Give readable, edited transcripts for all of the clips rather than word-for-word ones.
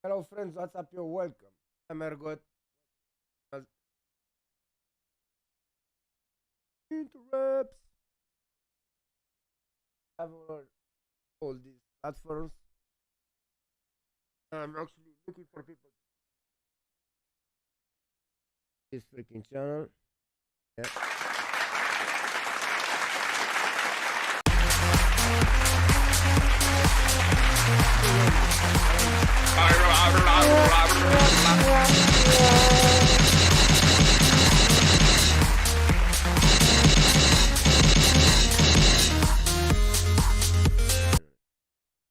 Hello, friends. What's up? You're welcome. I'm Ergot. Interrupts. I've all these platforms. I'm actually looking for people. This freaking channel. Yeah.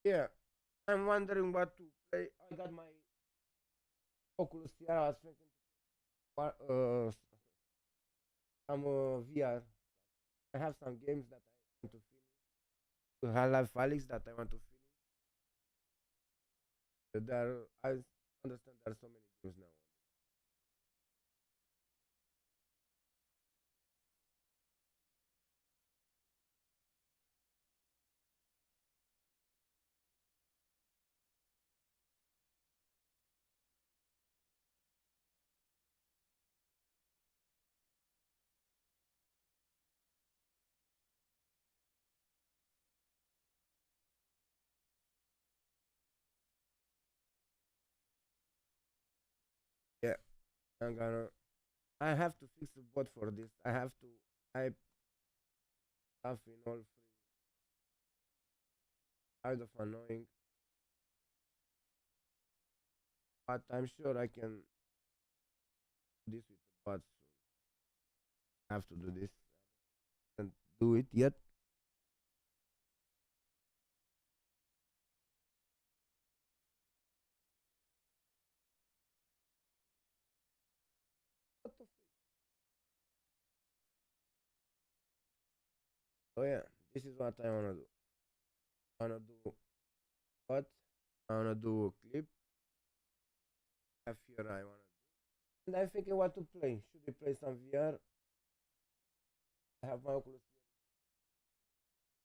Yeah. I'm wondering what to play. I got my Oculus VR. I was thinking some VR. I have some games that I want to finish. Half-Life Alyx that I want to finish. I understand there are so many games now. Yeah. I'm gonna. I have to fix the bot for this. I have to type stuff in all free. Kind of annoying, but I'm sure I can do this with the bot soon. I have to do this. And do it yet. What the Oh yeah, this is what I wanna do. I wanna do what? I wanna do a clip. Have here I wanna do. And I'm thinking what to play. Should we play some VR? I have my Oculus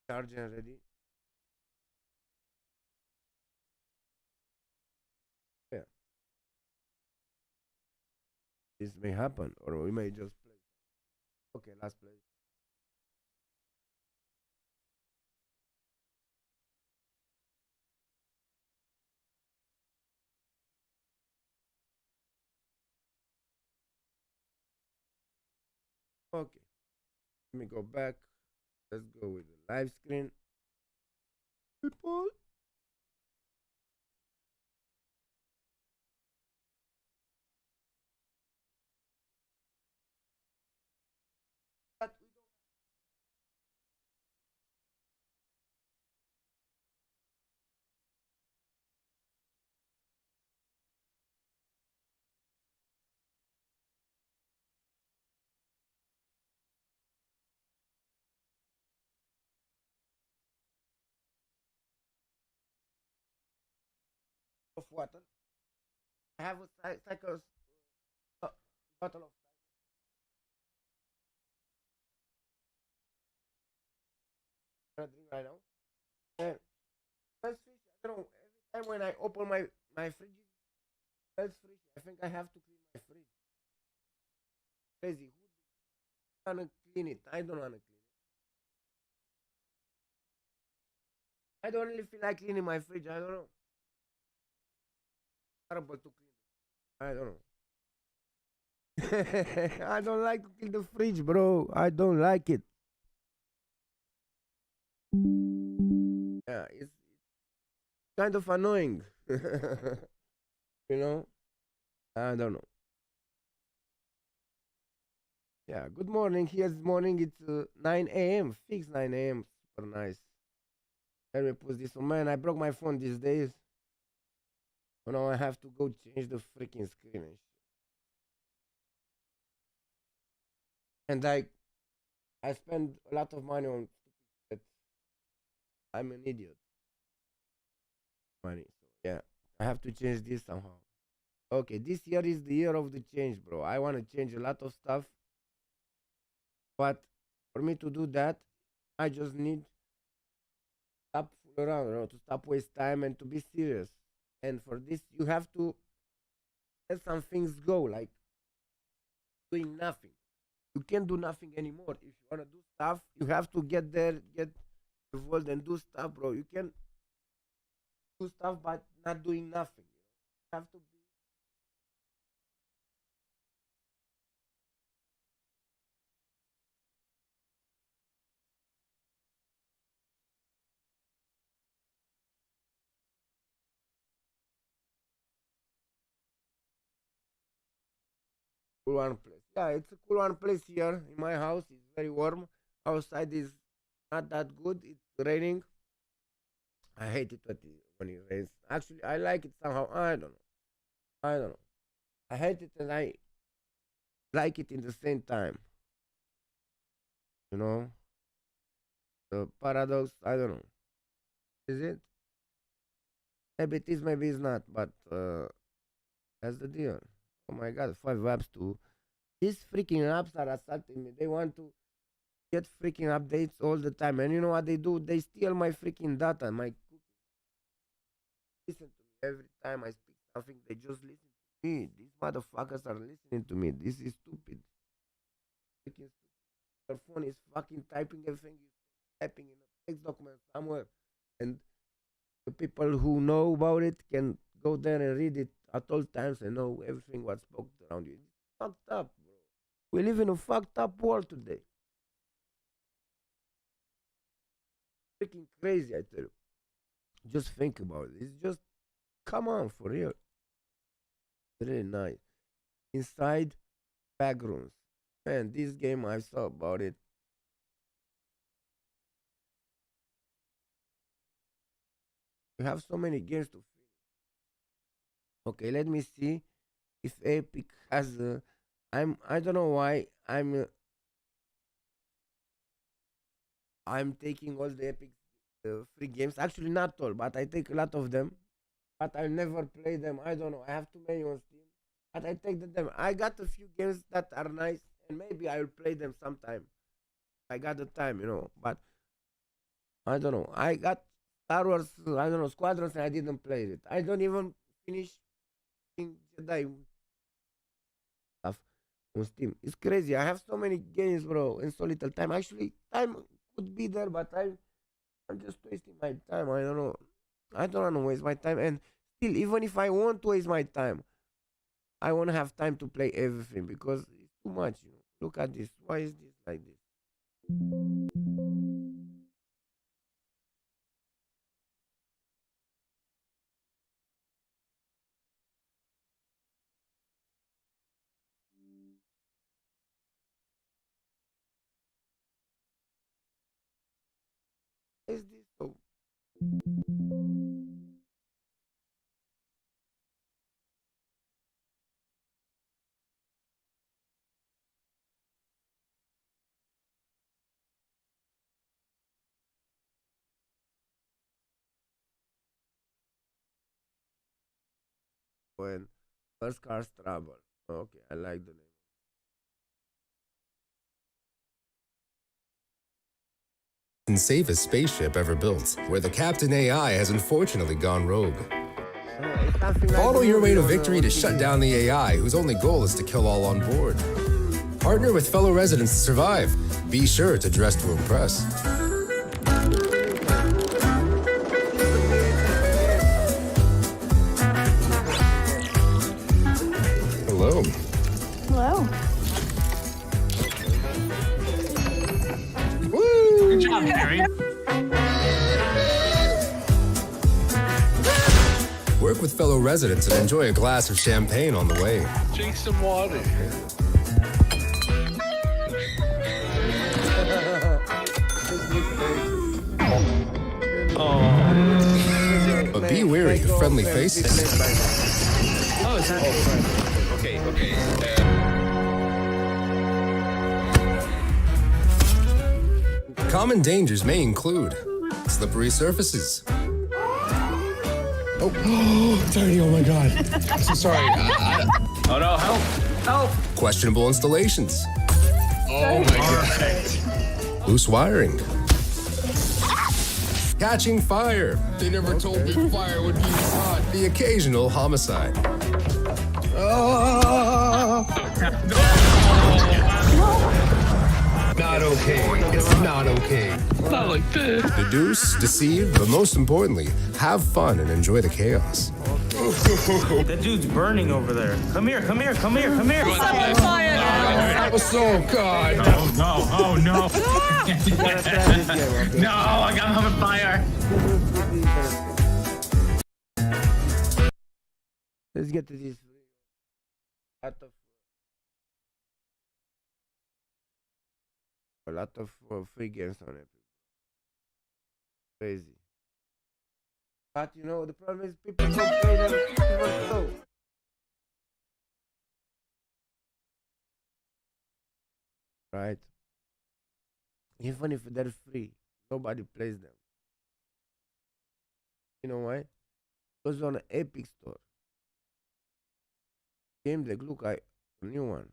charging ready. Yeah, this may happen, or we may just play. Okay, let's play. Okay, let me go back. Let's go with the live screen. People. But we don't have of water. I have a cycle uh, bottle of drink right now. And smells fishy. I don't know. Every time when I open my fridge, it smells fishy. I think I have to clean my fridge. Crazy. Who wanna clean it? I don't wanna clean it. I don't really feel like cleaning my fridge. I don't know. Terrible to clean. I don't know. I don't like to clean the fridge, bro. I don't like it. Yeah, it's kind of annoying. You know? I don't know. Yeah, good morning. Here's morning. It's 9 a.m. Fix 9 a.m. Super nice. Let me put this on. Man, I broke my phone these days. So now I have to go change the freaking screen and shit. And I spend a lot of money on stupid. I'm an idiot. Money. So yeah, I have to change this somehow. Okay, this year is the year of the change, bro. I want to change a lot of stuff, but for me to do that, I just need to stop fool around, to stop waste time and to be serious. And for this, you have to let some things go, like doing nothing. You can't do nothing anymore. If you want to do stuff, you have to get there, get involved and do stuff, bro. You can do stuff but not doing nothing. You have to be cool one place. Yeah, it's a cool one place here in my house. It's very warm. Outside is not that good. It's raining. I hate it when it rains. Actually, I like it somehow. I don't know. I don't know. I hate it and I like it in the same time. You know, the paradox. I don't know. Is it? Maybe it is. Maybe it's not. But that's the deal. Oh my God! 5 apps too. These freaking apps are assaulting me. They want to get freaking updates all the time. And you know what they do? They steal my freaking data, my cookies. Listen to me every time I speak something. They just listen to me. These motherfuckers are listening to me. This is stupid. Freaking stupid. Your phone is fucking typing everything you typing in a text document somewhere, and the people who know about it can go there and read it at all times and know everything what's spoken around you. It's fucked up, bro. We live in a fucked up world today. Freaking crazy, I tell you. Just think about it. It's just, come on, for real. Really nice. Inside backrooms. Man, this game I saw about it. You have so many games to finish. Okay, let me see if Epic has. I don't know why I'm taking all the Epic free games. Actually, not all, but I take a lot of them. But I never play them. I don't know. I have too many on Steam. But I take them. I got a few games that are nice, and maybe I will play them sometime. I got the time, you know. But I don't know. I got Star Wars, I don't know, Squadrons, and I didn't play it. I don't even finish Jedi stuff on Steam. It's crazy. I have so many games, bro, in so little time. Actually, time could be there, but I'm just wasting my time. I don't know. I don't want to waste my time. And still, even if I want to waste my time, I won't have time to play everything because it's too much. You know? Look at this. Why is this like this? Is this so? When first cars trouble. Okay, I like the name. And safest spaceship ever built, where the Captain AI has unfortunately gone rogue. It's something like Follow the your way movie to on, victory to on shut TV. down the AI, whose only goal is to kill all on board. Partner with fellow residents to survive. Be sure to dress to impress. Hello. Hello. Good job, Harry. Work with fellow residents and enjoy a glass of champagne on the way. Drink some water. But be wary of friendly faces. Oh, is that? Okay, okay. Common dangers may include slippery surfaces, Tony, oh my God. So sorry. Oh no, help! Help! questionable installations, Oh my God. Perfect. loose wiring, catching fire, They never told me fire would be hot. the occasional homicide. Not okay. It's not okay. Not like this. Deduce, deceive, but most importantly, have fun and enjoy the chaos. That dude's burning over there. Come here, come here, come here, come here. Oh, God. No, oh no. You gotta try this game, okay? No, I got him on fire. Let's get to this. A lot of free games on it. Crazy. But you know, the problem is people don't play them even so. Right? Even if they're free, nobody plays them. You know why? Because on the Epic Store. Game like look I new one.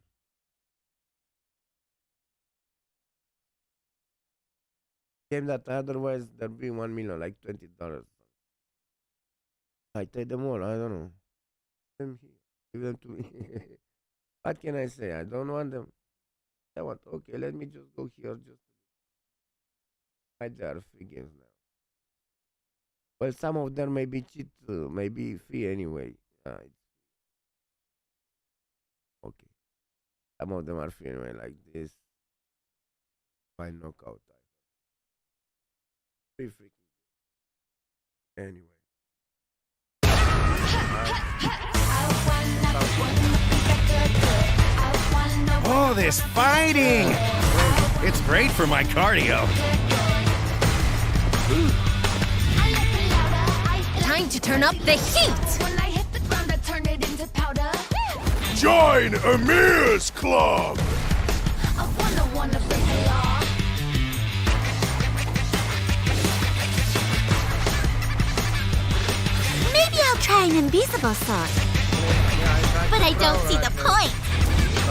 Game that otherwise there'd be 1 million, like $20. I take them all, I don't know. Them here. Give them to me. What can I say? I don't want them. I want okay, let me just go here just there are free games now. Well, some of them may be cheat, maybe free anyway. Okay. Some of them are free anyway, like this. By knockout. Free freaking. Anyway. Oh, this fighting! It's great for my cardio. Time to turn up the heat! When I hit the ground, I turn it into powder. Join Amir's Club! I wanna break the law. Maybe I'll try an invisible sword. But I don't see the point. I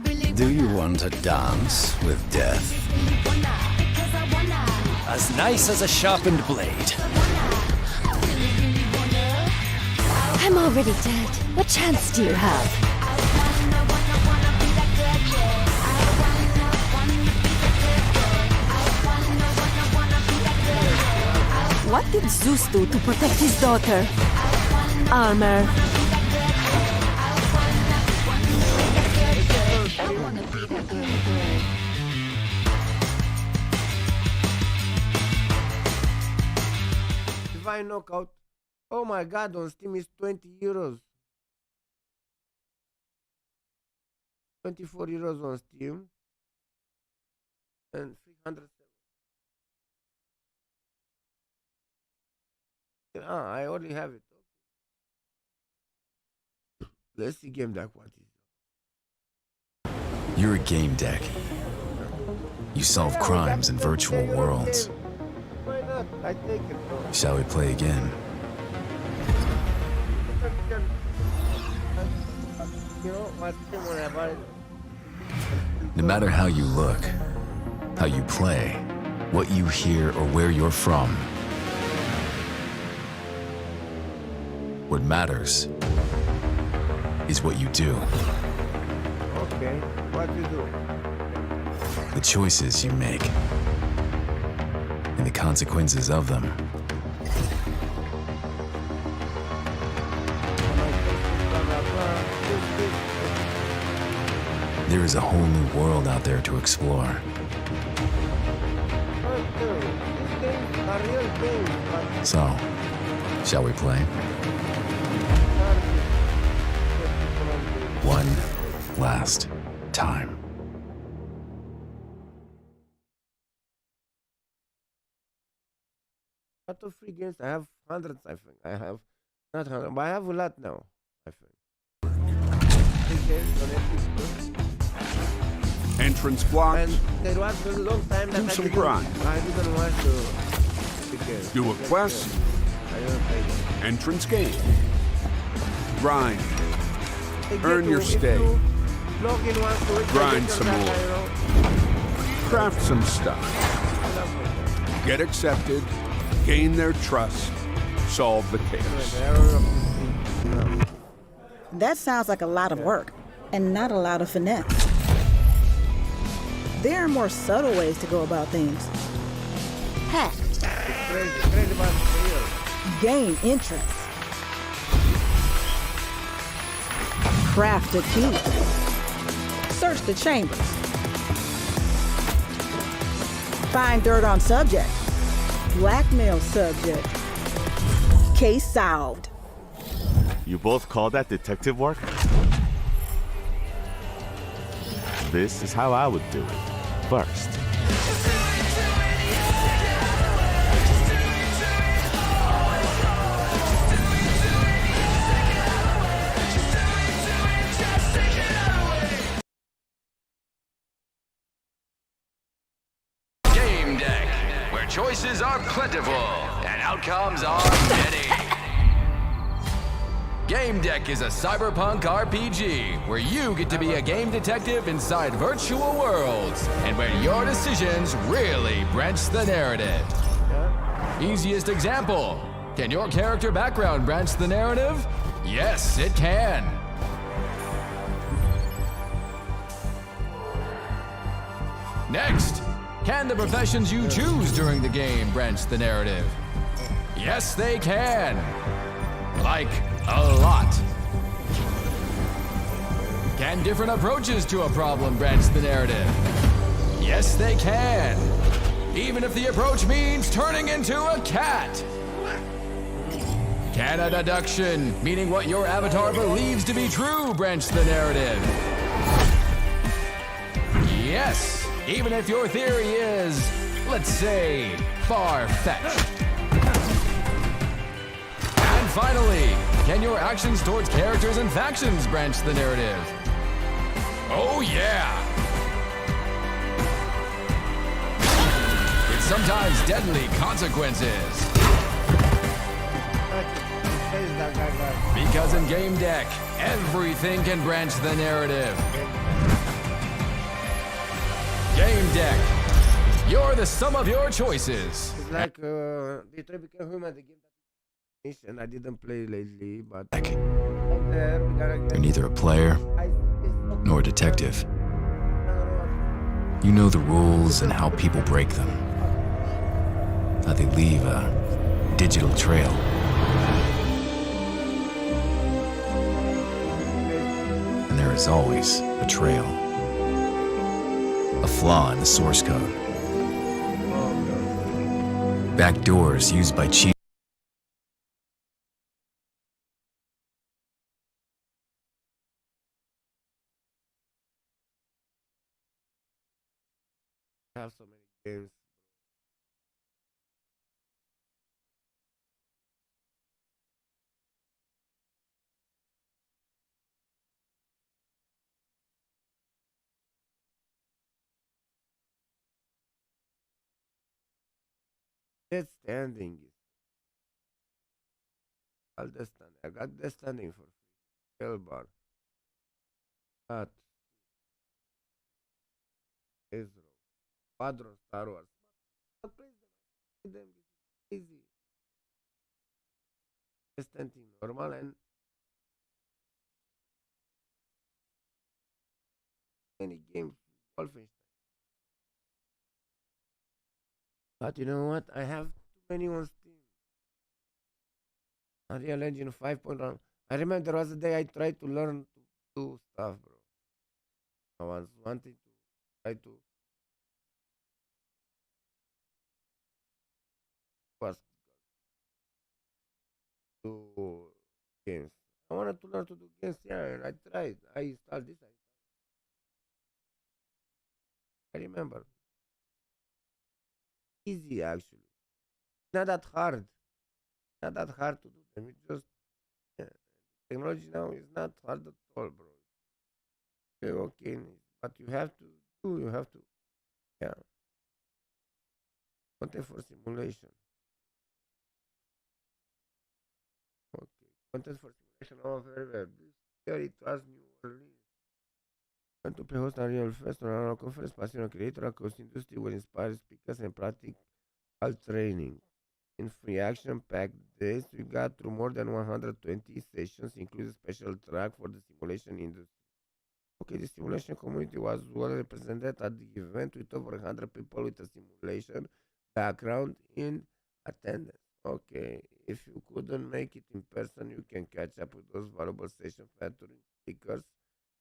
really Do you want to dance with death? wanna, because I wanna. As nice as a sharpened blade. I'm already dead. What chance do you have? Wanna be that good, yeah. I wanna be that good. What did Zeus do to protect his daughter? Armor. Divine Knockout. Oh my god, on Steam is €20. 24 euros on Steam. And 300. Ah, I already have it. Let's see game deck what is. You're a game deck. You solve crimes in virtual worlds. Why not? I take it, bro. Shall we play again? You know what? About it. No matter how you look, how you play, what you hear, or where you're from, what matters is what you do, Okay, what you do? the choices you make, and the consequences of them. There is a whole new world out there to explore. These games are real games, but So, shall we play? One last time. lot of free games. I have hundreds, I think. I have not hundred, but I have a lot now, I think. Free games on Epic Store. Entrance blocks. And there was a long time that Do I some didn't, grind. I didn't want to free games. Do a quest. I didn't play them. Entrance game. Grind. They Earn get your to- stay. if you log in once to it, they Grind get your some data, more. you know. Craft some stuff. I love it. Get accepted. Gain their trust. solve the case. I don't know. That sounds like a lot of work and not a lot of finesse. There are more subtle ways to go about things. Hack. Crazy about the Gain entrance. Craft a key. Search the chambers. Find dirt on subject. Blackmail subject. Case solved. You both call that detective work? This is how I would do it. First. Game Deck, where choices are plentiful and outcomes are many. Game Deck is a cyberpunk RPG where you get to be a game detective inside virtual worlds and where your decisions really branch the narrative. Easiest example, can your character background branch the narrative? Yes, it can. Next, can the professions you choose during the game branch the narrative? Yes, they can. Like a lot. Can different approaches to a problem branch the narrative? Yes, they can. Even if the approach means turning into a cat. Can a deduction, meaning what your avatar believes to be true, branch the narrative? Yes, even if your theory is, let's say, far-fetched. And finally, can your actions towards characters and factions branch the narrative? Oh yeah! With sometimes deadly consequences. Because in Game Deck, everything can branch the narrative. Game Deck, you're the sum of your choices. It's like Detroit Become Human, the game that and I didn't play lately, but You're neither a player nor a detective. You know the rules and how people break them. How they leave a digital trail. And there is always a trail. A flaw in the source code. Backdoors used by cheaters. have so many games. Understanding is understanding. I got understanding for free. Bar. But Israel. Quadro Star Wars. But please them easy. Understanding normal and any game Wolfenstein. But you know what? I have too many on Steam. Unreal Engine 5.1. I remember there was a day I tried to learn to do stuff, bro. I was wanting to try to do games. I wanted to learn to do games, yeah, and I tried. I installed this. I remember. Easy actually. Not that hard. Not that hard to do them. It's just technology now is not hard at all, bro. Okay, but you have to do. You have to, yeah. Content for simulation. Okay, content for simulation. Oh, very well. Here it was New Orleans. Went to play host Unreal Fest on our conference, passionate creator across industry will inspire speakers and practical training. In free action-packed days, we got through more than 120 sessions, including a special track for the simulation industry. Okay, the simulation community was well represented at the event with over 100 people with a simulation background in attendance. Okay, if you couldn't make it in person, you can catch up with those valuable session featuring speakers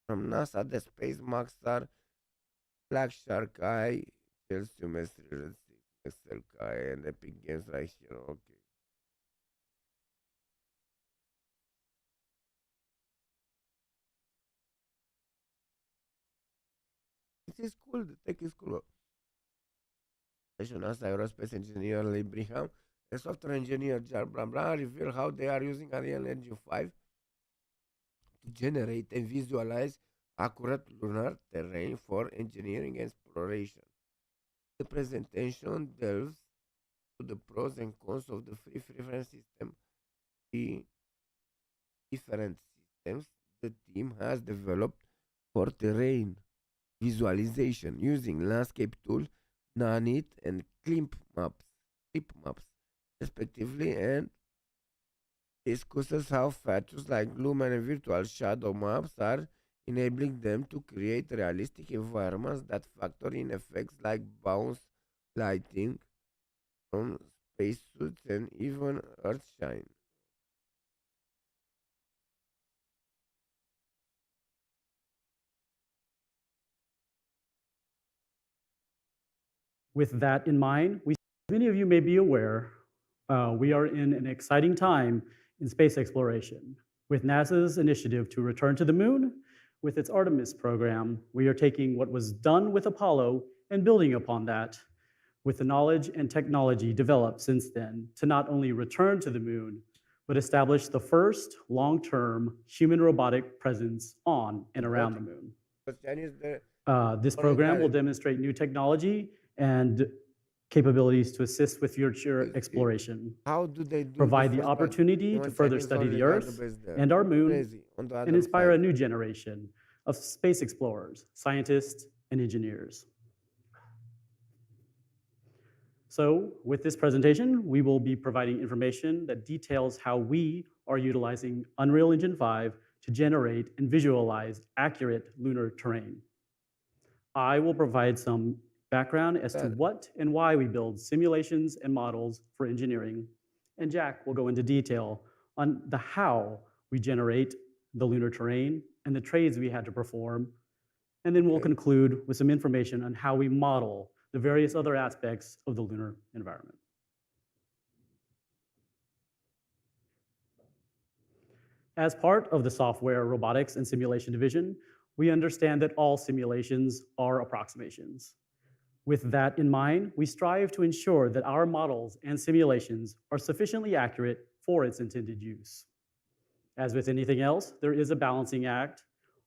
from NASA, the Space Maxar, Black Shark Eye, Chelsea Mesri, Excel Kai, and Epic Games right here. Okay. This is cool. The tech is cool. NASA aerospace engineer Lee Brigham and software engineer Jar blah blah reveal how they are using Unreal Engine 5 to generate and visualize accurate lunar terrain for engineering and exploration. The presentation delves to the pros and cons of the free reference system, the different systems the team has developed for terrain visualization using Landscape Tool, Nanit, and Clip Maps, respectively, and discusses how features like Lumen and Virtual Shadow Maps are enabling them to create realistic environments that factor in effects like bounce lighting from spacesuits and even Earthshine. With that in mind, many of you may be aware, we are in an exciting time in space exploration. With NASA's initiative to return to the moon, with its Artemis program, we are taking what was done with Apollo and building upon that with the knowledge and technology developed since then to not only return to the moon, but establish the first long-term human robotic presence on and around the moon. This program will demonstrate new technology and capabilities to assist with future exploration. How do they do provide the opportunity to further study the Earth and our moon and inspire a new generation of space explorers, scientists, and engineers. So with this presentation, we will be providing information that details how we are utilizing Unreal Engine 5 to generate and visualize accurate lunar terrain. I will provide some background as to what and why we build simulations and models for engineering, and Jack will go into detail on the how we generate the lunar terrain and the trades we had to perform, and then we'll conclude with some information on how we model the various other aspects of the lunar environment. As part of the software, robotics, and simulation division, we understand that all simulations are approximations. With that in mind, we strive to ensure that our models and simulations are sufficiently accurate for its intended use. As with anything else, there is a balancing act.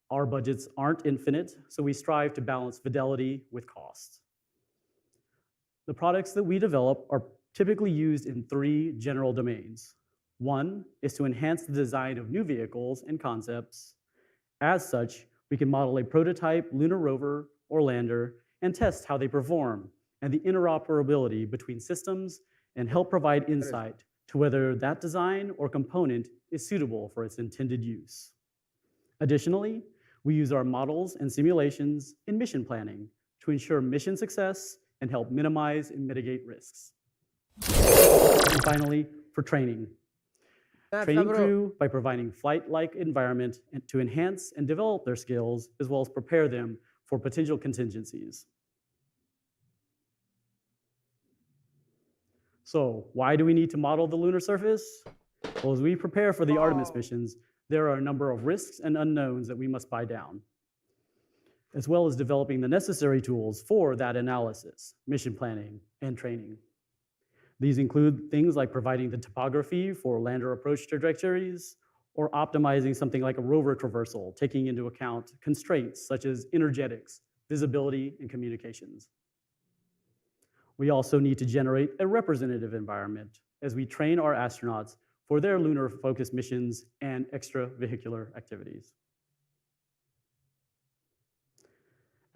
Our budgets aren't infinite, so we strive to balance fidelity with cost. The products that we develop are typically used in 3 general domains. One is to enhance the design of new vehicles and concepts. As such, we can model a prototype lunar rover or lander and test how they perform and the interoperability between systems and help provide insight to whether that design or component is suitable for its intended use. Additionally, we use our models and simulations in mission planning to ensure mission success and help minimize and mitigate risks. And finally, for training. Training crew by providing flight-like environment and to enhance and develop their skills, as well as prepare them for potential contingencies. So why do we need to model the lunar surface? Well, as we prepare for the Artemis missions, there are a number of risks and unknowns that we must buy down, as well as developing the necessary tools for that analysis, mission planning, and training. These include things like providing the topography for lander approach trajectories, or optimizing something like a rover traversal, taking into account constraints such as energetics, visibility, and communications. We also need to generate a representative environment as we train our astronauts for their lunar-focused missions and extravehicular activities.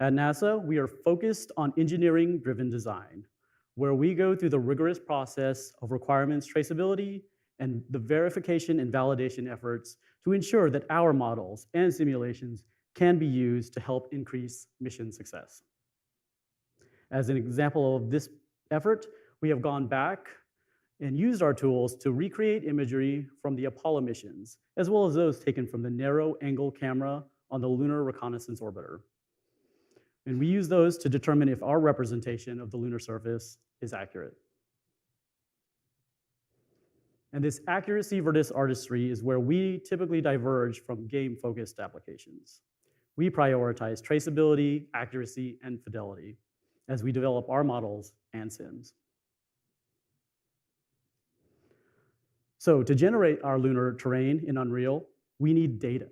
At NASA, we are focused on engineering-driven design. where we go through the rigorous process of requirements traceability and the verification and validation efforts to ensure that our models and simulations can be used to help increase mission success. As an example of this effort, we have gone back and used our tools to recreate imagery from the Apollo missions, as well as those taken from the narrow angle camera on the Lunar Reconnaissance Orbiter. And we use those to determine if our representation of the lunar surface is accurate. And this accuracy versus artistry is where we typically diverge from game-focused applications. We prioritize traceability, accuracy, and fidelity as we develop our models and sims. So to generate our lunar terrain in Unreal, we need data.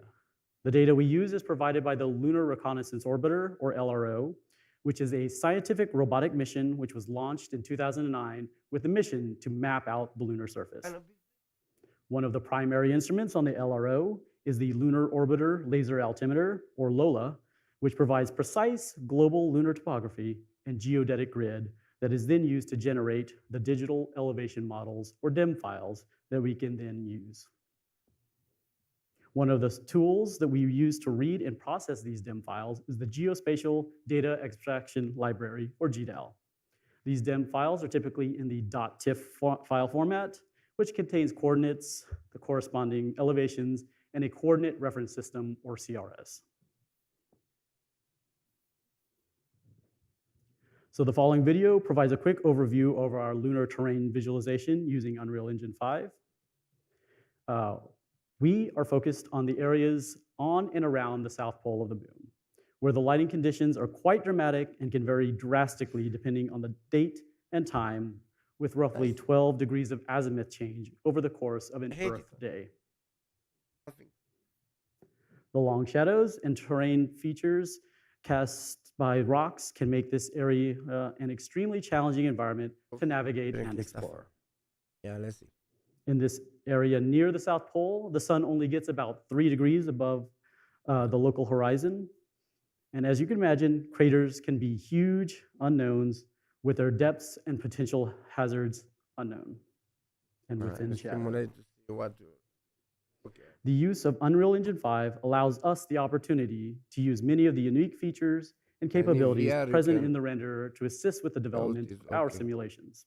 The data we use is provided by the Lunar Reconnaissance Orbiter, or LRO, which is a scientific robotic mission which was launched in 2009 with the mission to map out the lunar surface. One of the primary instruments on the LRO is the Lunar Orbiter Laser Altimeter, or LOLA, which provides precise global lunar topography and geodetic grid that is then used to generate the digital elevation models, or DEM files, that we can then use. One of the tools that we use to read and process these DEM files is the Geospatial Data Extraction Library, or GDAL. These DEM files are typically in the .tiff file format, which contains coordinates, the corresponding elevations, and a coordinate reference system, or CRS. So the following video provides a quick overview of our lunar terrain visualization using Unreal Engine 5. We are focused on the areas on and around the south pole of the moon, where the lighting conditions are quite dramatic and can vary drastically depending on the date and time, with roughly 12 degrees of azimuth change over the course of an Earth day. The long shadows and terrain features cast by rocks can make this area an extremely challenging environment to navigate and explore. Yeah, let's see. In this area near the South Pole, the sun only gets about 3 degrees above the local horizon. And as you can imagine, craters can be huge unknowns with their depths and potential hazards unknown and within shadow. The use of Unreal Engine 5 allows us the opportunity to use many of the unique features and capabilities present in the renderer to assist with the development of our simulations.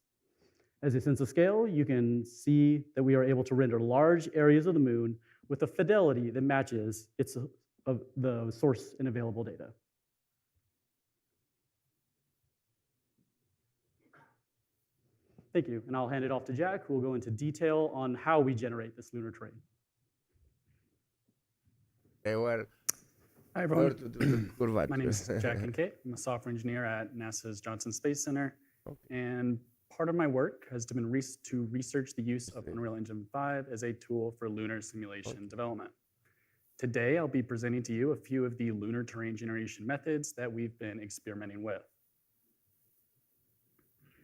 As a sense of scale, you can see that we are able to render large areas of the moon with a fidelity that matches the source and available data. Thank you, and I'll hand it off to Jack, who will go into detail on how we generate this lunar terrain. They were. Hi, everyone. My name is Jack Kincaid. I'm a software engineer at NASA's Johnson Space Center. And part of my work has been to research the use of Unreal Engine 5 as a tool for lunar simulation development. Today, I'll be presenting to you a few of the lunar terrain generation methods that we've been experimenting with.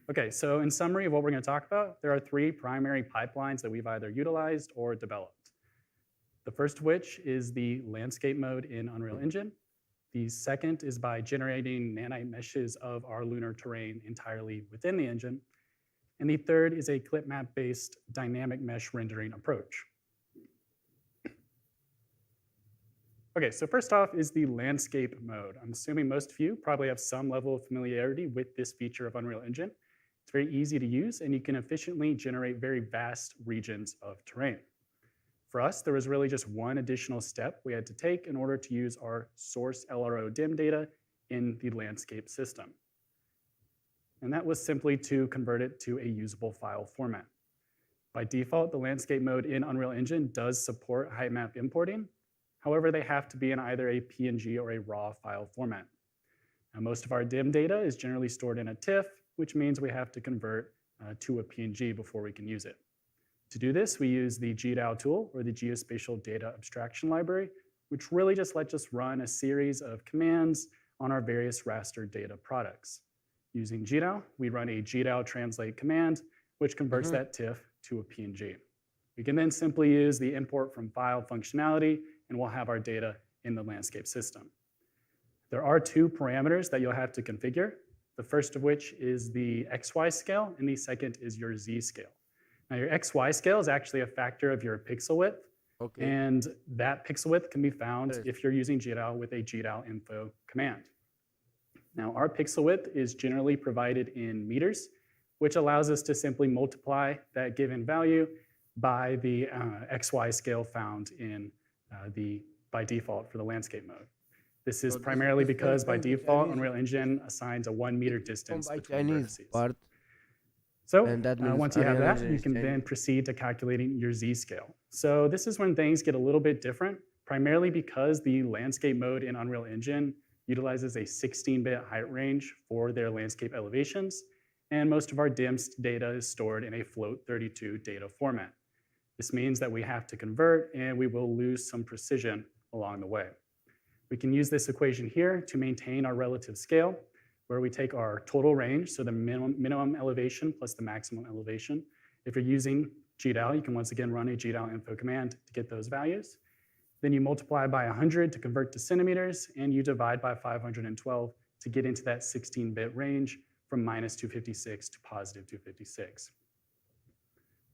Okay, so in summary of what we're going to talk about, there are 3 primary pipelines that we've either utilized or developed. The first of which is the landscape mode in Unreal Engine. The second is by generating nanite meshes of our lunar terrain entirely within the engine. And the third is a clip map-based dynamic mesh rendering approach. Okay, so first off is the landscape mode. I'm assuming most of you probably have some level of familiarity with this feature of Unreal Engine. It's very easy to use, and you can efficiently generate very vast regions of terrain. For us, there was really just one additional step we had to take in order to use our source LRO DIM data in the landscape system. And that was simply to convert it to a usable file format. By default, the landscape mode in Unreal Engine does support height-map importing. However, they have to be in either a PNG or a RAW file format. Now, most of our DIM data is generally stored in a TIFF, which means we have to convert to a PNG before we can use it. To do this, we use the GDAL tool, or the Geospatial Data Abstraction Library, which really just lets us run a series of commands on our various raster data products. Using GDAL, we run a GDAL translate command, which converts that TIFF to a PNG. We can then simply use the import from file functionality, and we'll have our data in the landscape system. There are 2 parameters that you'll have to configure. The first of which is the XY scale, and the second is your Z scale. Now, your XY scale is actually a factor of your pixel width, Okay. and that pixel width can be found if you're using GDAL with a GDAL info command. Now, our pixel width is generally provided in meters, which allows us to simply multiply that given value by the XY scale found in by default for the landscape mode. This is So this primarily is because by corresponding to default, Chinese. Unreal Engine assigns a 1 meter distance By between Chinese vertices. part. So And that means once you have Unreal that, Engine you is can Chinese. then proceed to calculating your Z scale. So this is when things get a little bit different, primarily because the landscape mode in Unreal Engine utilizes a 16-bit height range for their landscape elevations, and most of our DIMS data is stored in a float 32 data format. This means that we have to convert, and we will lose some precision along the way. We can use this equation here to maintain our relative scale, where we take our total range, so the minimum elevation plus the maximum elevation. If you're using GDAL, you can once again run a GDAL info command to get those values. Then you multiply by 100 to convert to centimeters, and you divide by 512 to get into that 16-bit range from minus 256 to positive 256.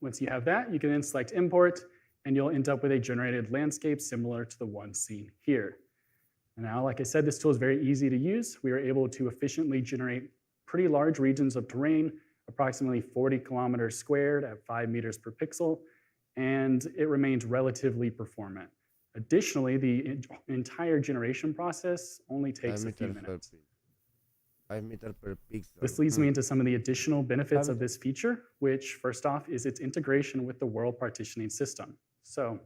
Once you have that, you can then select import, and you'll end up with a generated landscape similar to the one seen here. And now, like I said, this tool is very easy to use. We are able to efficiently generate pretty large regions of terrain, approximately 40 kilometers squared at 5 meters per pixel, and it remains relatively performant. Additionally, the entire generation process only takes a few minutes. 5 meters per pixel. This leads me into some of the additional benefits of this feature, which first off is its integration with the world partitioning system. So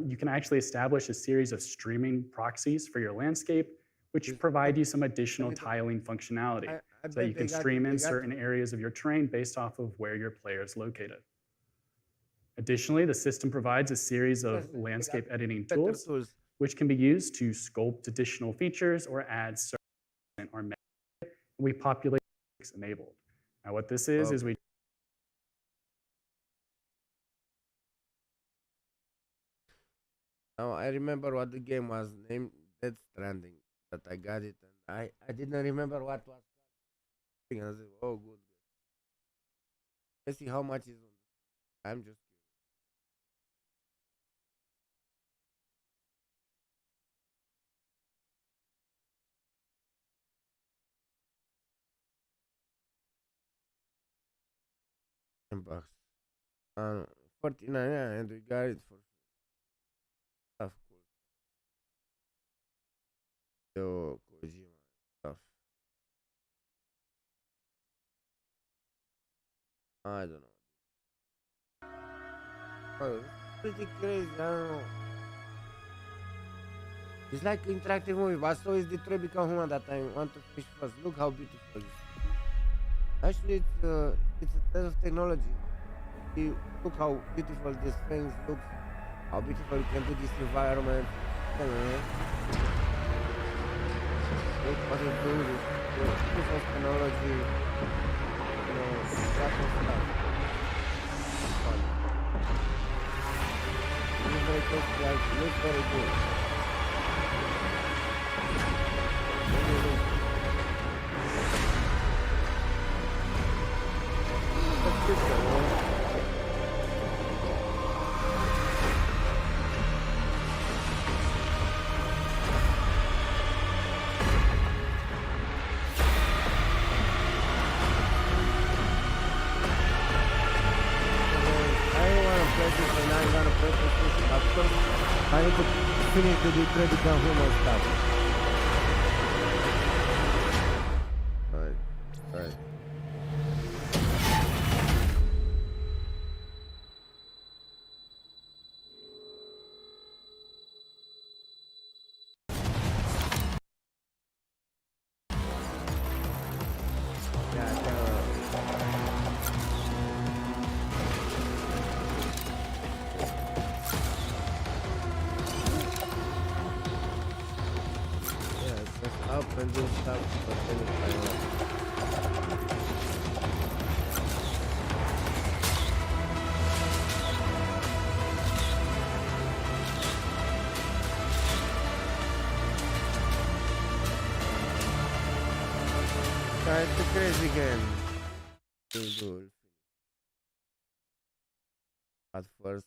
you can actually establish a series of streaming proxies for your landscape, which provide you some additional tiling functionality so that you can stream in certain areas of your terrain based off of where your player is located. Additionally, the system provides a series of landscape editing tools, which can be used to sculpt additional features or add certain or we populate enabled. Now what this is we Now I remember what the game was named, Death Stranding, that I got it, and I didn't remember what was. And I said, oh, good. Let's see how much is on. I'm just. $10. 49, yeah, and we got it for stuff cool. Yo, Kojima stuff. I don't know. Oh, it's pretty crazy, I don't know. It's like interactive movie, but so is Detroit Become Human that I want to finish first. Look how beautiful it is. Actually, it's a test of technology. Look how beautiful these things look. How beautiful you can do this environment. Look what it does. Proof of technology. You know, lots of stuff. Fun. It's very close to life. It looks very good. Really look. That's good, man. I need to finish the Detroit Become Human stuff. Right. Up and do stuff, but then it's it's a crazy game. We'll do. At first.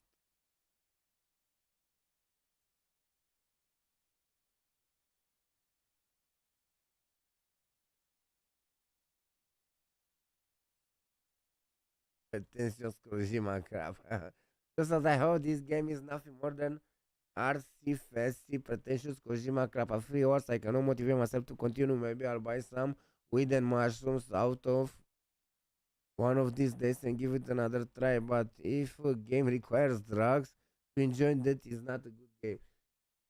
Attention Kojima crap. Just as I hope this game is nothing more than RC Fancy pretentious Kojima crap. At 3 hours I cannot motivate myself to continue. Maybe I'll buy some weed and mushrooms out of one of these days and give it another try. But if a game requires drugs to enjoy, that is not a good game.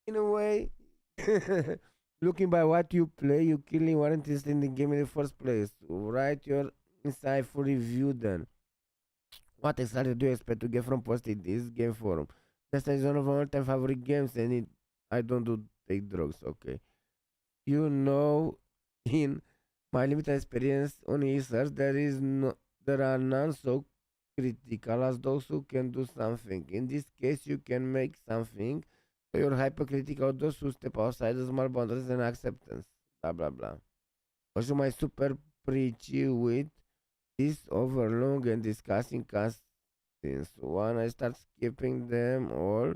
In a way, looking by what you play, you clearly weren't interested in the game in the first place. Write your insightful review then. What exactly do you expect to get from posting this game forum? Destiny is one of my all-time favorite games, and I don't do take drugs. Okay, you know, in my limited experience on research, there are none so critical as those who can do something. In this case, you can make something. So you're hypercritical of those who step outside the small boundaries and acceptance. Blah blah blah. Also, my super preachy with this over long and discussing cutscenes. When I start skipping them all,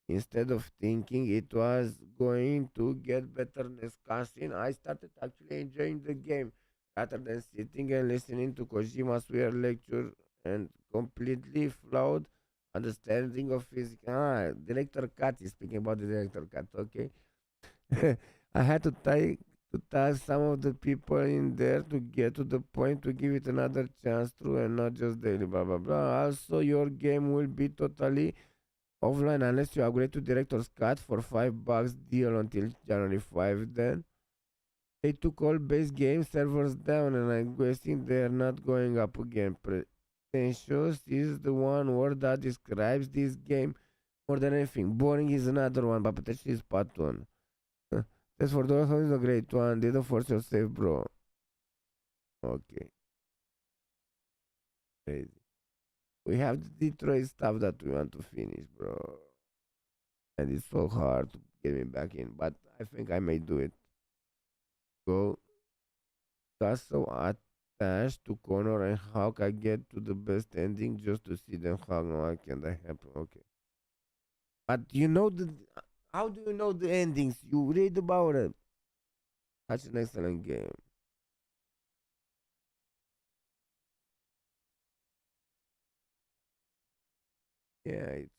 instead of thinking it was going to get better discussing, I started actually enjoying the game rather than sitting and listening to Kojima's weird lecture and completely flawed understanding of physics. Director Cut is speaking about the director cut. Okay, I had to tag some of the people in there to get to the point to give it another chance through and not just daily. Blah blah blah. Also, your game will be totally offline unless you upgrade to director's cut for $5 deal until January 5. Then they took all base game servers down, and I'm guessing they're not going up again. Pretentious is the one word that describes this game more than anything. Boring is another one, but potentially is part one. That's for those who is a great one. Didn't force yourself, bro. Okay. Crazy. We have the Detroit stuff that we want to finish, bro. And it's so hard to get me back in, but I think I may do it. Go. Got so attached to Connor and Hawk, I get to the best ending just to see them hug. No, I can't. That happen. Okay. But you know how do you know the endings? You read about it. Such an excellent game. Yeah, it's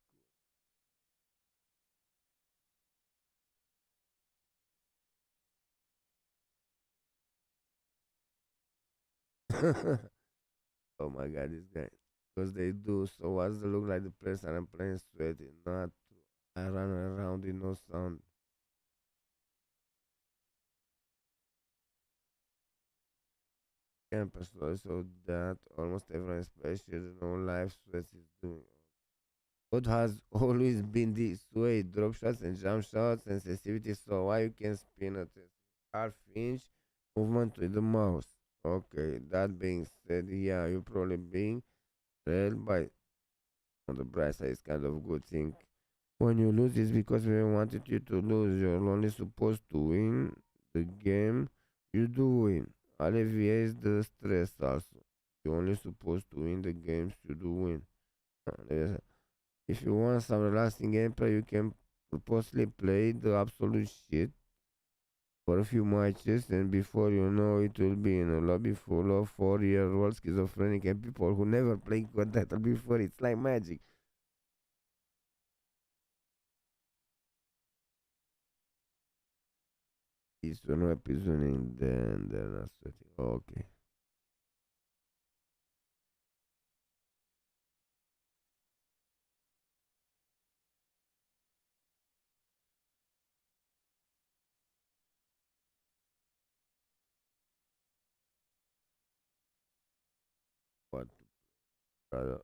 oh my god, this guy. Because they do. So what's the look like the place and I'm playing sweaty? Not I run around with no sound. Campus so that almost everyone, especially the no life sweats, is doing. What has always been this way: drop shots and jump shots and sensitivity. So why you can spin at half inch movement with the mouse. Okay, that being said, yeah, you're probably being trailed by on the bright side. It's kind of a good thing. When you lose, it's because we wanted you to lose. You're only supposed to win the game. You do win. Alleviates the stress also. You're only supposed to win the games you do win. If you want some relaxing gameplay, you can purposely play the absolute shit for a few matches, and before you know it will be in a lobby full of 4-year-old schizophrenic and people who never played God Title before. It's like magic. Sono episodi della sweating. Ok. What? Brother.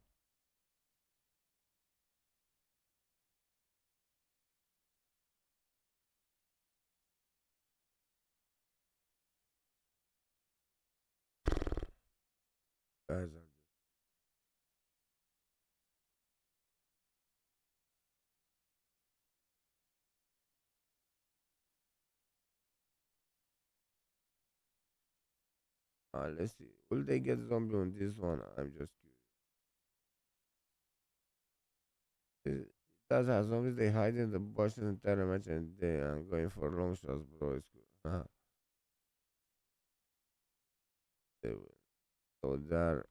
Guys are Let's see. Will they get zombie on this one? I'm just curious. It does have zombies. They hide in the bushes and entire match, and they are going for long shots, bro. It's good. They will. So they're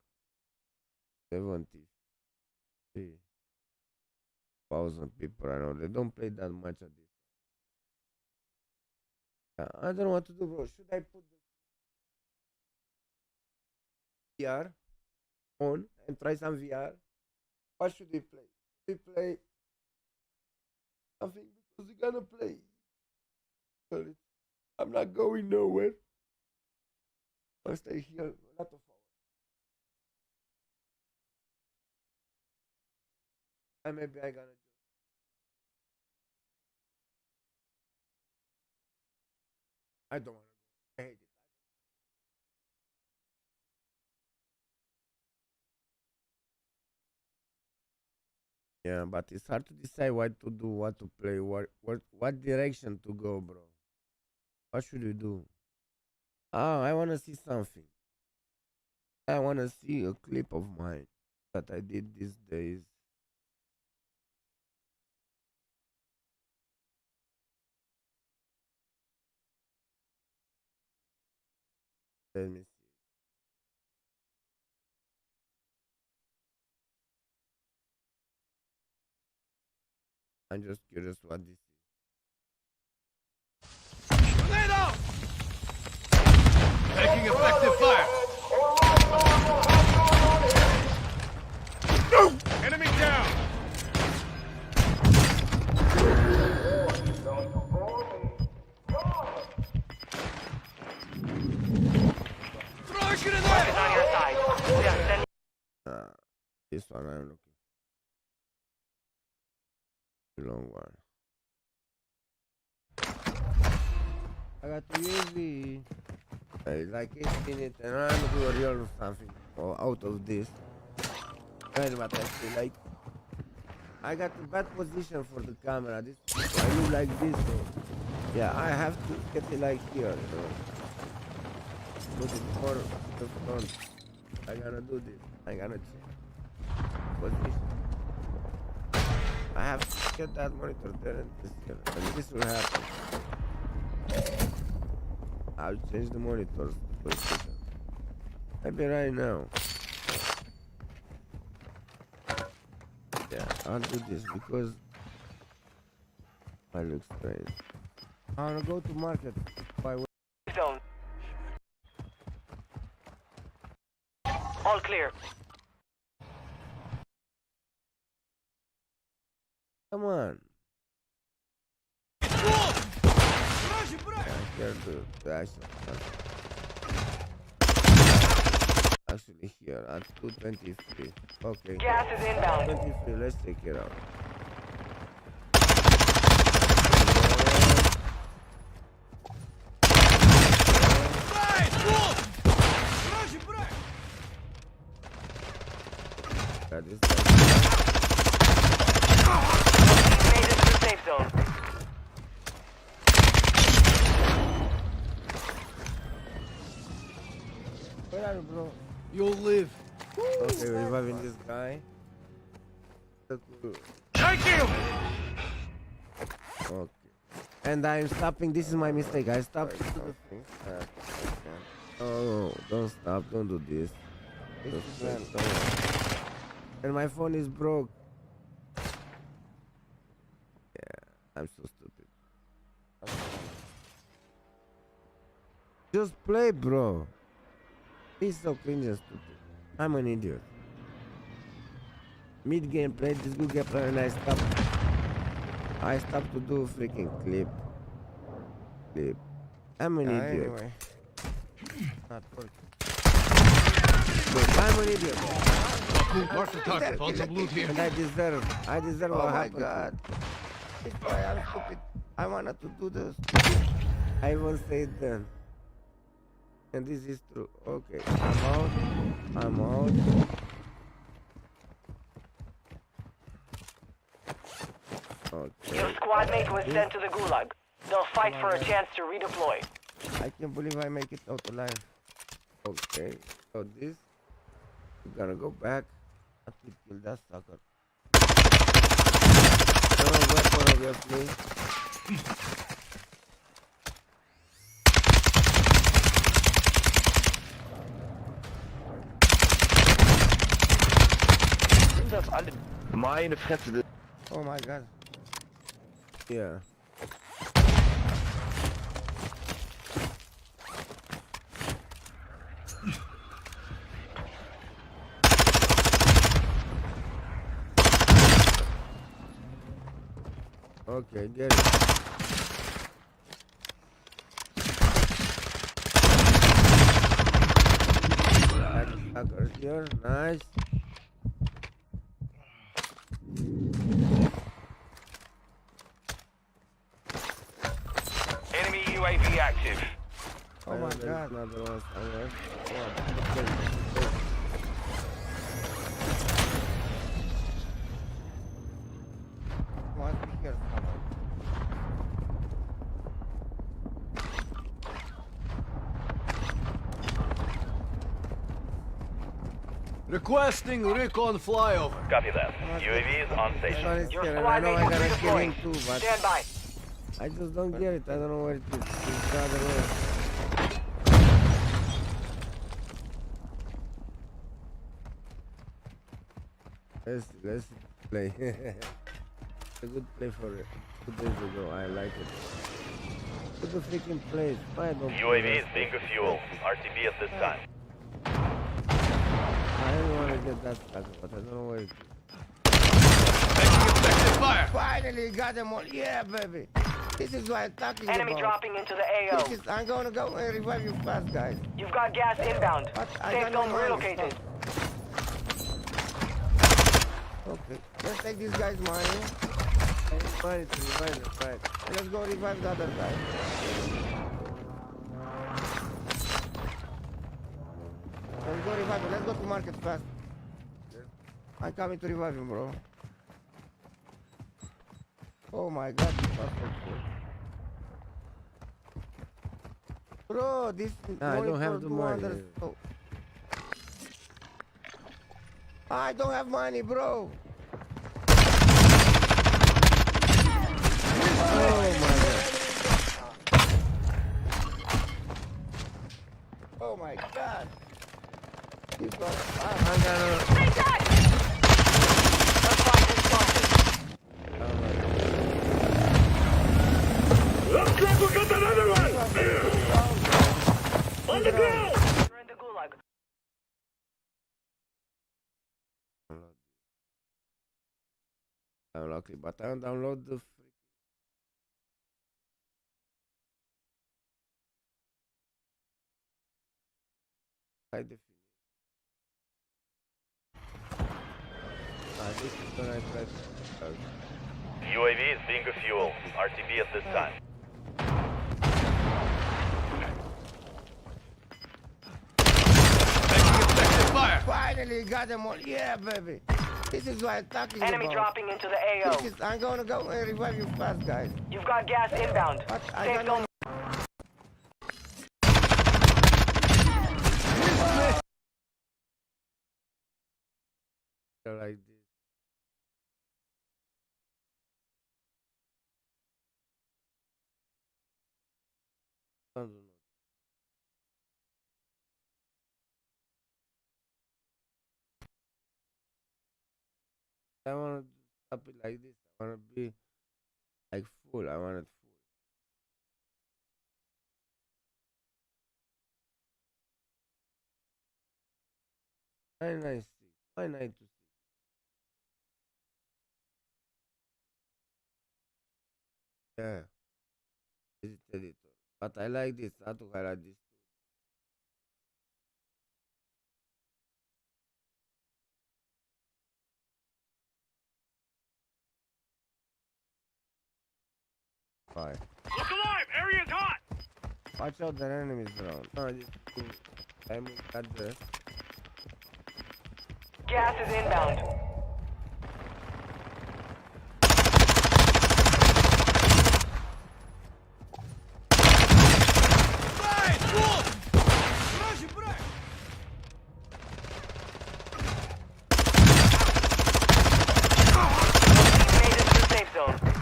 73,000 people. I know they don't play that much at this. I don't know what to do, bro. Should I put the VR on and try some VR? What should we play? We play something because we're gonna play. I'm not going nowhere. I'll stay here a lot of hours. And maybe I gonna I don't wanna go. I hate it. Yeah, but it's hard to decide what to do, what to play, what direction to go, bro. What should we do? Oh, I wanna see something. I wanna see a clip of mine that I did these days. Let me see. I'm just curious what this is. Taking effective fire. Enemy down. Throw a grenade. On your side. We are sending. This one I'm looking for. Long one. I got too easy. Like 8 minutes and I'm gonna do a real something out of this. Very much I feel like I got a bad position for the camera. This I look like this. So yeah, I have to get it like here. You know? Put it more the front. I gotta do this. I gotta change position. I have to get that monitor there and this here. And this will happen. I'll change the monitors position. Maybe right now. Yeah, I'll do this because I look strange. I wanna go to market. Buy Zone. All clear. Come on. Actually here at 223. Okay. Gas is inbound. 23, let's take it out. That is Made it to the safe zone. Where are you, bro? You'll live. Okay, we're reviving this guy. Thank you. Okay. And I'm stopping. This is my mistake. I stopped. Oh, don't stop. Don't do this. And my phone is broke. Yeah, I'm so stupid. Just play, bro. He's so cringe and stupid. I'm an idiot. Mid game play this good gameplay and I stopped to do freaking clip. I'm an idiot. Anyway. Not working. Look, I'm an idiot. Mark the target. Found some loot here. And I deserve what happened. Oh my god. It's why I'm stupid. I wanted to do this. I will say it then. And this is true. Okay, I'm out. Okay. Your squad mate was sent to the gulag. They'll fight for a chance to redeploy. I can't believe I make it out alive. Okay, so this, we're gonna go back and to kill that sucker. No weapon of your please. Das alle. Meine Fresse. Oh my god. Yeah. Okay, get it. Sucker here, nice. Enemy UAV active. Oh my god. Another one somewhere. Must be here somewhere. Requesting recon flyover. Copy that. UAV is on station. Your I squad know mate I will be gotta kill deploying. him too, but Stand by. I just don't get it. I don't know where it is. It's the other way. Let's play. A good play for it. 2 days ago. I like it. Look at the freaking place. Why don't UAV is being fuel. RTB at this time. I don't want to get that sucker, but I don't know where it is. Fire! Finally got them all. Yeah, baby. This is what I'm talking Enemy about. dropping into the AO. This is, I'm gonna go and revive you fast, guys. You've got gas inbound. But I Safe got no zone money. relocated. Okay, let's take this guy's money. Money to revive it, right? And let's go revive the other guy. Let's go revive him. Let's go to market fast. I'm coming to revive him, bro. Oh my god, this was so cool. Bro, this is I going don't have for the 200, money. so- I don't have money, bro. Oh my god. Oh my god. This was, I'm gonna... Let's find this sponsor. Looks like we got another one! On the ground! You're in the gulag. Unlucky, but I don't download the free. High definition. This is when I try to. UAV is being fuel. RTB at this time. Fire! Finally got them all. Yeah, baby. This is what I'm talking Enemy about. dropping into the AO. This is, I'm gonna go and revive you fast, guys. You've got gas inbound. But I Safe got zone. like this. I don't know. I want to stop it like this. I want to be like full. I want it full. Why 926? Yeah. This is editor. But I like this. I to highlight this. Bye. Look alive! Area's hot! Watch out, the enemies around. No, I'm address. Gas is inbound.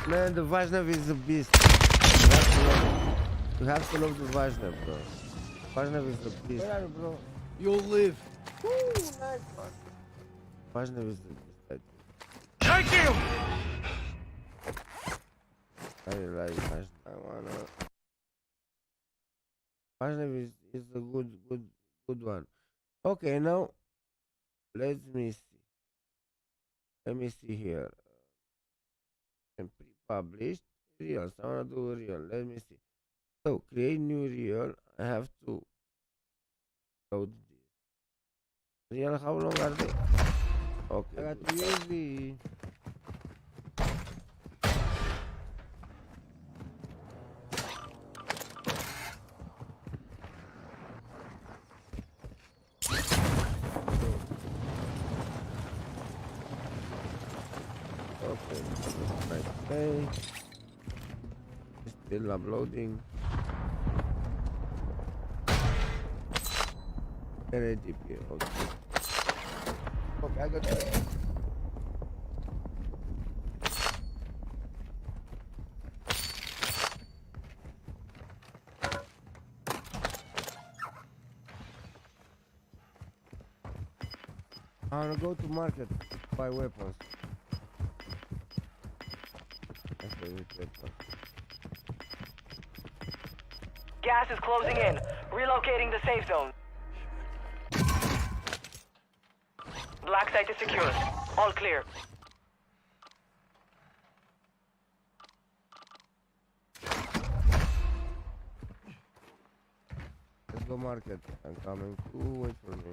Man, the Vajnav is a beast. You have to love the Vajnav, bro. Vajnav is a beast. Where are you, bro? You'll live. Woo, nice one. Vajnav is the beast. Thank you! I like Vajnav. I wanna. Vajnav is a good one. Okay, now let me see. Let me see here. And pre-published reels. I wanna do a reel. Let me see. So create new reel. I have to load this. Reel, how long are they? Okay. I got USB. Okay, okay. Still uploading. 1080p. Okay. Okay, I got it. I wanna go to market, buy weapons. Gas is closing in. Relocating the safe zone. Black site is secure. All clear. Let's go market. I'm coming too. Wait for me.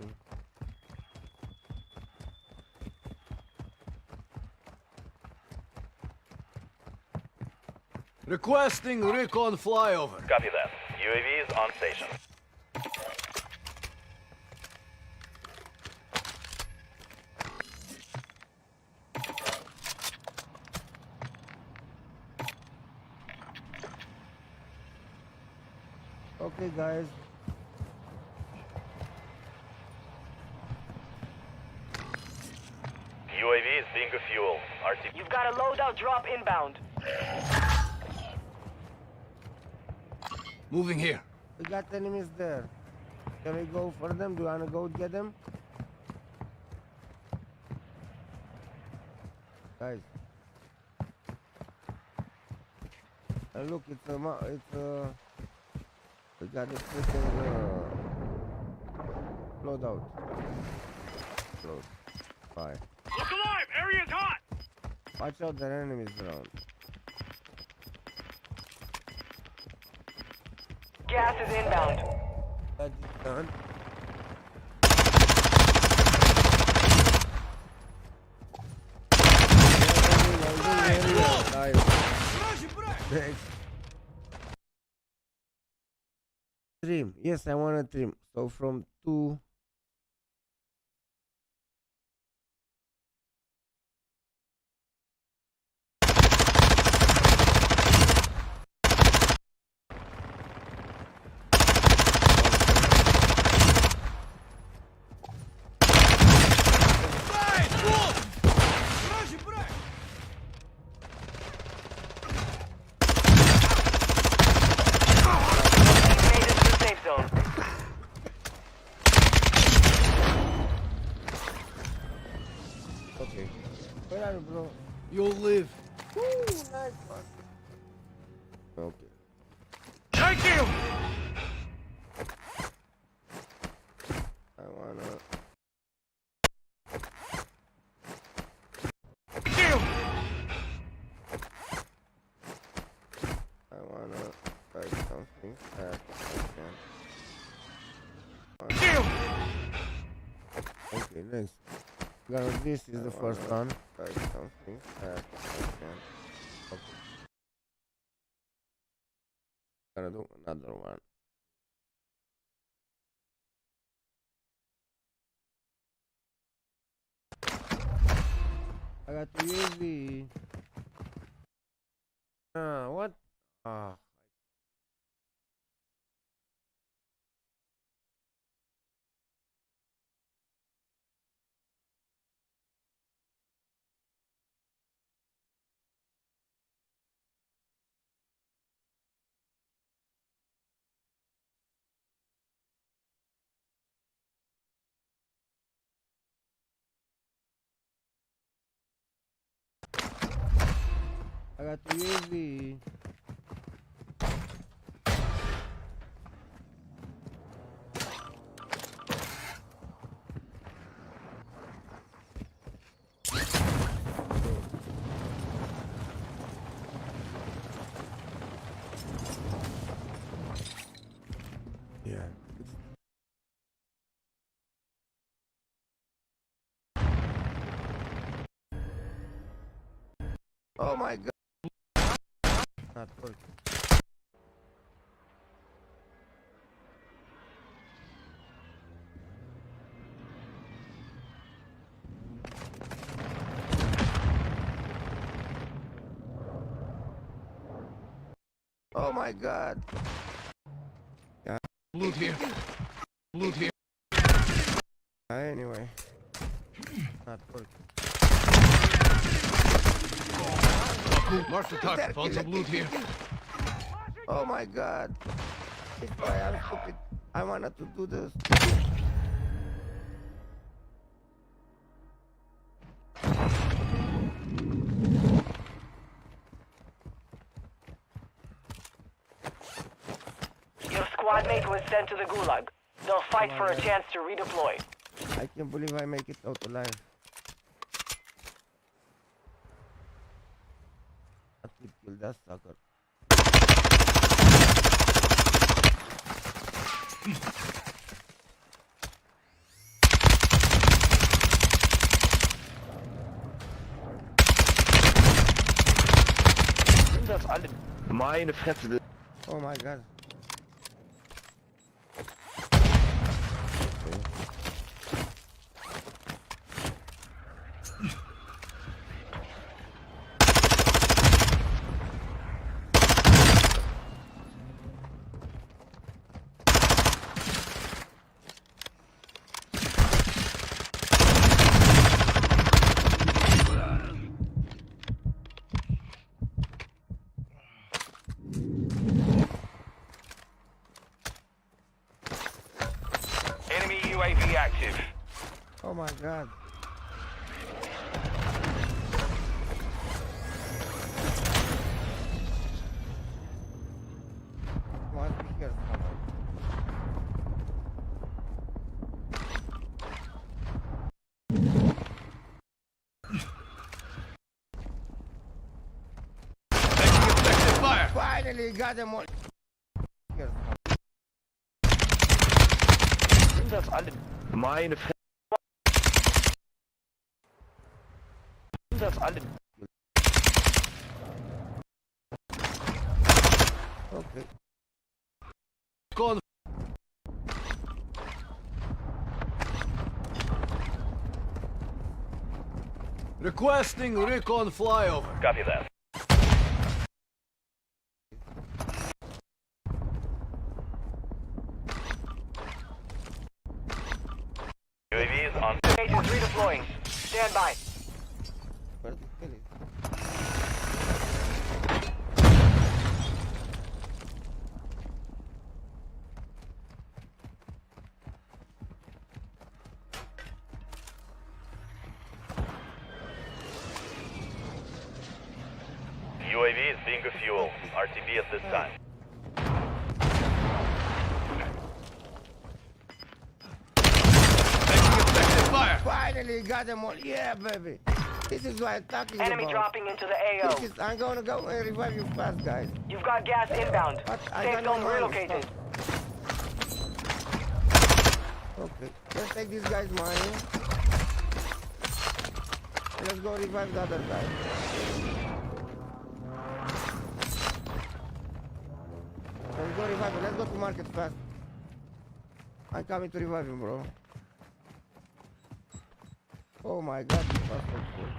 Requesting recon flyover. Copy that. UAV is on station. Okay, guys. UAV is being fuel. RT. You've got a loadout drop inbound. Moving here. We got enemies there. Can we go for them? Do you wanna go get them? Guys. Look, it's a we got a freaking loadout. Load. Bye. Look alive! Area's hot! Watch out, there are enemies around. Gas is inbound. That is done. Next. Trim. Yes, I want to trim. So from 2. Okay. Where are you, bro? You'll live. Woo, nice one. Okay. Thank you! I wanna. Thank you! I wanna try something that I Thank you! can. Okay, next. Now this is the first one. Try something that I can. Okay. Gonna do another one. I got the UAV. What? Ah. got the UAV. Yeah. Oh my god. Not working. Oh my god. Yeah. Loot here. Loot here. Anyway. Not working. Mark the target. Found some loot here. Oh my god. This why I'm stupid. I wanted to do this. Your squad mate was sent to the gulag. They'll fight for a chance to redeploy. I can't believe I make it out alive. I could kill that sucker. Das alle. Meine Fresse. Oh my god. Enemy UAV active. Oh my god. Must be here somewhere. Fire. Finally got them all. Here. Das alle. Meine Fresse. Das alle. Okay. Go on. Requesting recon flyover. Copy that. UAV is on. Mate is redeploying. Stand by. Where the hell is? UAV is being refueled. RTB at this time. Fire. Finally got them all. Yeah, baby. This is what I'm talking Enemy about. dropping into the AO. This is, I'm gonna go and revive you fast, guys. You've got gas inbound. What? I Safe got no zone money. relocated. Okay, let's take this guy's money. Let's go revive the other guy. Let's go revive him. Let's go to market fast. I'm coming to revive him, bro. Oh my god, this was so cool.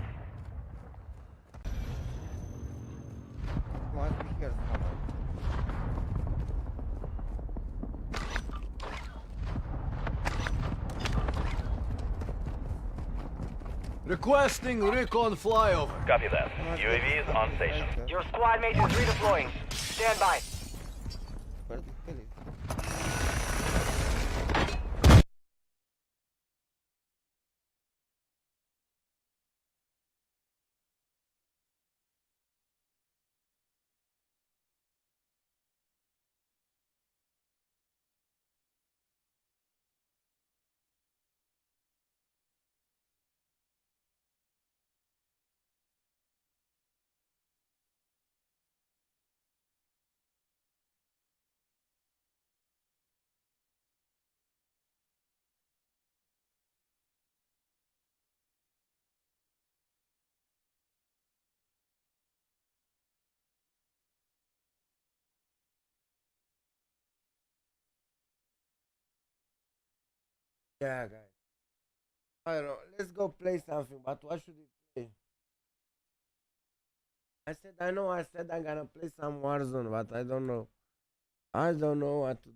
Must be here somewhere. Requesting recon flyover. Copy that. UAV is on station. Your squad mate is redeploying. Stand by. Where the hell is? Yeah, guys. I don't know. Let's go play something, but what should we play? I said I'm gonna play some Warzone, but I don't know. I don't know what to do.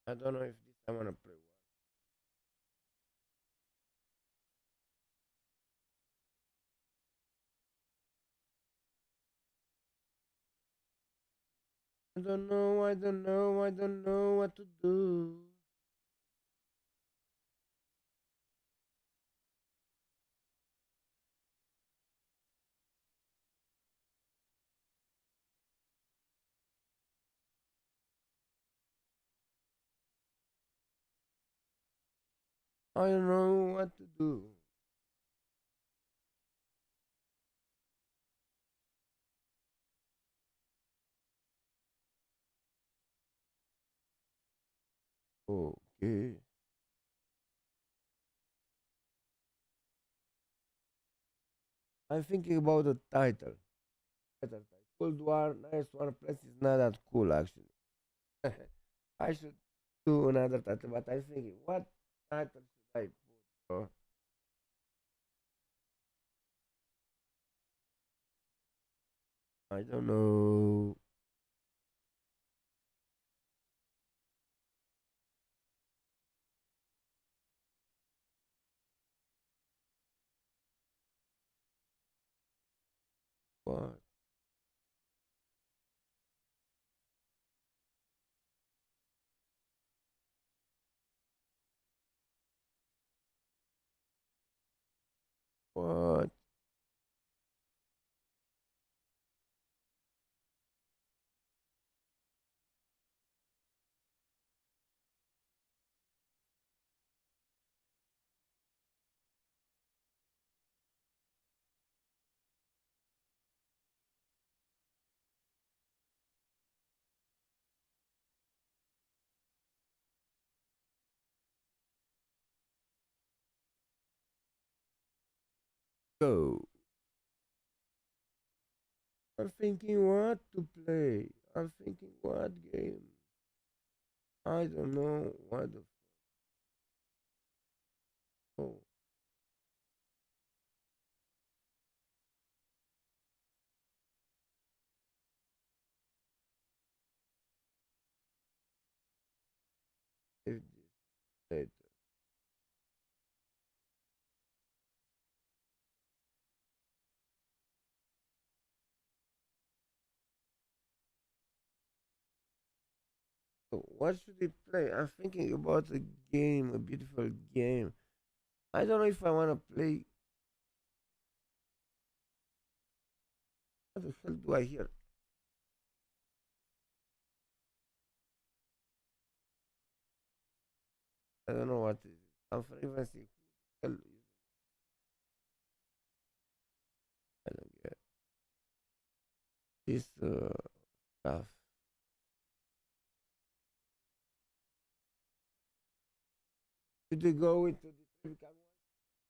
I don't know if this I wanna play I don't know, I don't know, I don't know what to do. I don't know what to do. Okay. I'm thinking about the title. Cold War, nice one. Plus, it's not that cool actually. I should do another title, but I'm thinking, what title should I put? Bro? I don't know. What? What? Go. I'm thinking what to play. I'm thinking what game. I don't know what the oh. If this later. So what should we play? I'm thinking about a game, a beautiful game. I don't know if I want to play. What the hell do I hear? I don't know what is it. Some frequency. Hell is it? I don't get this stuff. Should we go into the traffic?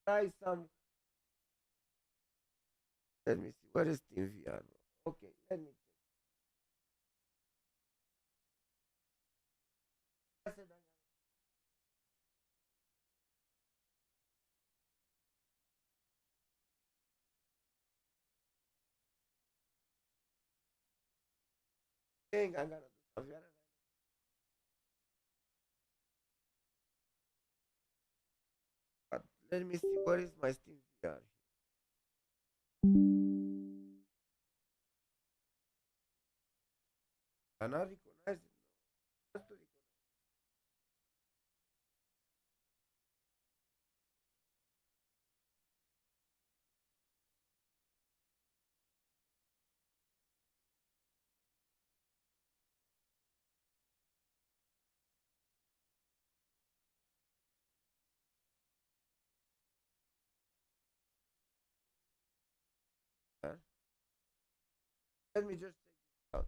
Try some. Let me see. Where is TeamVR? Okay, let me check. I said I'm gonna do some VR. But let me see. Where is my Steam VR? Can I recognize it? No. Has to recognize. Huh? Let me just take this out.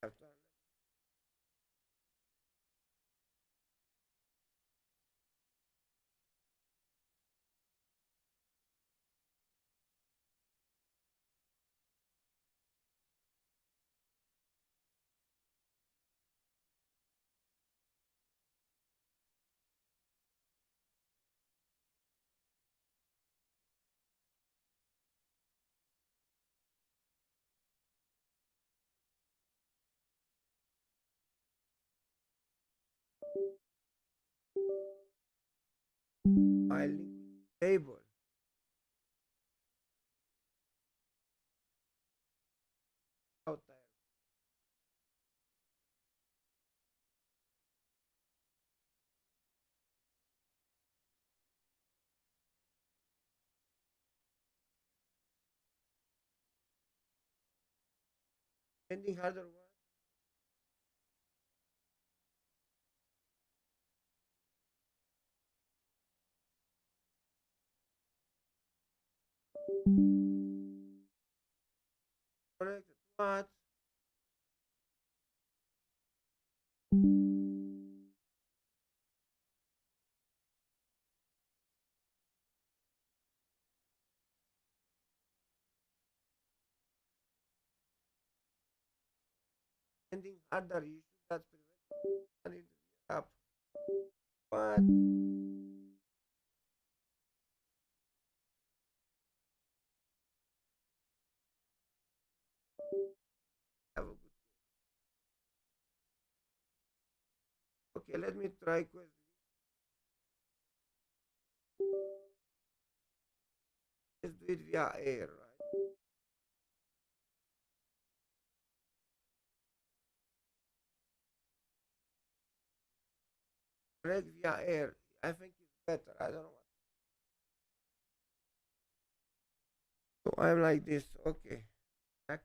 have to my link table. Out there. Pending hardware one. Connected what? Pending hardware issue that's preventing I need to get up. What? Have a good day. Okay, let me try quickly. Let's do it via air, right? Connect via air. I think it's better. I don't know what. So I'm like this. Okay. Back.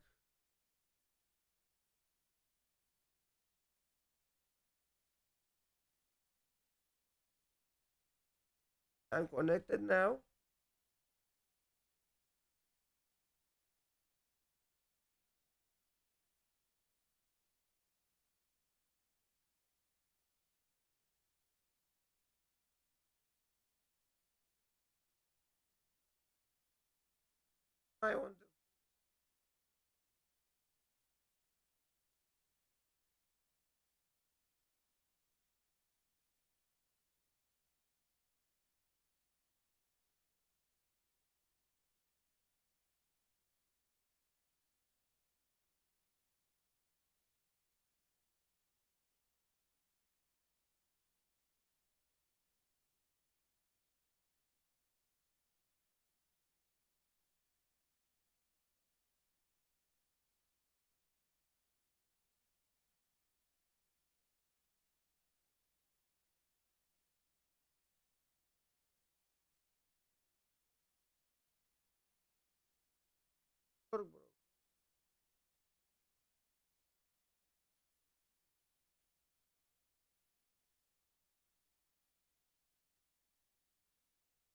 I'm connected now. I want to. Bro.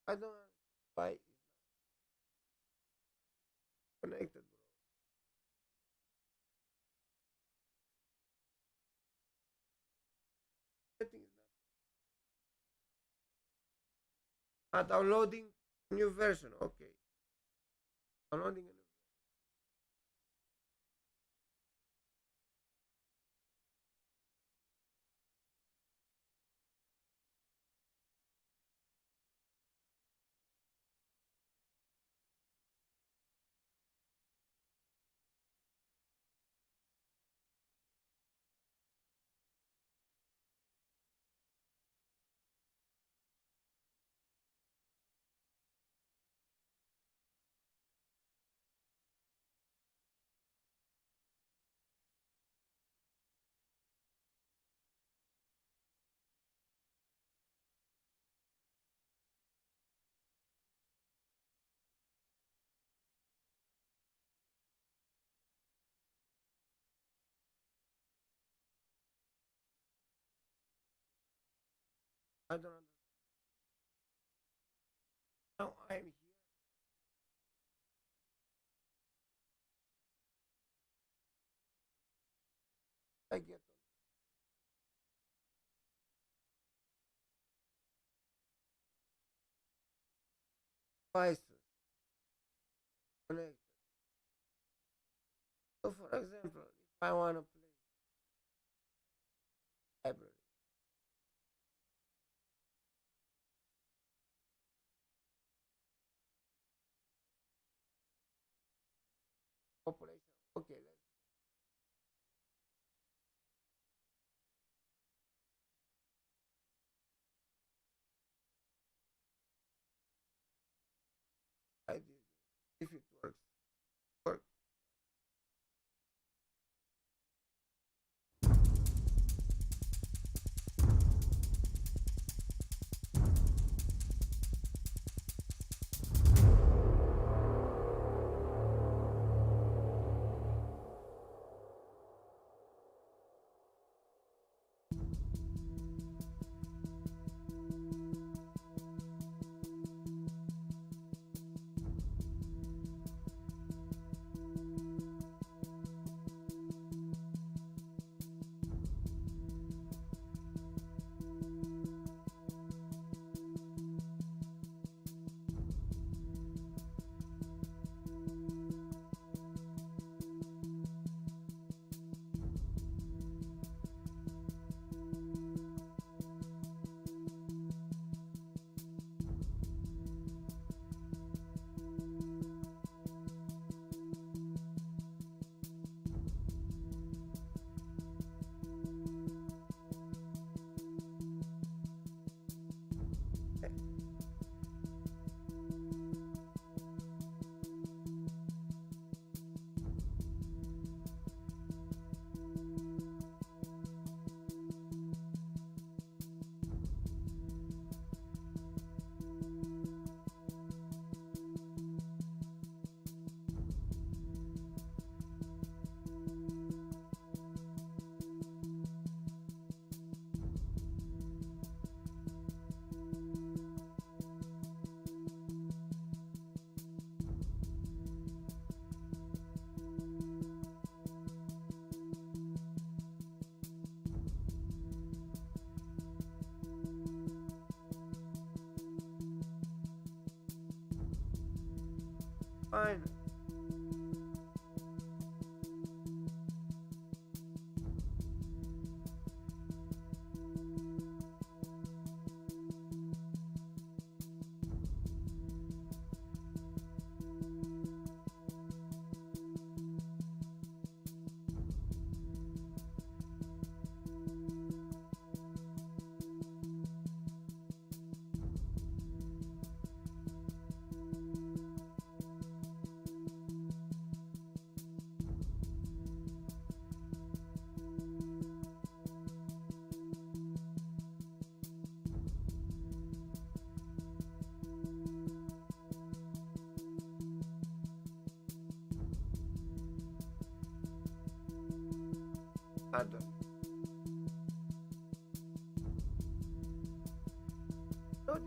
I don't know why it's not connected, bro. Setting is not. Downloading new version. Okay. Downloading a new. I don't understand. Now I'm here. I get devices connected. So for example, if I want to play library, population, okay, let's try this if it works. Work. Fine. Other. So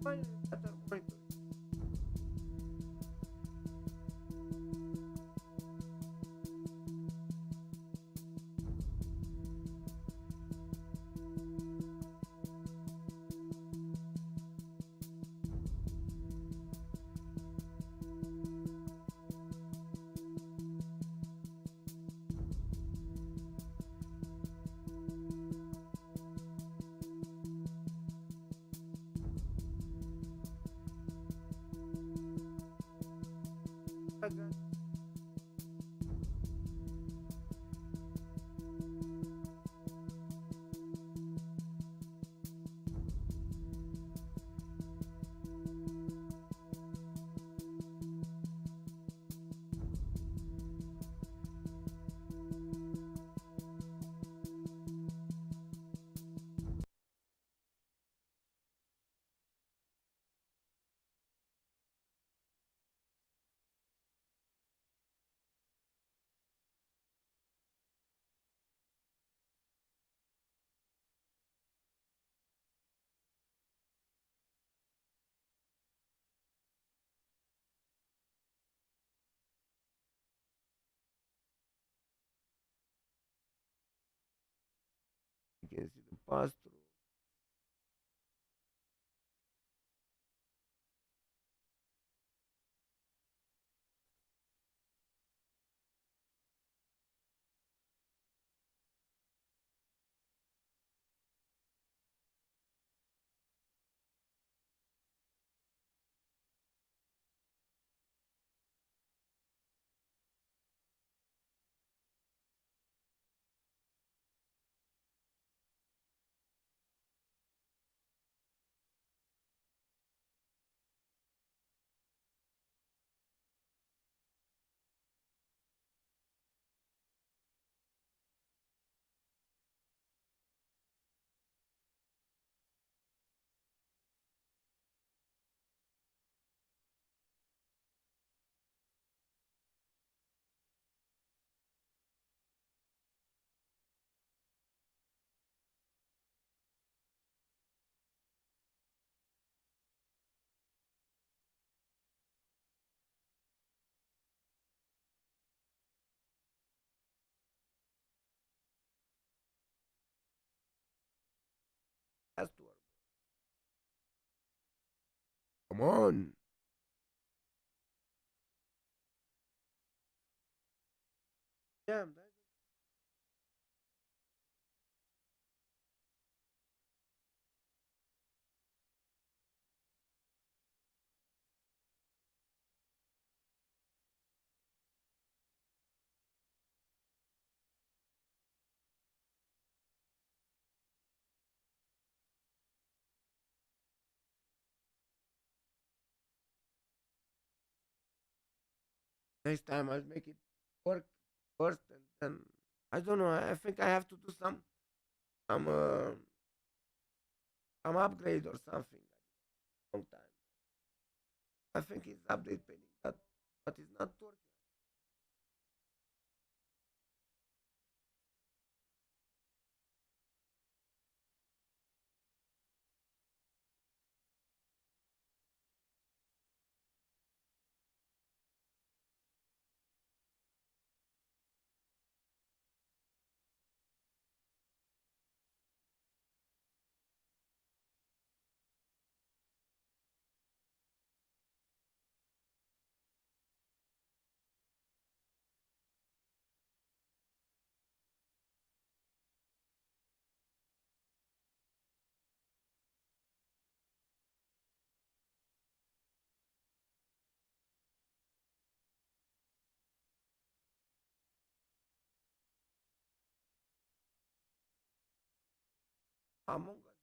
fine. Other monitor. I got you can see the pass through. Has to work. Come on. Yeah, next time I'll make it work first, and then I don't know. I think I have to do some uh, some upgrade or something. Long time. I think it's update pending, but it's not working. Among Us.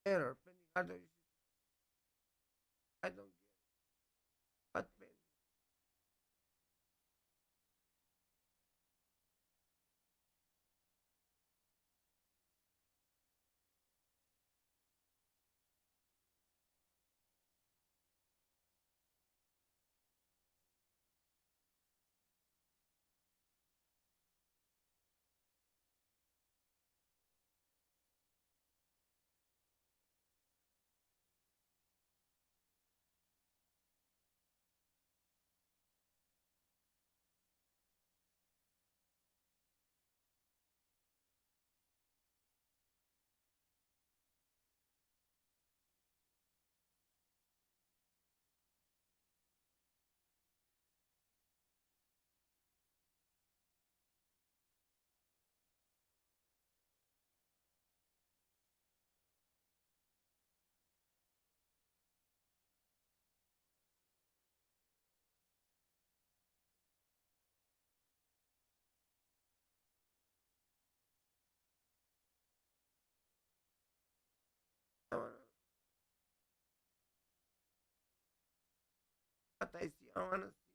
Error pending hardware issues. I don't get it. But pending. what I see. I wanna see.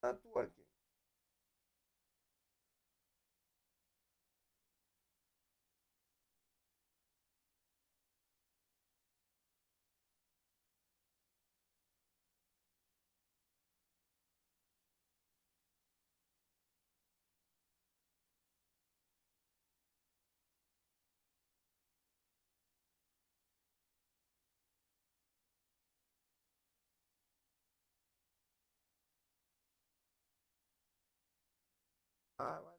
Not working. I was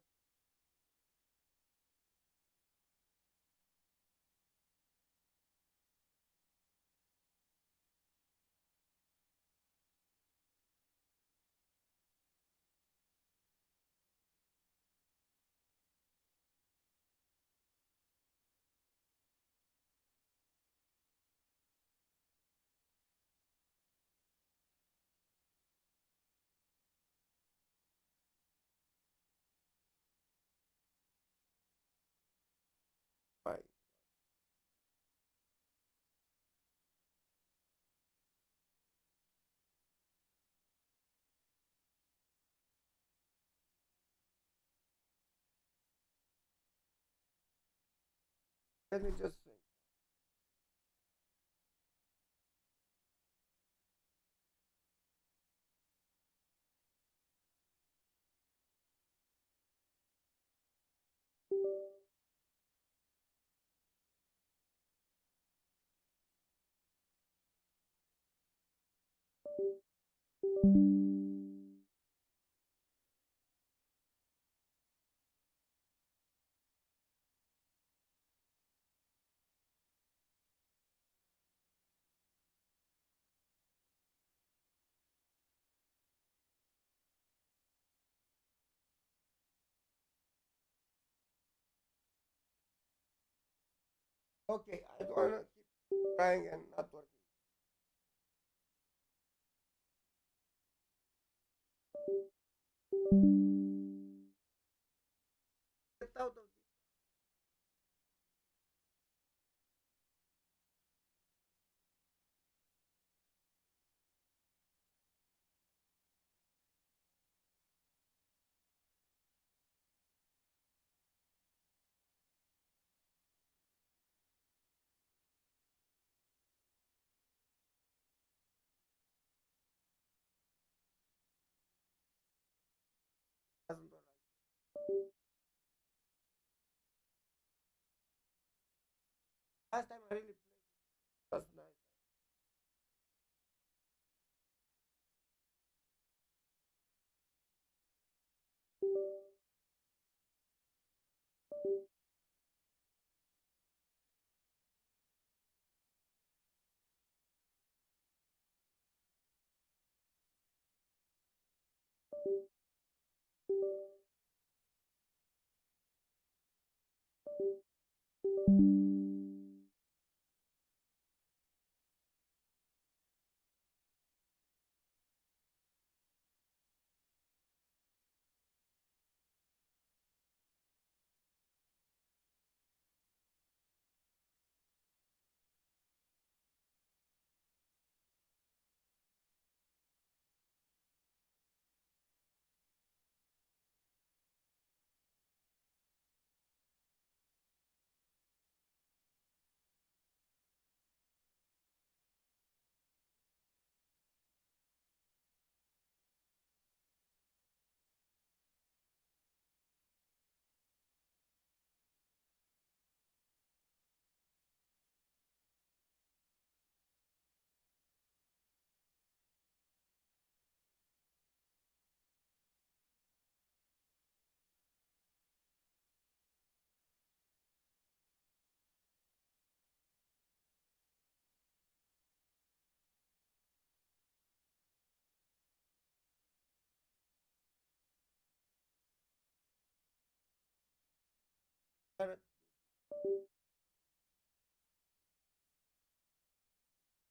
right. Let me just think. Okay, I don't wanna keep trying and not working. Get out of this. Doesn't work. Last time I really played. Was nice.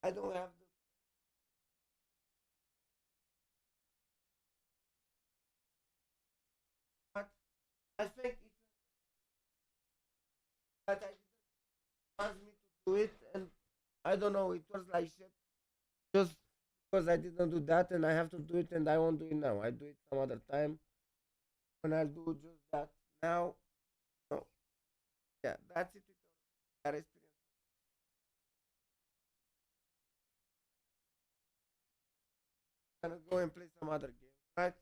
I don't have the. But I think it's that I didn't want me to do it, and I don't know. It was like shit, just because I didn't do that, and I have to do it, and I won't do it now. I do it some other time when I'll do just that. Now, no, yeah, that's it. That experience. Gonna go and play some other game, right?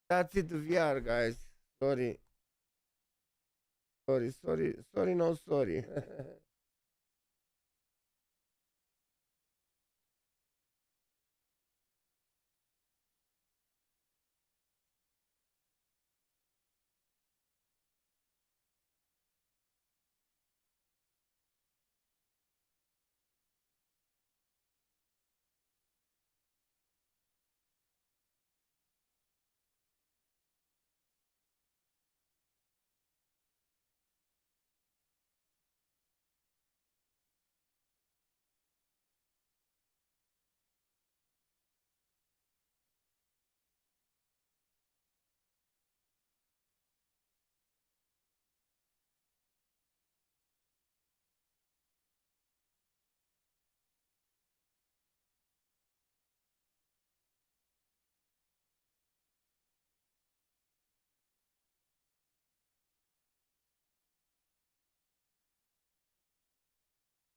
That's it, VR, guys. Sorry. Sorry, no sorry.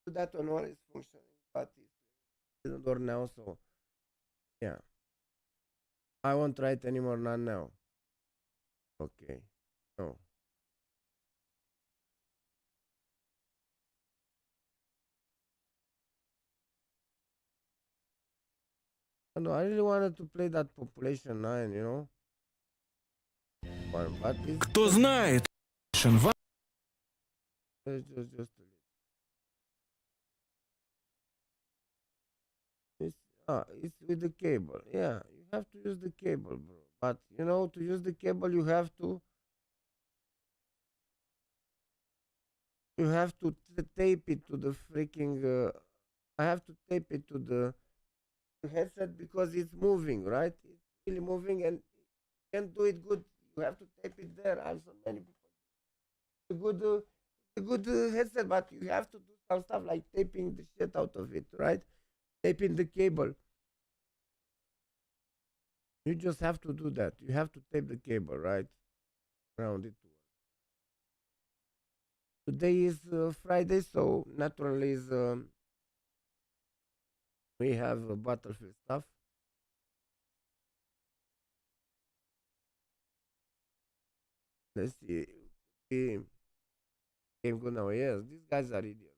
That one all is functioning, but it doesn't work now, so yeah. I won't try it anymore, not now. Okay. No. No, I really wanted to play that Population 9, you know? But it's Кто знает, just a little. It's with the cable. Yeah, you have to use the cable, bro. But you know, to use the cable, you have to tape it to the freaking. I have to tape it to the headset because it's moving, right? It's really moving, and you can't do it good. You have to tape it there. Also, many people. A good headset, but you have to do some stuff like taping the shit out of it, right? Taping the cable. You just have to do that. You have to tape the cable, right? Around it. Today is Friday, so naturally is we have Battlefield stuff. Let's see. Game good now. Yes, these guys are idiots.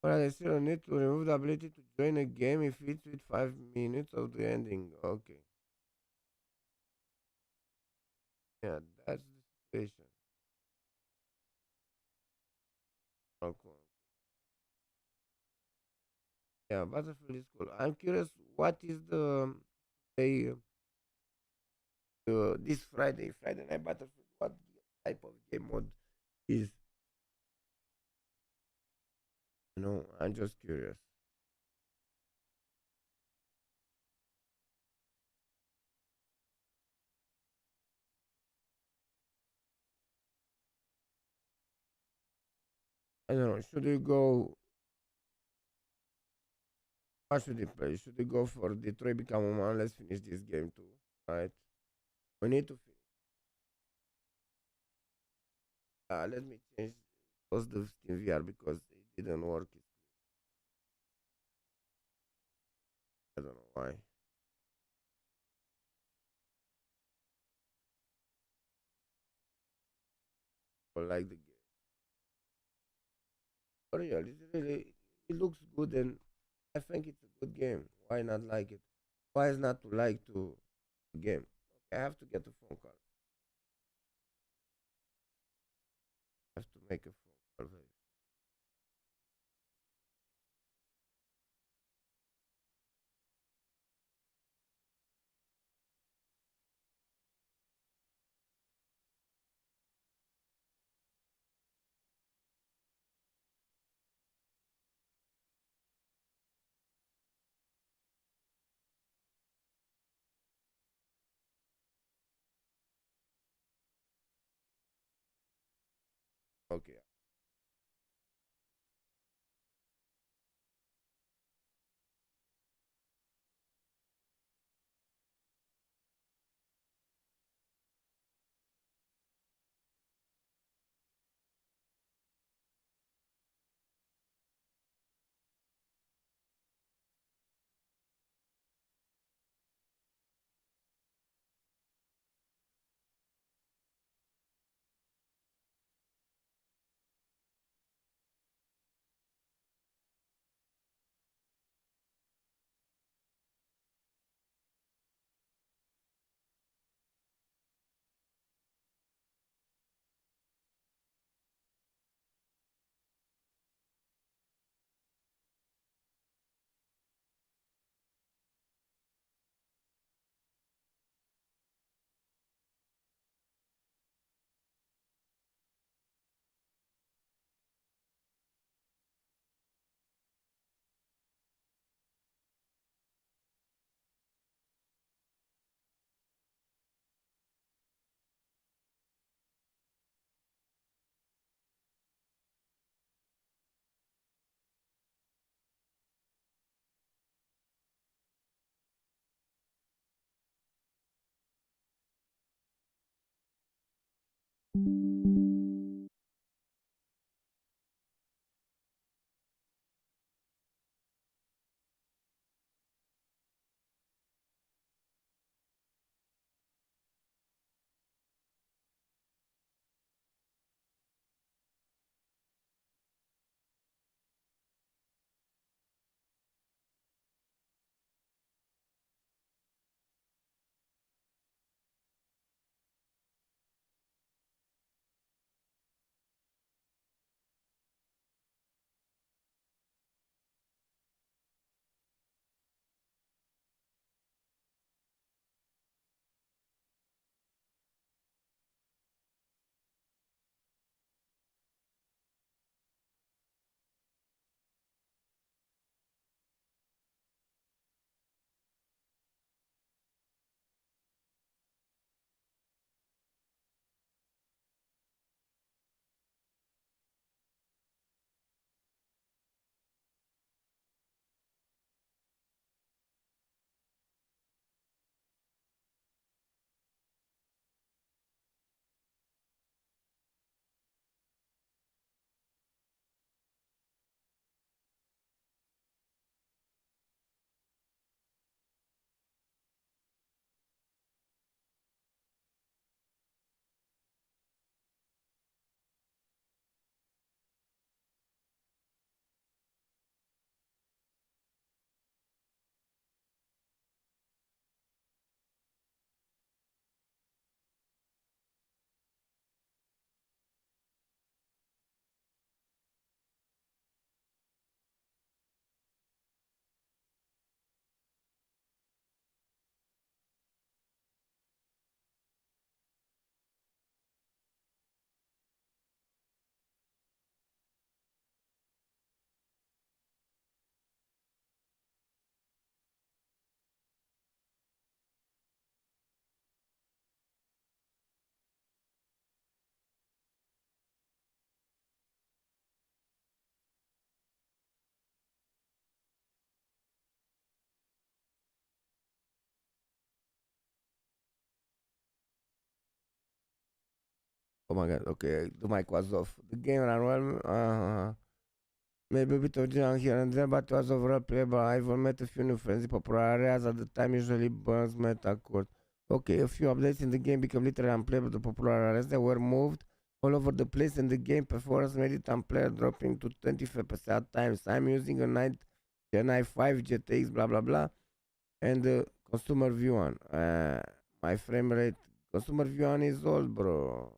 But I still need to remove the ability to join a game if it's with 5 minutes of the ending. Okay. Yeah, that's the situation. Okay. Yeah, Battlefield is cool. I'm curious, what is the they this Friday night Battlefield? What type of game mode is? I'm just curious. I don't know. Should we go? What should we play? Should we go for Detroit Become Human? Let's finish this game too, right? We need to finish. Let me change close the Steam VR because it didn't work. I don't know why. I like the game. For real, it looks good and I think it's a good game. Why not like it? Why is not to like to game? Okay, I have to get a phone call. I have to make a phone call. Okay. Oh my god, okay, the mic was off. The game ran well. Maybe a bit of junk here and there, but it was overall playable. I even met a few new friends in popular areas at the time, usually burns meta court. Okay, a few updates in the game became literally unplayable. The popular areas that were moved all over the place, and the game performance made it unplayable, dropping to 20 FPS at times. I'm using a 9 Gen i5 GTX, blah blah blah, and the consumer view on. My frame rate, consumer view on is old, bro.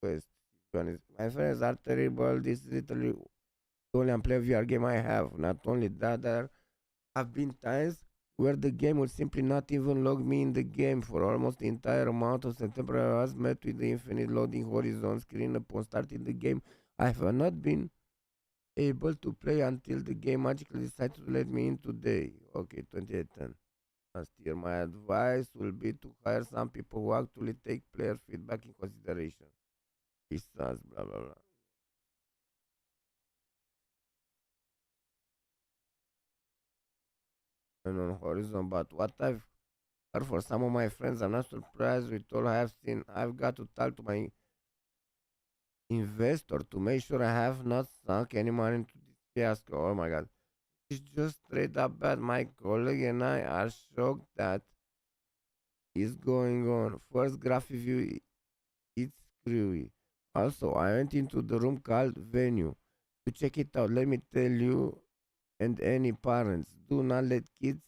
My friends are terrible. This is literally the only unplayable VR game I have. Not only that, there have been times where the game will simply not even log me in the game for almost the entire amount of September. I was met with the infinite loading horizon screen upon starting the game. I have not been able to play until the game magically decided to let me in today. Okay, 2810. Last year, my advice will be to hire some people who actually take player feedback in consideration. He says, blah blah blah. And on Horizon, but what I've heard for some of my friends, I'm not surprised with all I have seen. I've got to talk to my investor to make sure I have not sunk any money into this fiasco. Oh my god. It's just straight up bad. My colleague and I are shocked that is going on. First graphic view, it's screwy. Also, I went into the room called Venue to check it out. Let me tell you, and any parents, do not let kids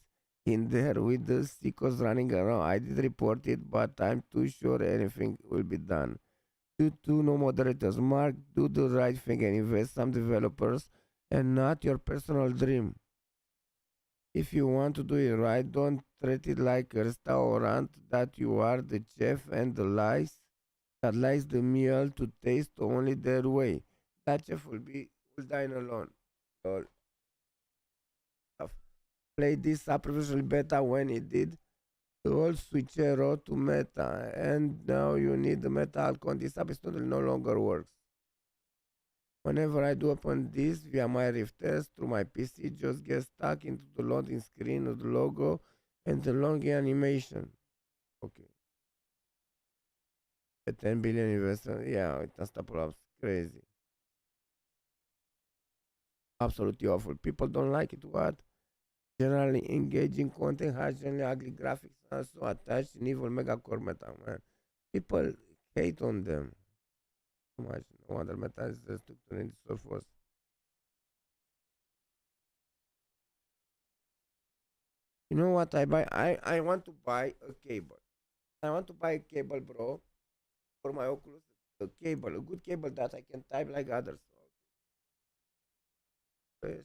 in there with the sickos running around. I did report it, but I'm too sure anything will be done. You two no moderators. Mark, do the right thing and invest some developers and not your personal dream. If you want to do it right, don't treat it like a restaurant that you are the chef and the lies that likes the meal to taste only their way. That chef will dine alone. Lol. I've played this superficial beta when it did the old switchero to meta, and now you need the meta alcon. This app no longer works. Whenever I do open this via my Rift test through my PC, just get stuck into the loading screen of the logo and the long animation. Okay. A 10 billion investment, yeah, it has to pull up. Crazy. Absolutely awful. People don't like it. What? Generally engaging content has generally ugly graphics and so attached in evil mega core meta, man. People hate on them. Too much. No wonder meta is structured in so forth. You know what I buy? I want to buy a cable. I want to buy a cable, bro, for my Oculus. A cable, a good cable that I can type like others. Yes.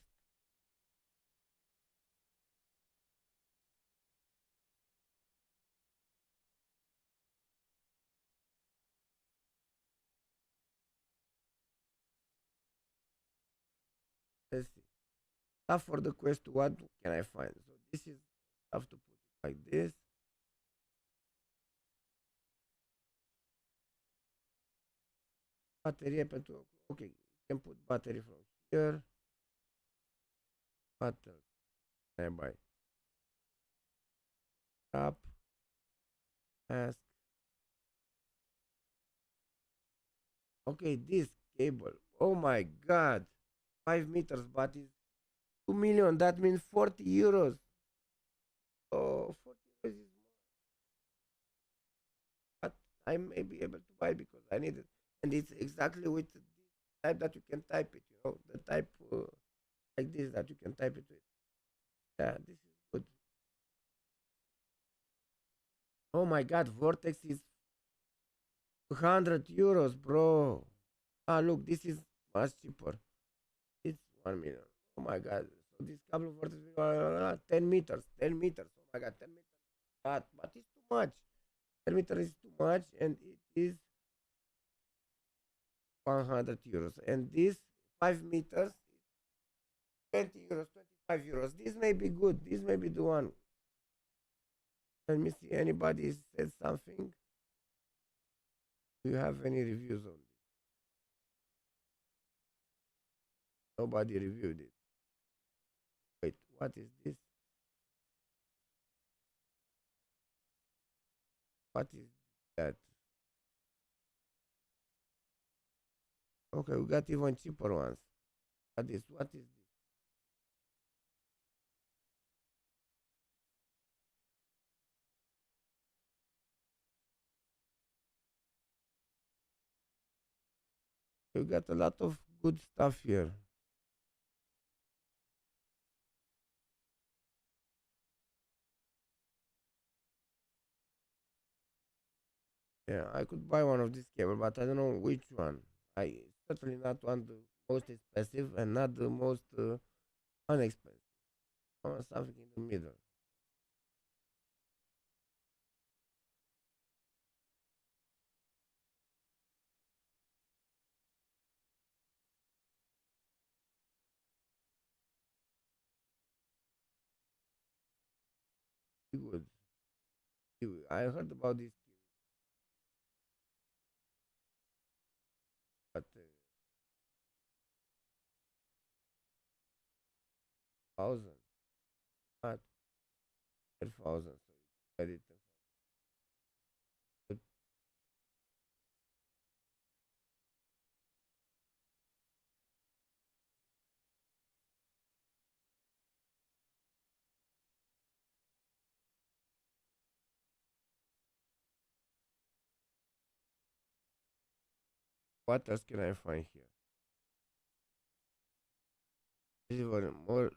Let's see. Stuff for the quest. What can I find? So this is stuff to put it like this. Baterie pentru. Okay, you can put battery from here. What else can I buy? Up. Mask. Okay, this cable. Oh my god. 5 meters, but it's 2 million. That means 40 euros. Oh, 40 euros is more. But I may be able to buy because I need it. And it's exactly with the type that you can type it, you know, the type like this that you can type it with. Yeah, this is good. Oh my god, Vortex is 200 euros, bro. Ah, look, this is much cheaper. It's 1 million. Oh my god. So this cable Vortex is 10 meters. 10 meters. Oh my god, 10 meters. But it's too much. 10 meters is too much, and it is 100 euros. And this 5 meters, 20 euros, 25 euros. This may be good. This may be the one. Let me see. Anybody said something? Do you have any reviews on this? Nobody reviewed it. Wait, what is this? What is that? Okay, we got even cheaper ones. What is this? We got a lot of good stuff here. Yeah, I could buy one of these cable, but I don't know which one. I certainly not want the most expensive and not the most unexpensive. I want something in the middle. Good. I heard about this, but 1,000, not 10,000. So you get it. But what else can I find here? This is more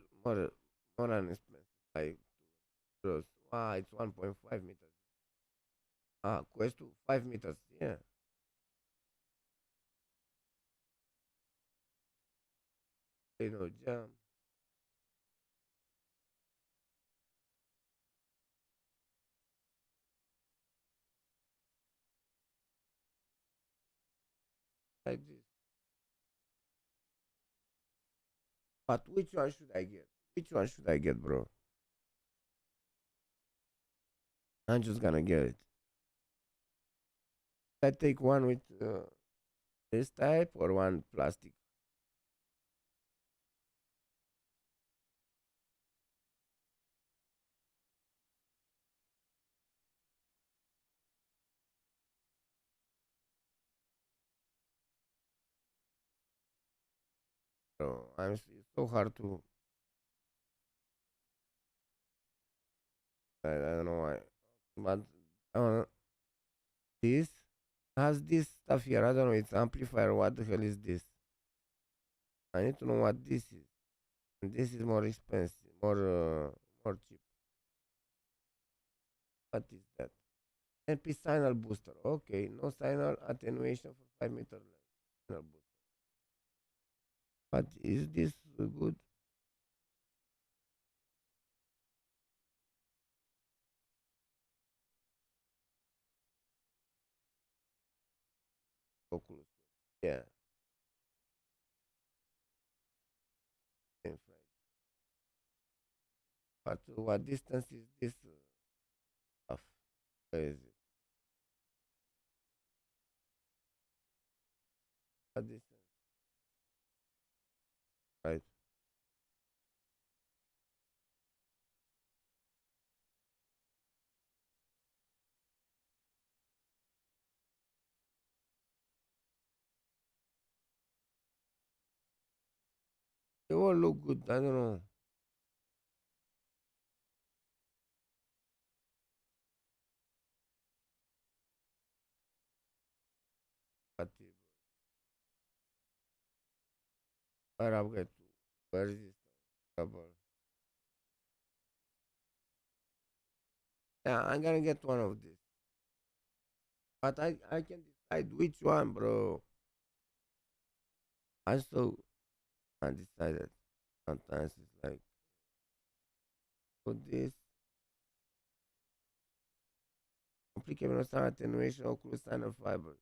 unexpensive. Like gross. Ah, it's 1.5 meters. Ah, quest to 5 meters. Yeah. You know, jump. Like this. But which one should I get? Which one should I get, bro? I'm just gonna get it. I take one with this type or one plastic. So it's so hard to. I don't know why, but this has this stuff here. I don't know. It's amplifier. What the hell is this? I need to know what this is. And this is more expensive, more cheap. What is that? NP signal booster. Okay, no signal attenuation for 5 meter length. Signal booster. But is this good? Oculus. Yeah. Same friend. But what distance is this stuff? Where is it? What distance? Right. They all look good. I don't know. But where I'll get to? Where is this trouble? Yeah, I'm gonna get one of these. But I can decide which one, bro. I'm so undecided. Sometimes it's like put this complete camera sound attenuation oculus signal fiber.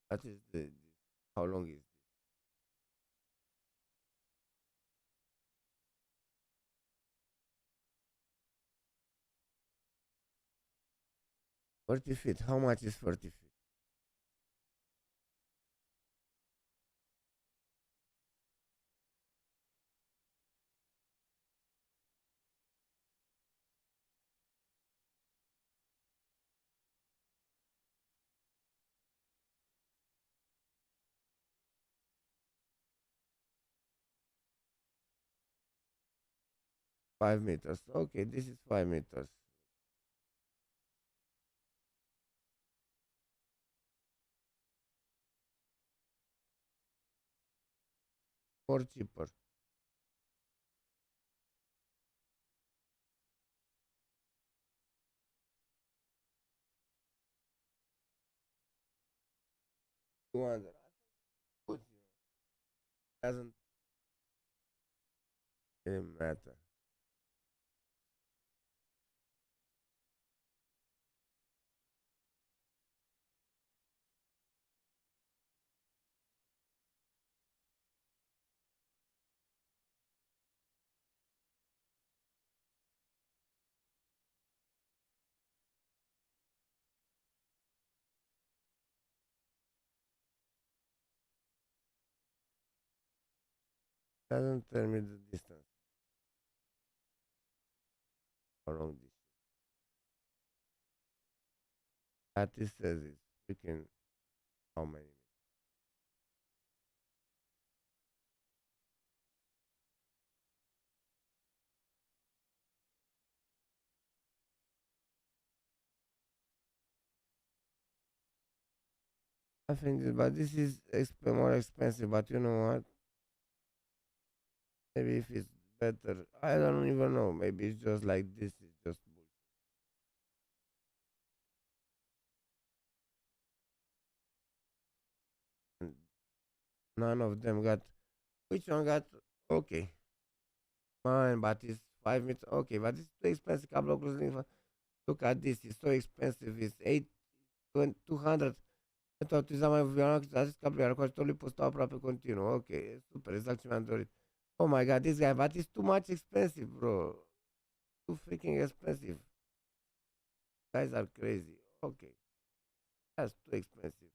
What is the how long is this? $40 feet. How much is 40 feet? 5 meters. Okay, this is 5 meters. More cheaper. $200. Good, doesn't really matter. Doesn't tell me the distance. How long this? That it says it's freaking how many? I think, but this is more expensive. But you know what? Maybe if it's better, I don't even know. Maybe it's just like this. Is just bullshit. None of them got. Which one got? Okay, fine, but it's 5 meters. Okay, but it's too expensive. Couple of closing. Look at this. It's so expensive. It's 200. Utilizam mai acest cablu, iar cu ajutorul lui pot sta aproape continuu. Ok, super, exact ce mi-am dorit. Oh my god, this guy, but it's too much expensive, bro. Too freaking expensive. Guys are crazy. Okay. That's too expensive.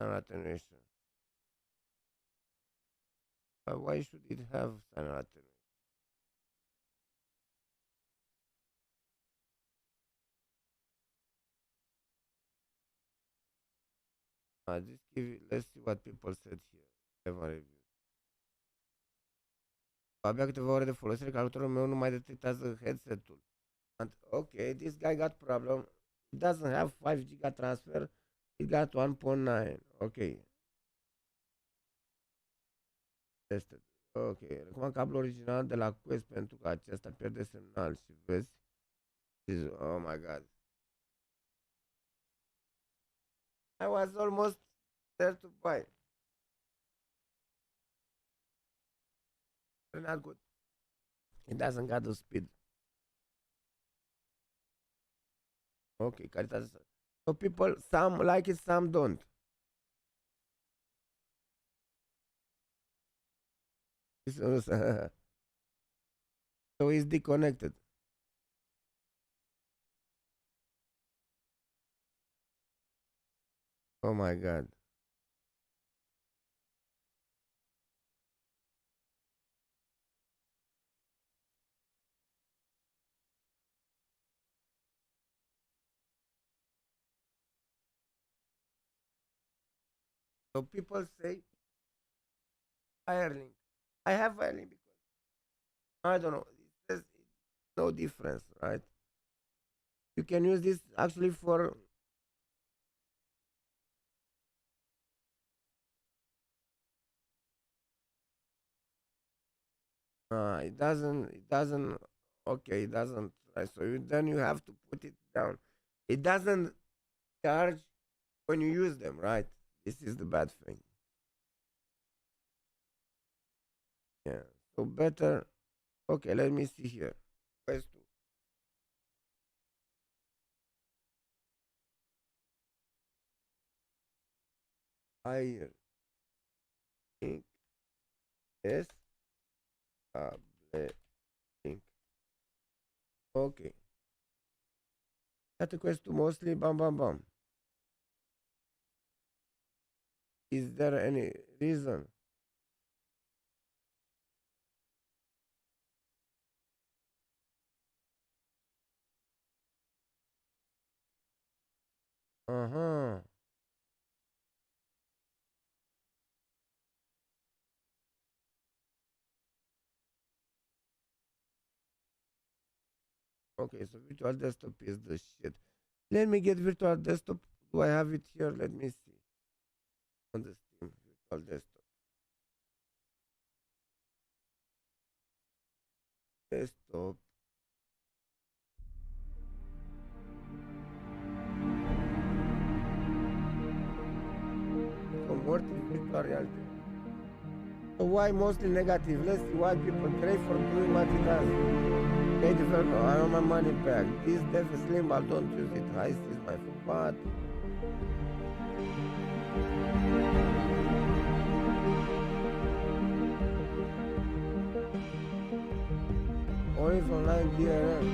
Sound attenuation. But why should it have sound attenuation? Just let's see what people said here. Have a review. Abia câteva ore de folosire, calculatorul meu nu mai detectează headset-ul. Ok, this guy got problem. It doesn't have 5 giga transfer. It got 1.9. Ok. Tested. Ok. Recomand cablul original de la Quest pentru că acesta pierde semnal și vezi. Oh my god. I was almost there to buy. Not good. It doesn't got the speed. Okay, caritate. So people, some like it, some don't. So it's disconnected. Oh my god. So people say Firelink. I have Firelink because I don't know. There's no difference, right? You can use this actually for it doesn't okay, it doesn't right. So then you have to put it down. It doesn't charge when you use them, right? This is the bad thing. Yeah. So better. Okay, let me see here. Quest 2. Higher. Link. Yes. Link. Okay. That Quest 2 mostly bam bam bam. Is there any reason? Okay, so virtual desktop is the shit. Let me get virtual desktop. Do I have it here? Let me see. On the Steam virtual desktop. Desktop. What is virtual reality? So why mostly negative? Let's see why people crave for doing what it does. Okay, developer, I want my money back. This dev is slim, I don't use it. Heist is my fault. Or is online DRM.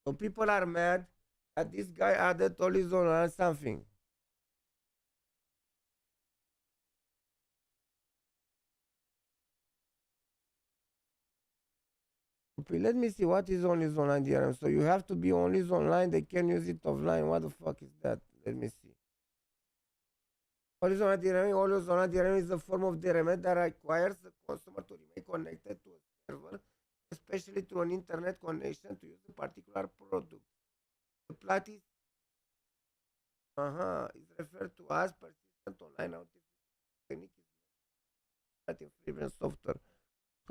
So people are mad that this guy added all his own or something. Okay, let me see what is only online DRM. So you have to be only online. They can use it offline. What the fuck is that? Let me see. Always online DRM. Always online DRM is a form of DRM that requires the consumer to remain connected to a server, especially through an internet connection to use a particular product. The plot is is referred to as persistent online authentication technique in free software.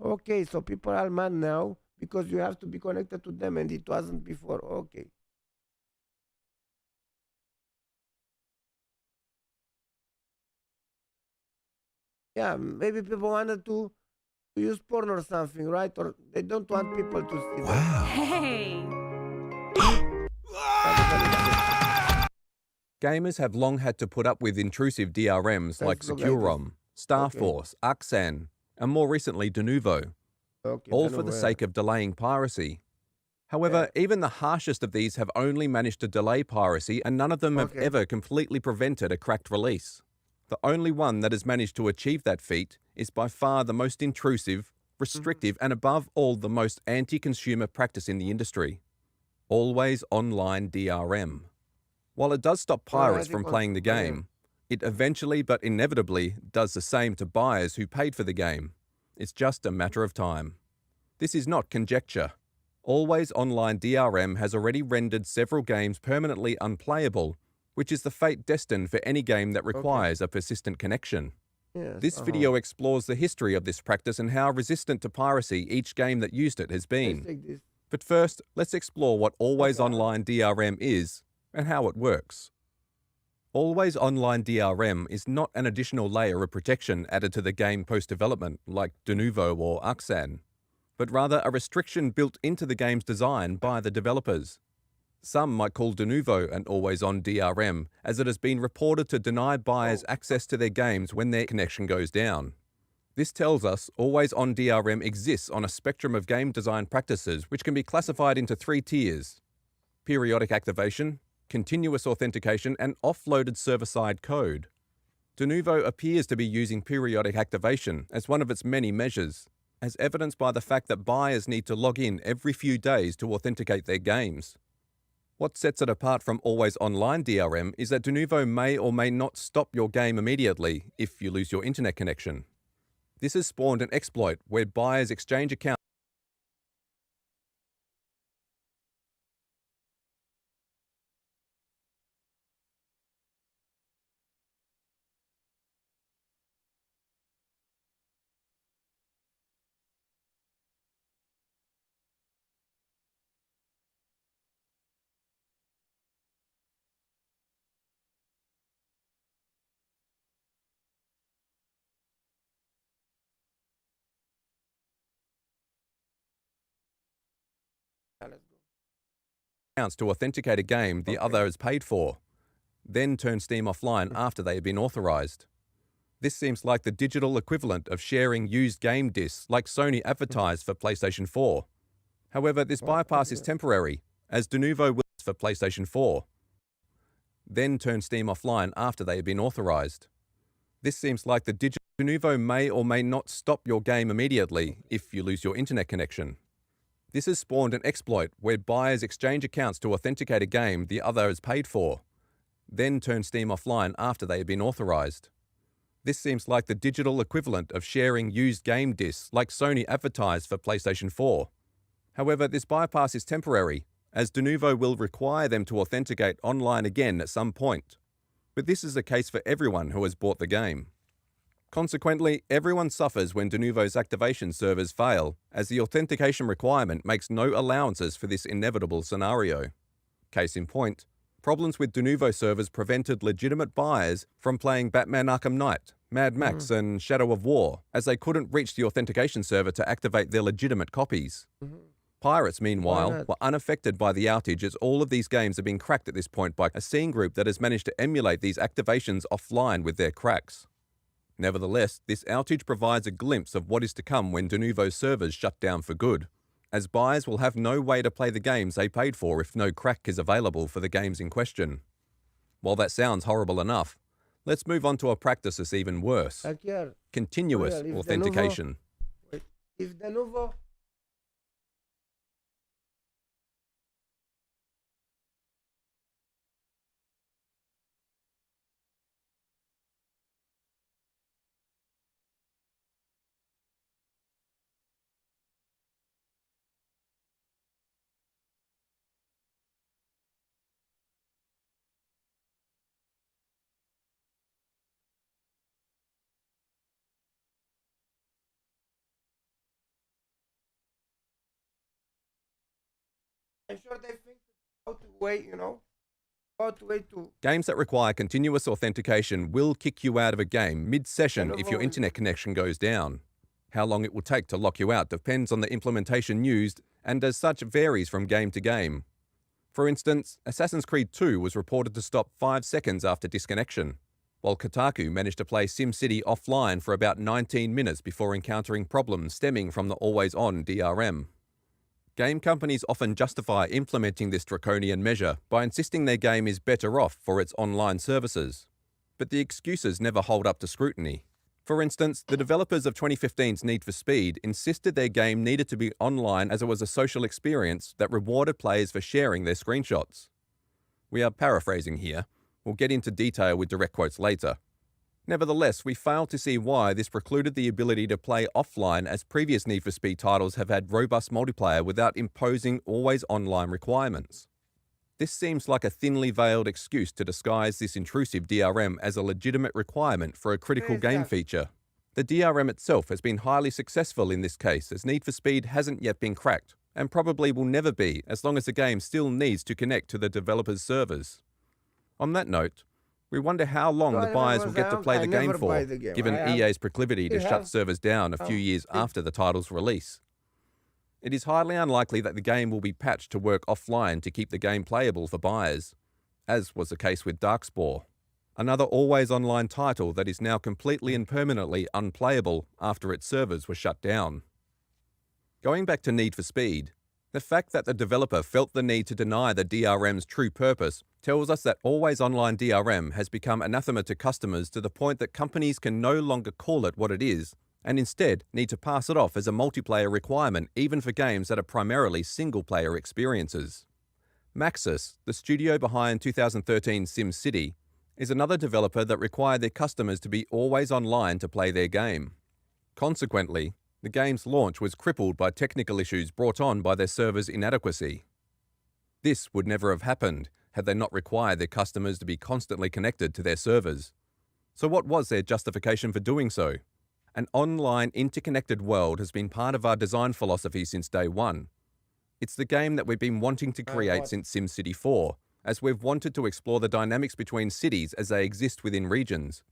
Okay, so people are mad now because you have to be connected to them and it wasn't before. Okay. Yeah, maybe people wanted to use porn or something, right? Or they don't want people to see them. Hey! Gamers have long had to put up with intrusive DRMs like SecureROM, Starforce, Arxan, and more recently Denuvo, all for the sake of delaying piracy. However, even the harshest of these have only managed to delay piracy, and none of them have ever completely prevented a cracked release. The only one that has managed to achieve that feat is by far the most intrusive, restrictive, and above all the most anti-consumer practice in the industry. Always Online DRM. While it does stop pirates from playing the game, it eventually but inevitably does the same to buyers who paid for the game. It's just a matter of time. This is not conjecture. Always Online DRM has already rendered several games permanently unplayable, which is the fate destined for any game that requires a persistent connection. Yes, this video explores the history of this practice and how resistant to piracy each game that used it has been. But first, let's explore what Always Online DRM is and how it works. Always Online DRM is not an additional layer of protection added to the game post-development like Denuvo or Arxan, but rather a restriction built into the game's design by the developers. Some might call Denuvo an always-on DRM, as it has been reported to deny buyers access to their games when their connection goes down. This tells us always-on DRM exists on a spectrum of game design practices which can be classified into 3 tiers: periodic activation, continuous authentication, and offloaded server-side code. Denuvo appears to be using periodic activation as one of its many measures, as evidenced by the fact that buyers need to log in every few days to authenticate their games. What sets it apart from Always Online DRM is that Denuvo may or may not stop your game immediately if you lose your internet connection. This has spawned an exploit where buyers exchange accounts to authenticate a game the other has paid for, then turn Steam offline after they have been authorized. This seems like the digital equivalent of sharing used game discs like Sony advertised for PlayStation 4. However, this bypass is temporary, as Denuvo will for PlayStation 4. then turn Steam offline after they have been authorized. This seems like the Denuvo may or may not stop your game immediately if you lose your internet connection. This has spawned an exploit where buyers exchange accounts to authenticate a game the other has paid for, then turn Steam offline after they have been authorized. This seems like the digital equivalent of sharing used game discs like Sony advertised for PlayStation 4. However, this bypass is temporary, as Denuvo will require them to authenticate online again at some point. But this is the case for everyone who has bought the game. Consequently, everyone suffers when Denuvo's activation servers fail, as the authentication requirement makes no allowances for this inevitable scenario. Case in point, problems with Denuvo servers prevented legitimate buyers from playing Batman Arkham Knight, Mad Max, and Shadow of War, as they couldn't reach the authentication server to activate their legitimate copies. Pirates, meanwhile, were unaffected by the outage, as all of these games have been cracked at this point by a scene group that has managed to emulate these activations offline with their cracks. Nevertheless, this outage provides a glimpse of what is to come when Denuvo's servers shut down for good, as buyers will have no way to play the games they paid for if no crack is available for the games in question. While that sounds horrible enough, let's move on to a practice that's even worse: continuous authentication. If Denuvo I'm sure they think how to wait, how to wait to. Games that require continuous authentication will kick you out of a game mid-session if your internet connection goes down. How long it will take to lock you out depends on the implementation used, and as such varies from game to game. For instance, Assassin's Creed 2 was reported to stop 5 seconds after disconnection, while Kotaku managed to play SimCity offline for about 19 minutes before encountering problems stemming from the always-on DRM. Game companies often justify implementing this draconian measure by insisting their game is better off for its online services. But the excuses never hold up to scrutiny. For instance, the developers of 2015's Need for Speed insisted their game needed to be online as it was a social experience that rewarded players for sharing their screenshots. We are paraphrasing here. We'll get into detail with direct quotes later. Nevertheless, we fail to see why this precluded the ability to play offline, as previous Need for Speed titles have had robust multiplayer without imposing always online requirements. This seems like a thinly veiled excuse to disguise this intrusive DRM as a legitimate requirement for a critical game feature. The DRM itself has been highly successful in this case, as Need for Speed hasn't yet been cracked, and probably will never be as long as the game still needs to connect to the developer's servers. On that note, we wonder how long the buyers will get to play the game for, given EA's proclivity to shut servers down a few years after the title's release. It is highly unlikely that the game will be patched to work offline to keep the game playable for buyers, as was the case with Darkspore, another always-online title that is now completely and permanently unplayable after its servers were shut down. Going back to Need for Speed, the fact that the developer felt the need to deny the DRM's true purpose tells us that always online DRM has become anathema to customers to the point that companies can no longer call it what it is, and instead need to pass it off as a multiplayer requirement even for games that are primarily single-player experiences. Maxis, the studio behind 2013's SimCity, is another developer that required their customers to be always online to play their game. Consequently, the game's launch was crippled by technical issues brought on by their server's inadequacy. This would never have happened had they not required their customers to be constantly connected to their servers. So what was their justification for doing so? An online, interconnected world has been part of our design philosophy since day one. It's the game that we've been wanting to create since SimCity 4, as we've wanted to explore the dynamics between cities as they exist within regions.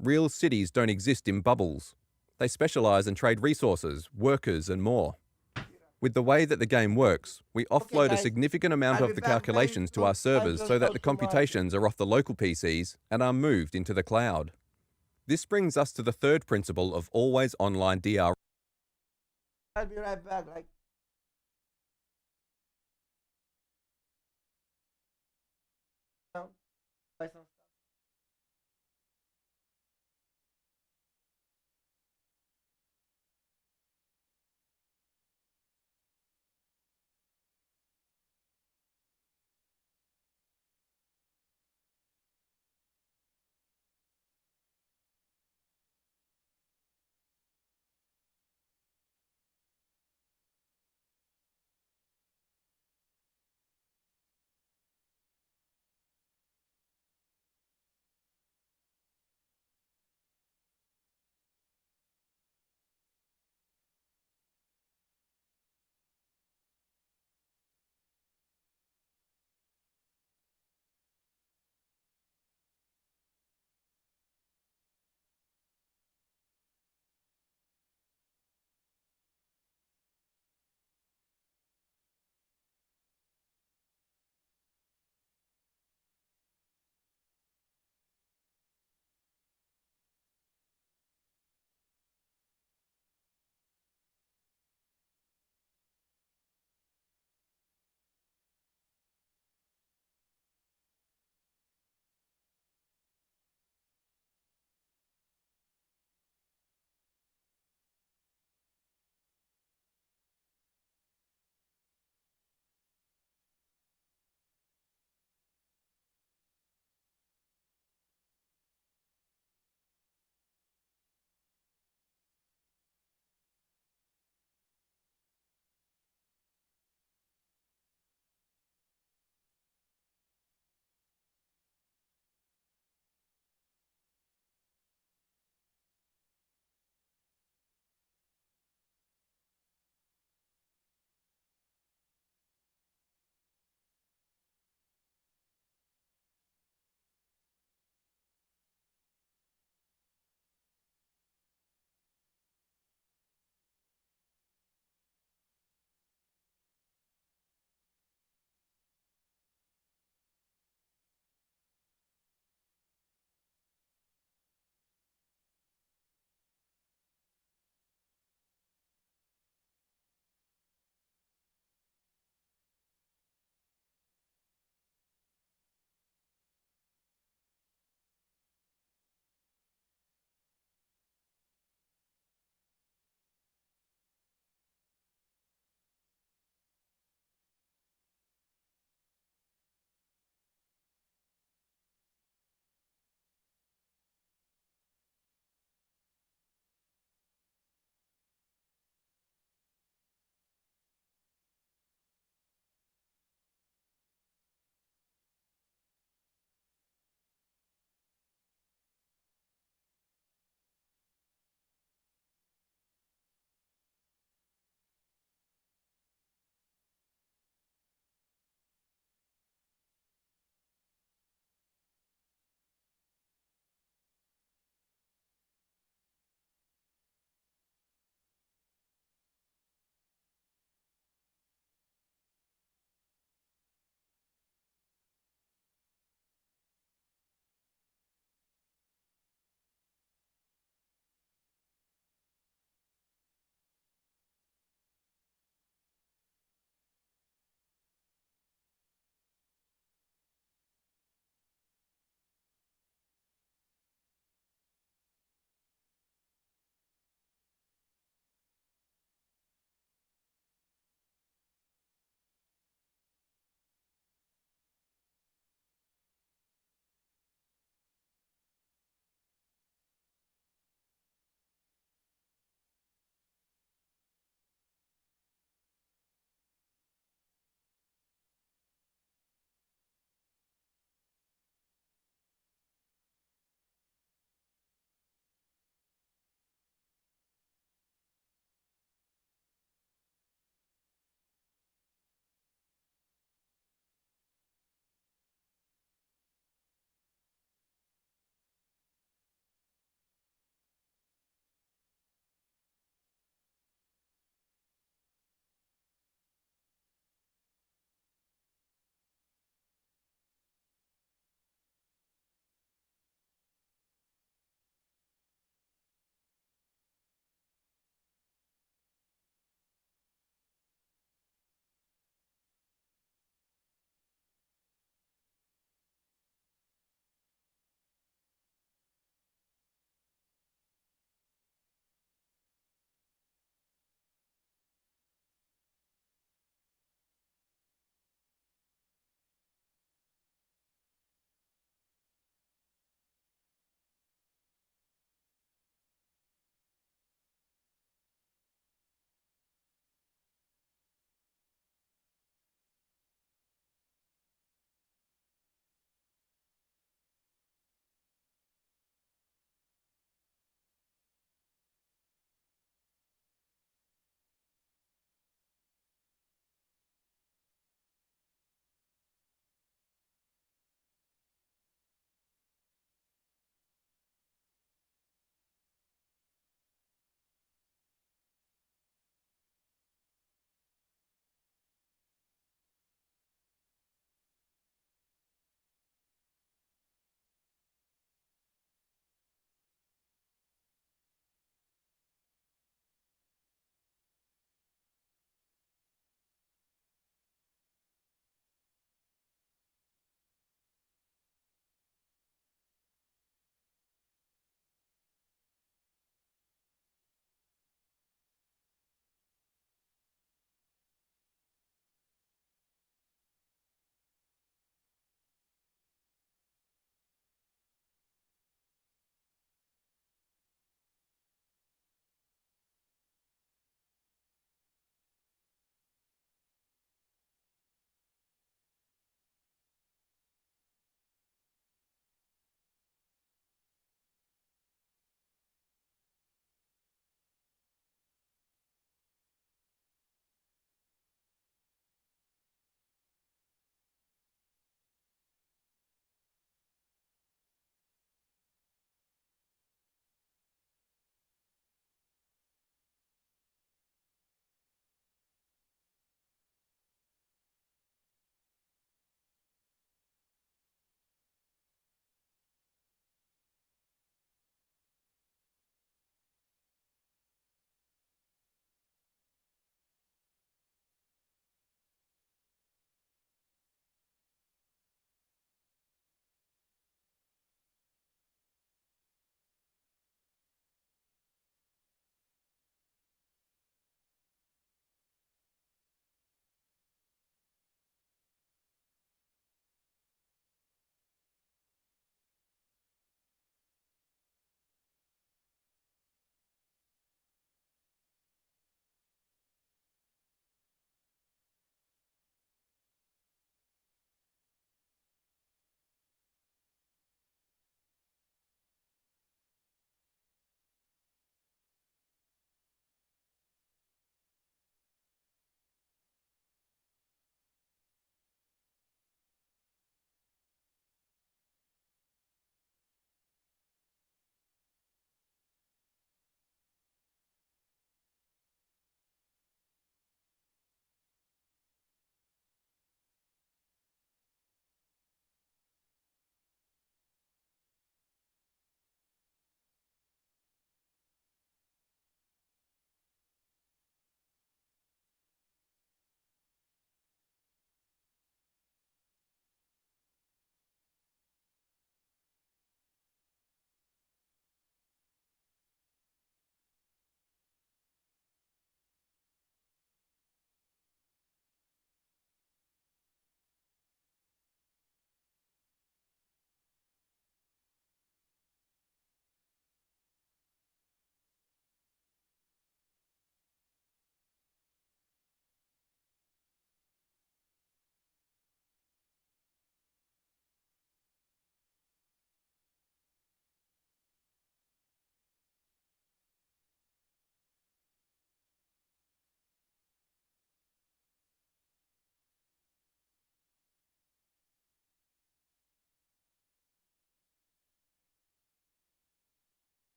Real cities don't exist in bubbles. They specialize and trade resources, workers, and more. With the way that the game works, we offload a significant amount of the calculations to our servers so that the computations are off the local PCs and are moved into the cloud. This brings us to the third principle of always online DRM. I'll be right back. buy some stuff.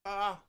Ah.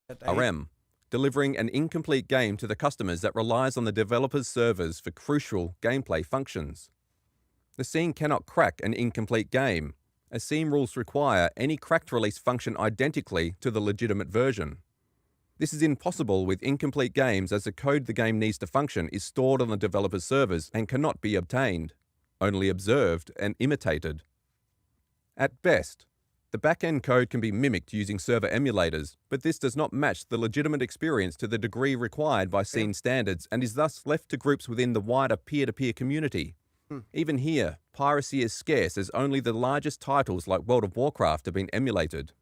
DRM, delivering an incomplete game to the customers that relies on the developer's servers for crucial gameplay functions. The scene cannot crack an incomplete game, as scene rules require any cracked release function identically to the legitimate version. This is impossible with incomplete games, as the code the game needs to function is stored on the developer's servers and cannot be obtained, only observed and imitated. At best, the back-end code can be mimicked using server emulators, but this does not match the legitimate experience to the degree required by scene standards and is thus left to groups within the wider peer-to-peer community. Even here, piracy is scarce, as only the largest titles like World of Warcraft have been emulated.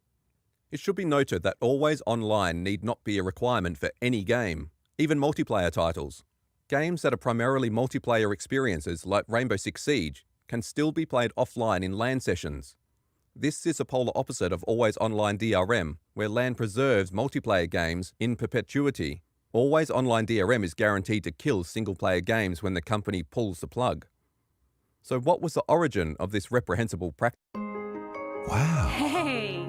It should be noted that always online need not be a requirement for any game, even multiplayer titles. Games that are primarily multiplayer experiences like Rainbow Six Siege can still be played offline in LAN sessions. This is a polar opposite of always online DRM, where LAN preserves multiplayer games in perpetuity. Always online DRM is guaranteed to kill single-player games when the company pulls the plug. So what was the origin of this reprehensible practice? Wow. Hey!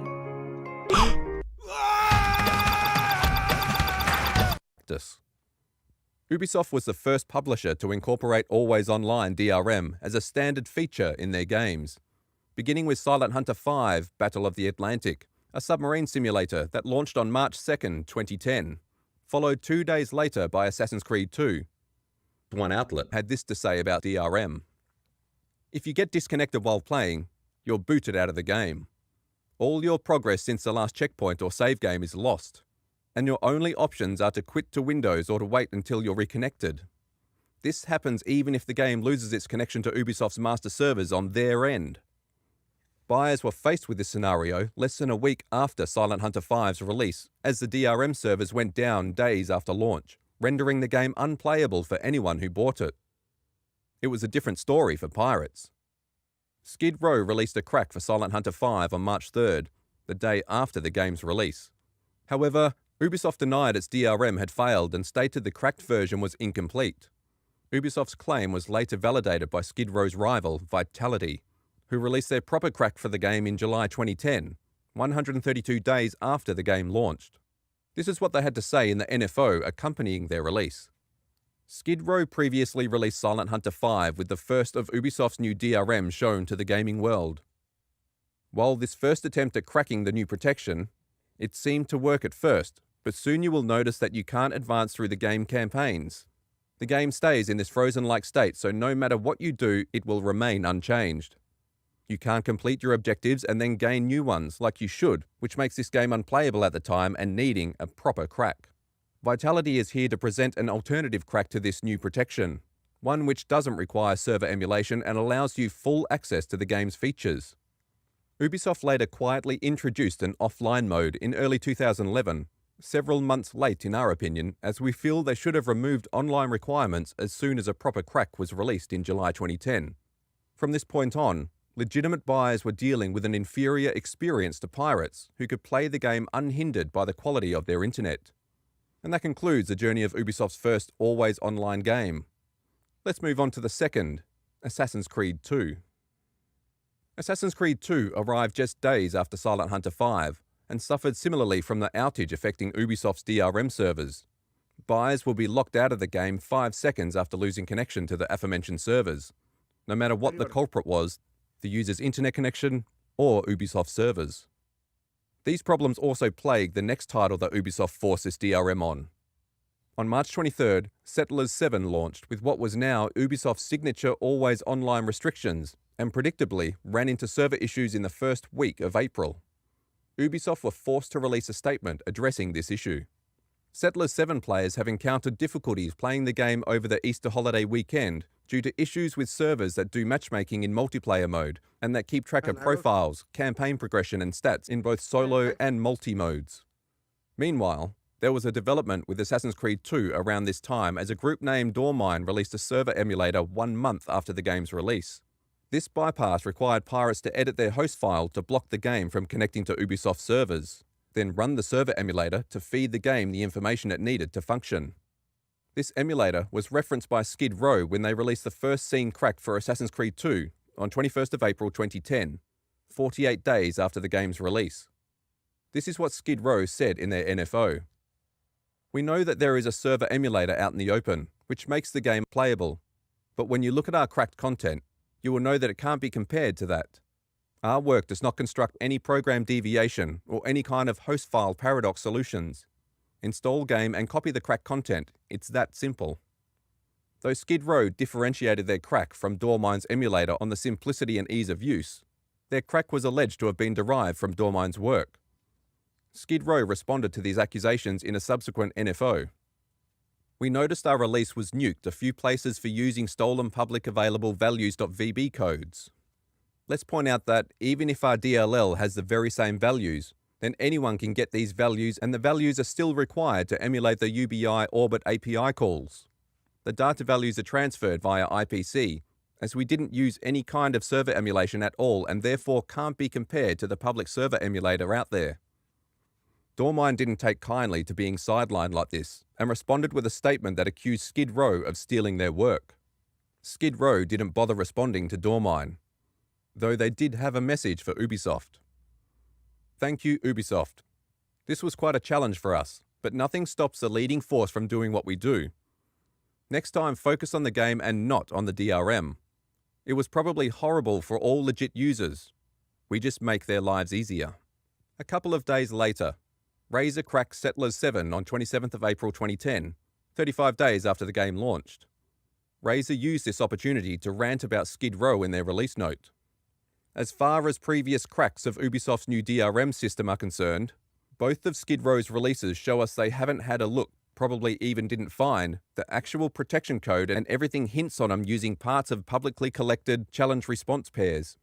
Ubisoft was the first publisher to incorporate always online DRM as a standard feature in their games, beginning with Silent Hunter V: Battle of the Atlantic, a submarine simulator that launched on March 2nd, 2010, followed 2 days later by Assassin's Creed 2. One outlet had this to say about DRM. If you get disconnected while playing, you're booted out of the game. All your progress since the last checkpoint or save game is lost, and your only options are to quit to Windows or to wait until you're reconnected. This happens even if the game loses its connection to Ubisoft's master servers on their end. Buyers were faced with this scenario less than a week after Silent Hunter V's release, as the DRM servers went down days after launch, rendering the game unplayable for anyone who bought it. It was a different story for pirates. Skid Row released a crack for Silent Hunter V on March 3rd, the day after the game's release. However, Ubisoft denied its DRM had failed and stated the cracked version was incomplete. Ubisoft's claim was later validated by Skid Row's rival, Vitality, who released their proper crack for the game in July 2010, 132 days after the game launched. This is what they had to say in the NFO accompanying their release. Skid Row previously released Silent Hunter 5 with the first of Ubisoft's new DRM shown to the gaming world. While this first attempt at cracking the new protection, it seemed to work at first, but soon you will notice that you can't advance through the game campaigns. The game stays in this frozen-like state, so no matter what you do, it will remain unchanged. You can't complete your objectives and then gain new ones, like you should, which makes this game unplayable at the time and needing a proper crack. Vitality is here to present an alternative crack to this new protection, one which doesn't require server emulation and allows you full access to the game's features. Ubisoft later quietly introduced an offline mode in early 2011, several months late in our opinion, as we feel they should have removed online requirements as soon as a proper crack was released in July 2010. From this point on, legitimate buyers were dealing with an inferior experience to pirates who could play the game unhindered by the quality of their internet. And that concludes the journey of Ubisoft's first always online game. Let's move on to the second, Assassin's Creed 2. Assassin's Creed 2 arrived just days after Silent Hunter 5 and suffered similarly from the outage affecting Ubisoft's DRM servers. Buyers will be locked out of the game 5 seconds after losing connection to the aforementioned servers, no matter what the culprit was, the user's internet connection or Ubisoft servers. These problems also plague the next title that Ubisoft forced this DRM on. On March 23rd, Settlers 7 launched with what was now Ubisoft's signature always online restrictions and predictably ran into server issues in the first week of April. Ubisoft were forced to release a statement addressing this issue. Settlers 7 players have encountered difficulties playing the game over the Easter holiday weekend due to issues with servers that do matchmaking in multiplayer mode and that keep track of profiles, campaign progression and stats in both solo and multi modes. Meanwhile, there was a development with Assassin's Creed 2 around this time as a group named Dormine released a server emulator 1 month after the game's release. This bypass required pirates to edit their host file to block the game from connecting to Ubisoft servers, then run the server emulator to feed the game the information it needed to function. This emulator was referenced by Skid Row when they released the first scene crack for Assassin's Creed 2 on 21st of April 2010, 48 days after the game's release. This is what Skid Row said in their NFO. We know that there is a server emulator out in the open, which makes the game playable, but when you look at our cracked content, you will know that it can't be compared to that. Our work does not construct any program deviation or any kind of host file paradox solutions. Install game and copy the cracked content. It's that simple. Though Skid Row differentiated their crack from Dormine's emulator on the simplicity and ease of use, their crack was alleged to have been derived from Dormine's work. Skid Row responded to these accusations in a subsequent NFO. We noticed our release was nuked a few places for using stolen public available values.vb codes. Let's point out that even if our DLL has the very same values, then anyone can get these values and the values are still required to emulate the UBI Orbit API calls. The data values are transferred via IPC, as we didn't use any kind of server emulation at all and therefore can't be compared to the public server emulator out there. Dormine didn't take kindly to being sidelined like this and responded with a statement that accused Skid Row of stealing their work. Skid Row didn't bother responding to Dormine, though they did have a message for Ubisoft. Thank you, Ubisoft. This was quite a challenge for us, but nothing stops the leading force from doing what we do. Next time, focus on the game and not on the DRM. It was probably horrible for all legit users. We just make their lives easier. A couple of days later, Razer cracked Settlers 7 on 27th of April 2010, 35 days after the game launched. Razer used this opportunity to rant about Skid Row in their release note. As far as previous cracks of Ubisoft's new DRM system are concerned, both of Skid Row's releases show us they haven't had a look, probably even didn't find, the actual protection code, and everything hints on them using parts of publicly collected challenge response pairs.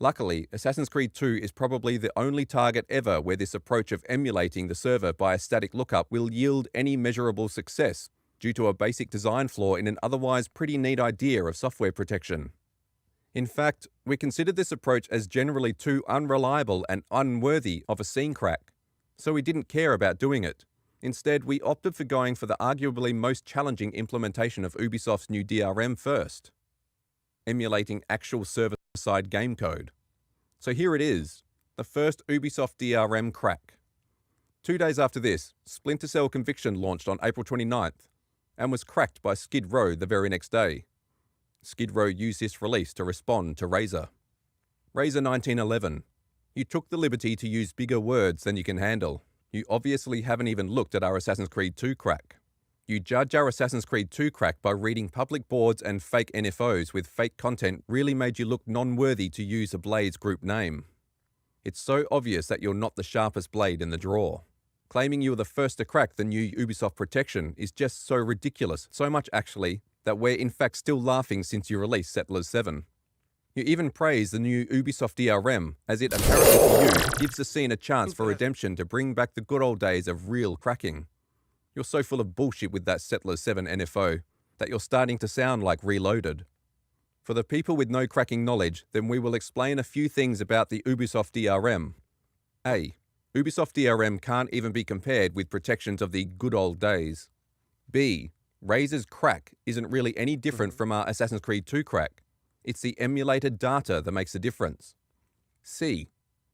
Luckily, Assassin's Creed 2 is probably the only target ever where this approach of emulating the server by a static lookup will yield any measurable success due to a basic design flaw in an otherwise pretty neat idea of software protection. In fact, we considered this approach as generally too unreliable and unworthy of a scene crack, so we didn't care about doing it. Instead, we opted for going for the arguably most challenging implementation of Ubisoft's new DRM first, emulating actual server-side game code. So here it is, the first Ubisoft DRM crack. 2 days after this, Splinter Cell Conviction launched on April 29th, and was cracked by Skid Row the very next day. Skid Row used this release to respond to Razer. Razer 1911. You took the liberty to use bigger words than you can handle. You obviously haven't even looked at our Assassin's Creed 2 crack. You judge our Assassin's Creed 2 crack by reading public boards and fake NFOs with fake content really made you look non-worthy to use a Blade's group name. It's so obvious that you're not the sharpest blade in the drawer. Claiming you were the first to crack the new Ubisoft protection is just so ridiculous, so much actually, that we're in fact still laughing since you released Settlers 7. You even praise the new Ubisoft DRM, as it apparently for you gives the scene a chance for redemption to bring back the good old days of real cracking. You're so full of bullshit with that Settlers 7 NFO that you're starting to sound like Reloaded. For the people with no cracking knowledge, then we will explain a few things about the Ubisoft DRM. A. Ubisoft DRM can't even be compared with protections of the good old days. B. Razer's crack isn't really any different from our Assassin's Creed 2 crack. It's the emulated data that makes the difference. C.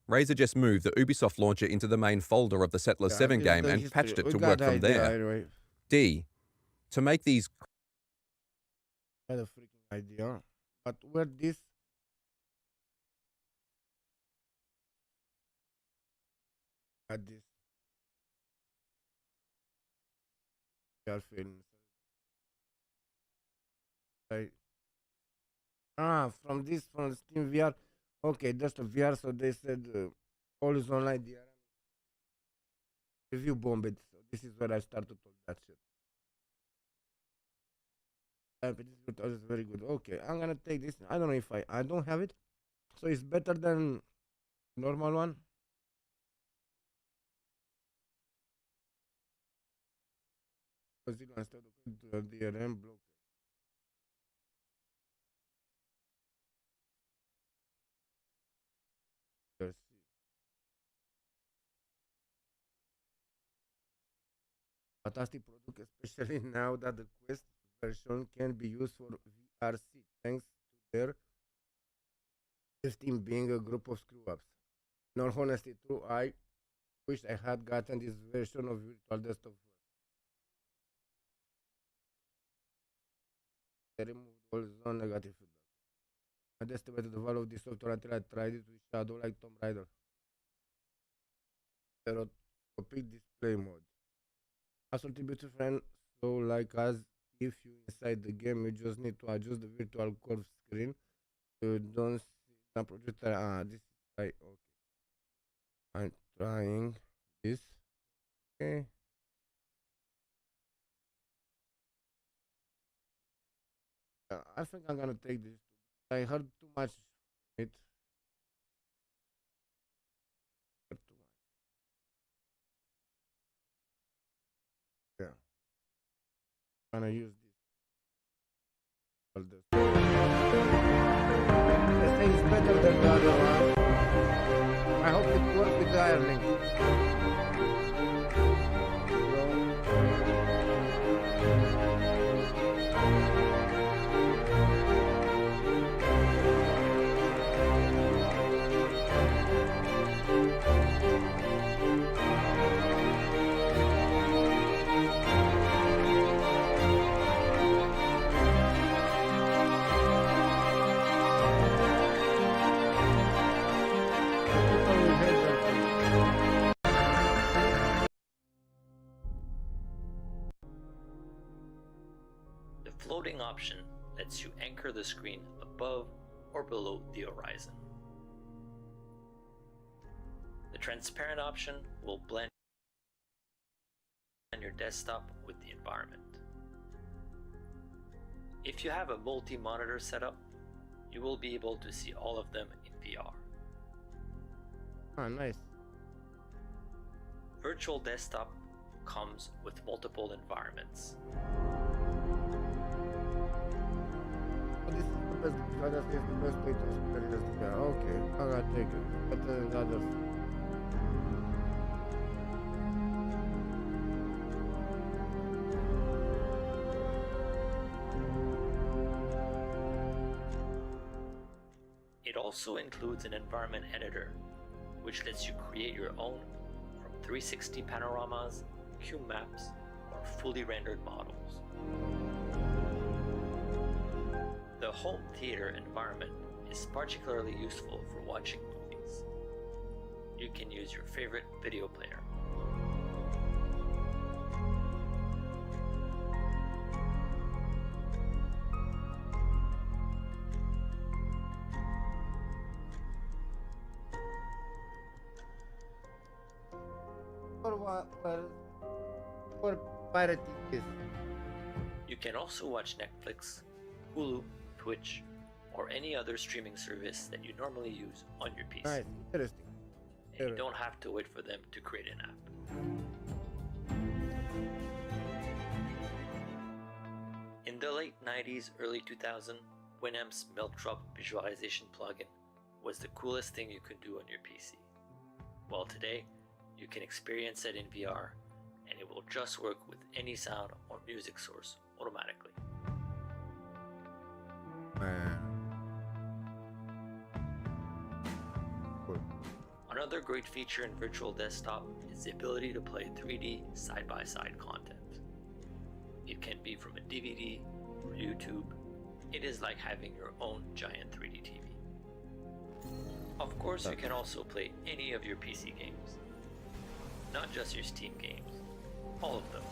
Razer just moved the Ubisoft launcher into the main folder of the Settlers 7 game and patched it to work from there. Anyway. D. To make these... I had a freaking idea. But where this... At this... VR film. From Steam VR. Okay, that's a VR, so they said all is online DRM. Review bombed. So this is where I started all that shit. This is very good. Okay, I'm gonna take this. I don't know if I don't have it. So it's better than normal one. Because it instead of the DRM block. Fantastic product, especially now that the Quest version can be used for VRC, thanks to their Steam being a group of screw-ups. In all honesty, true, I wish I had gotten this version of Virtual Desktop first. They removed all non-negative feedback. I estimated the value of this software until I tried it with Shadow like Tomb Raider. Stereoscopic display mode. Absolutely beautiful, friend. So like us, if you inside the game, you just need to adjust the virtual curve screen. You don't see the projector. This is right. Okay. I'm trying this. Okay. I think I'm gonna take this. I heard too much. It. Yeah. I'm gonna use this. I think it's better than the other one. I hope it works with the iron link. Floating option lets you anchor the screen above or below the horizon. The transparent option will blend your desktop with the environment. If you have a multi-monitor setup, you will be able to see all of them in VR. Oh, nice. Virtual Desktop comes with multiple environments. This is the best way to experience the VR. Okay, I'm gonna take it. But the others. It also includes an environment editor, which lets you create your own from 360 panoramas, cube maps, or or fully rendered models. The home theater environment is particularly useful for watching movies. You can use your favorite video player. For pirating this. You can also watch Netflix, Hulu, Twitch, or any other streaming service that you normally use on your PC. Nice, interesting. And you don't have to wait for them to create an app. In the late 90s, early 2000, Winamp's Milk Drop visualization plugin was the coolest thing you could do on your PC. Well, today, you can experience it in VR, and it will just work with any sound or music source automatically. Another great feature in Virtual Desktop is the ability to play 3D side-by-side content. It can be from a DVD or YouTube. It is like having your own giant 3D TV. Of course, you can also play any of your PC games. Not just your Steam games. All of them.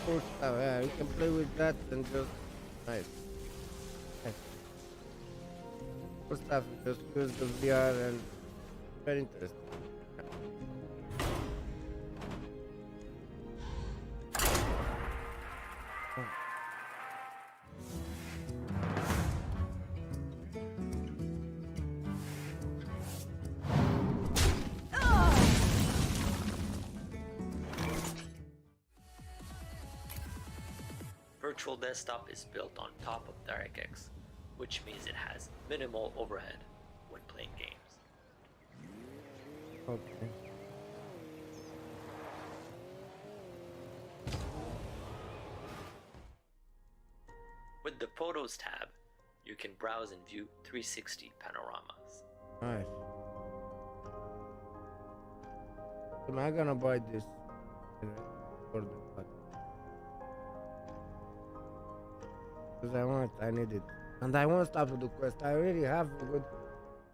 Cool stuff, yeah, you can play with that and just nice. Cool stuff, just use the VR and very interesting. Virtual Desktop is built on top of DirectX, which means it has minimal overhead when playing games. Okay. With the Photos tab, you can browse and view 360 panoramas. Nice. Am I gonna buy this for the button? Because I need it. And I won't stop with the quest. I already have a good.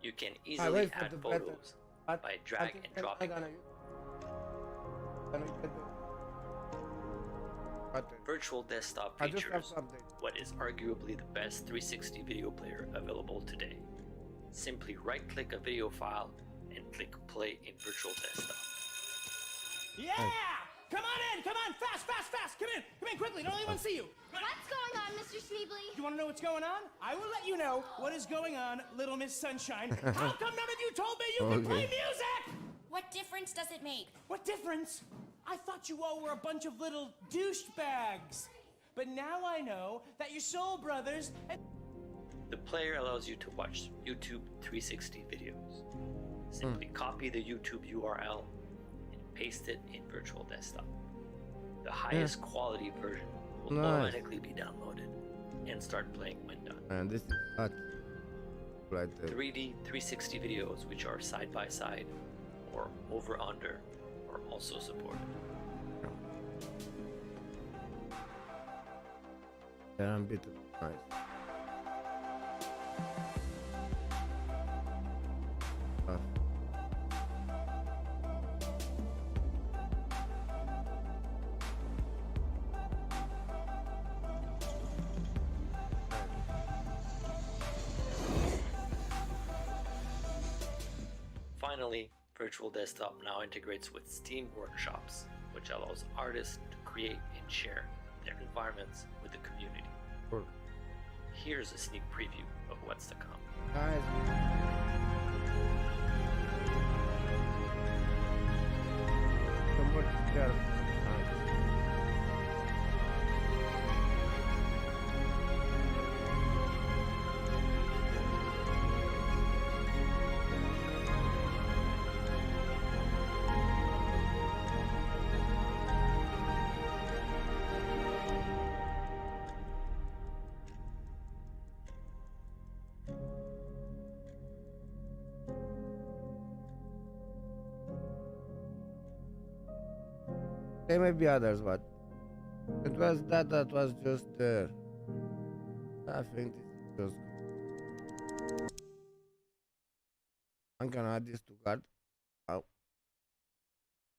You can easily add photos by drag and dropping them. Virtual Desktop features what is arguably the best 360 video player available today. Simply right-click a video file and click play in Virtual Desktop. Yeah! Come on in! Come on! Fast, fast, fast! Come in quickly! Don't let anyone see you! What's going on, Mr. Schneebly? You want to know what's going on? I will let you know what is going on, Little Miss Sunshine. How come none of you told me you could play music? What difference does it make? What difference? I thought you all were a bunch of little douchebags. But now I know that you're soul brothers and... The player allows you to watch YouTube 360 videos. Simply copy the YouTube URL and paste it in Virtual Desktop. The highest quality version will automatically be downloaded and start playing when done. And this is hot. Right there. 3D 360 videos, which are side by side or over under, are also supported. Yeah, I'm a bit nice. Finally, Virtual Desktop now integrates with Steam Workshops, which allows artists to create and share their environments with the community. Cool. Here's a sneak preview of what's to come. Guys. Somewhat careful. There may be others, but it was that was just there. I think this is just. I'm gonna add this to cart. Oh,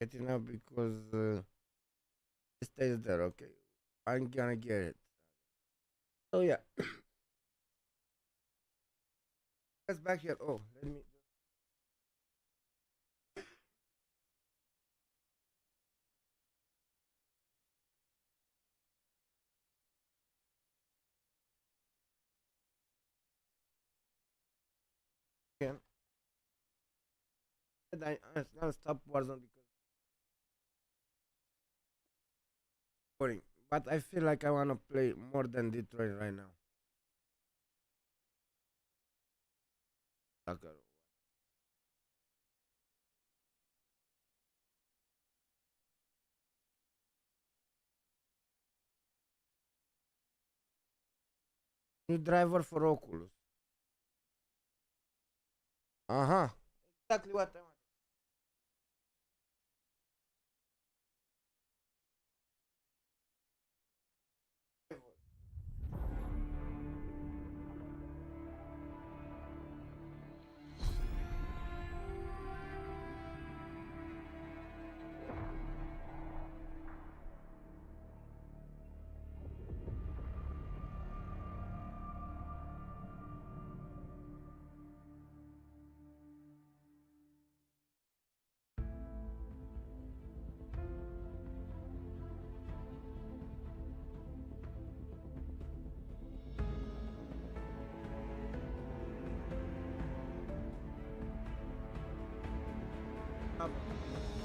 get it now because it stays there. Okay, I'm gonna get it. So yeah, let's back here. Oh, let me. Again. I'm gonna stop Warzone because boring. But I feel like I wanna play more than Detroit right now. Soccer. New driver for Oculus. Exactly what I want.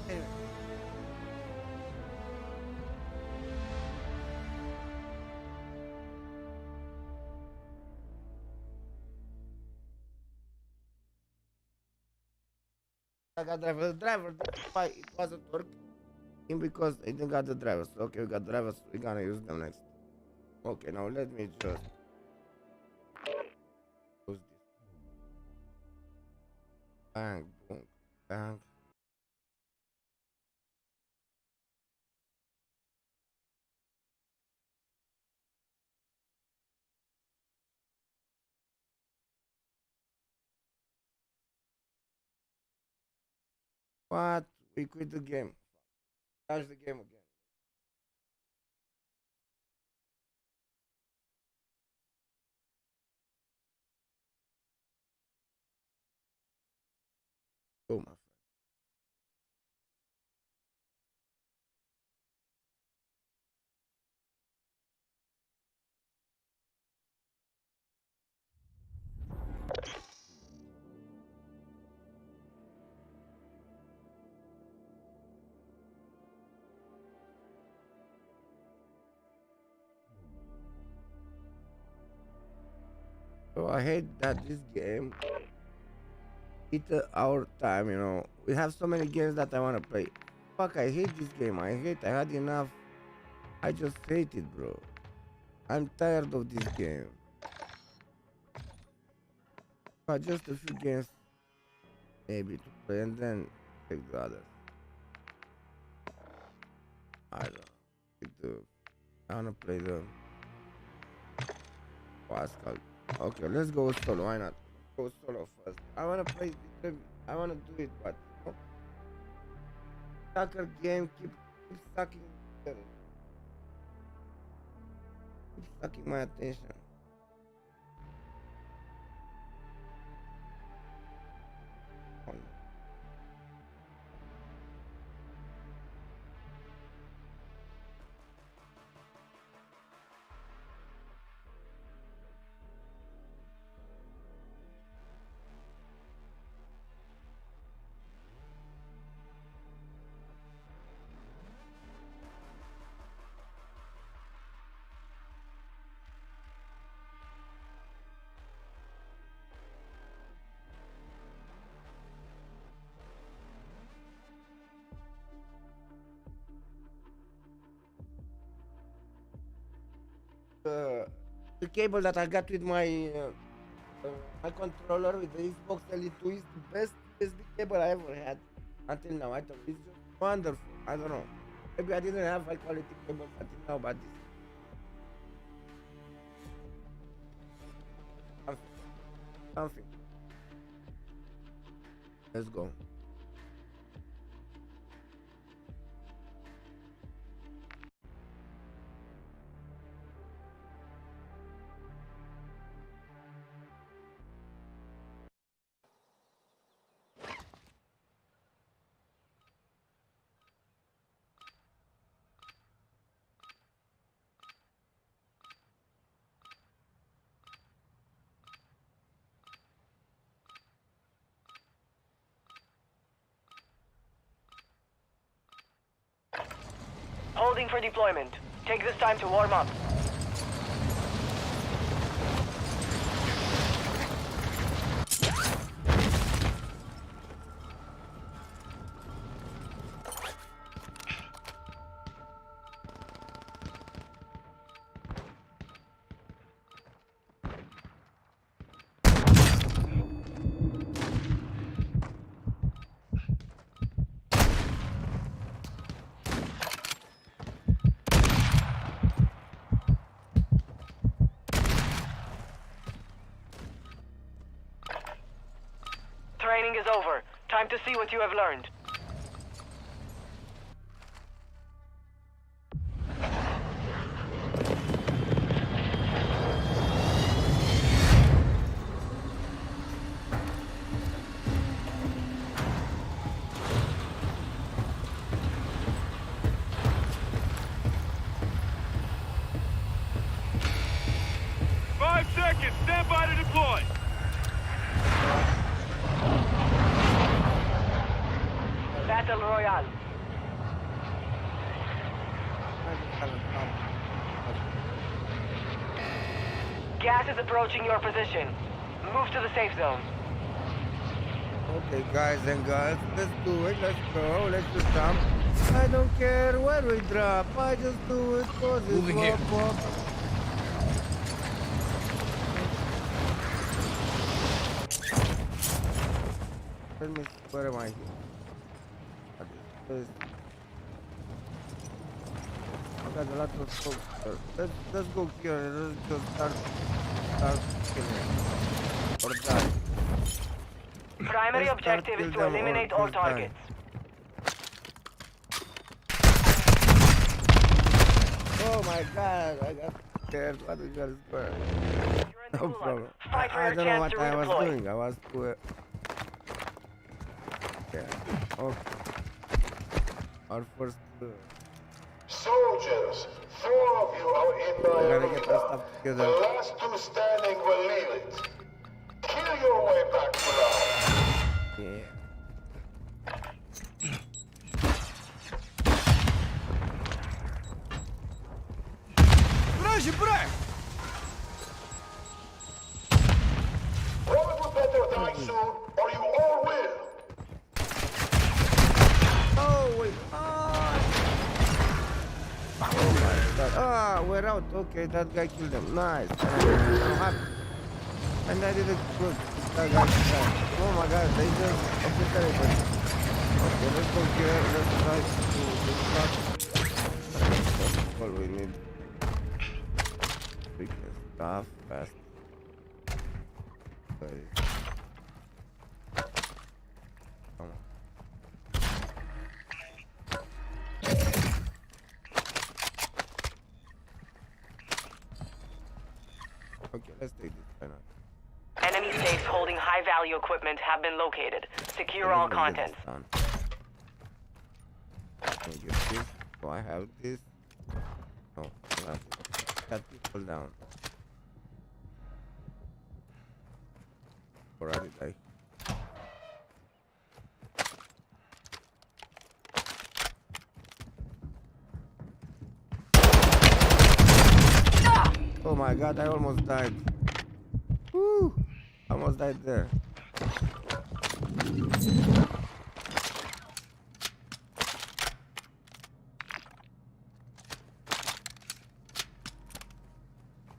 Anyway. I got driver. The driver, that's why it wasn't working because I didn't got the drivers. Okay, we got drivers. We're gonna use them next. Okay, now let me just close this. Bang, boom, bang. What? We quit the game. Crash the game again. Oh, my friend. So I hate that this game eat our time, you know. We have so many games that I want to play. Fuck, I hate this game. I had enough. I just hate it, bro. I'm tired of this game. But just a few games maybe to play and then take the others. I don't know. I wanna play the Pascal. Okay, let's go solo. Why not? Go solo first. I wanna play. I wanna do it, but you know, soccer game keep sucking. Keep sucking my attention. Oh, no. The cable that I got with my controller with the Xbox Elite 2 is the best USB cable I ever had until now. I thought it's just wonderful. I don't know. Maybe I didn't have high quality cable until now, but this something. Let's go. Holding for deployment. Take this time to warm up. Training is over. Time to see what you have learned. Stand by to deploy. Battle Royale. Gas is approaching your position. Move to the safe zone. Okay, guys and girls, let's do it. Let's go. Let's just jump. I don't care where we drop. I just do it cause it's Moving here. walk. Let me see, where am I here? I got a lot of smoke. Let's go here. Let's just start killing. Or die. Primary Let's objective start is kill to them or eliminate all just die. targets. Oh my god, I got scared. What is that? No problem. Fight for I your don't know chance what to I was redeploy. doing. I was too. Yeah. Okay. Our first. Soldiers, 4 of you are in my Gotta arena. get our stuff The together. last 2 standing will leave it. Kill your way back to life. Yeah. Robert would better die soon, or you all will. Oh wait. Oh my god. Ah, we're out. Okay, that guy killed them. Nice. I'm happy. And I did it good. That guy died. Oh my god, they just obliterated. Okay, let's go here. Let's try to start. That's all we need. We can stuff fast. Okay. Come on. Okay, let's take this right now. Enemy safes holding high-value equipment have been located. Secure all contents. Can you get this? Do I have this? No, not this. Cut people down. Or did I? Oh my god, I almost died. Woo! Almost died there. You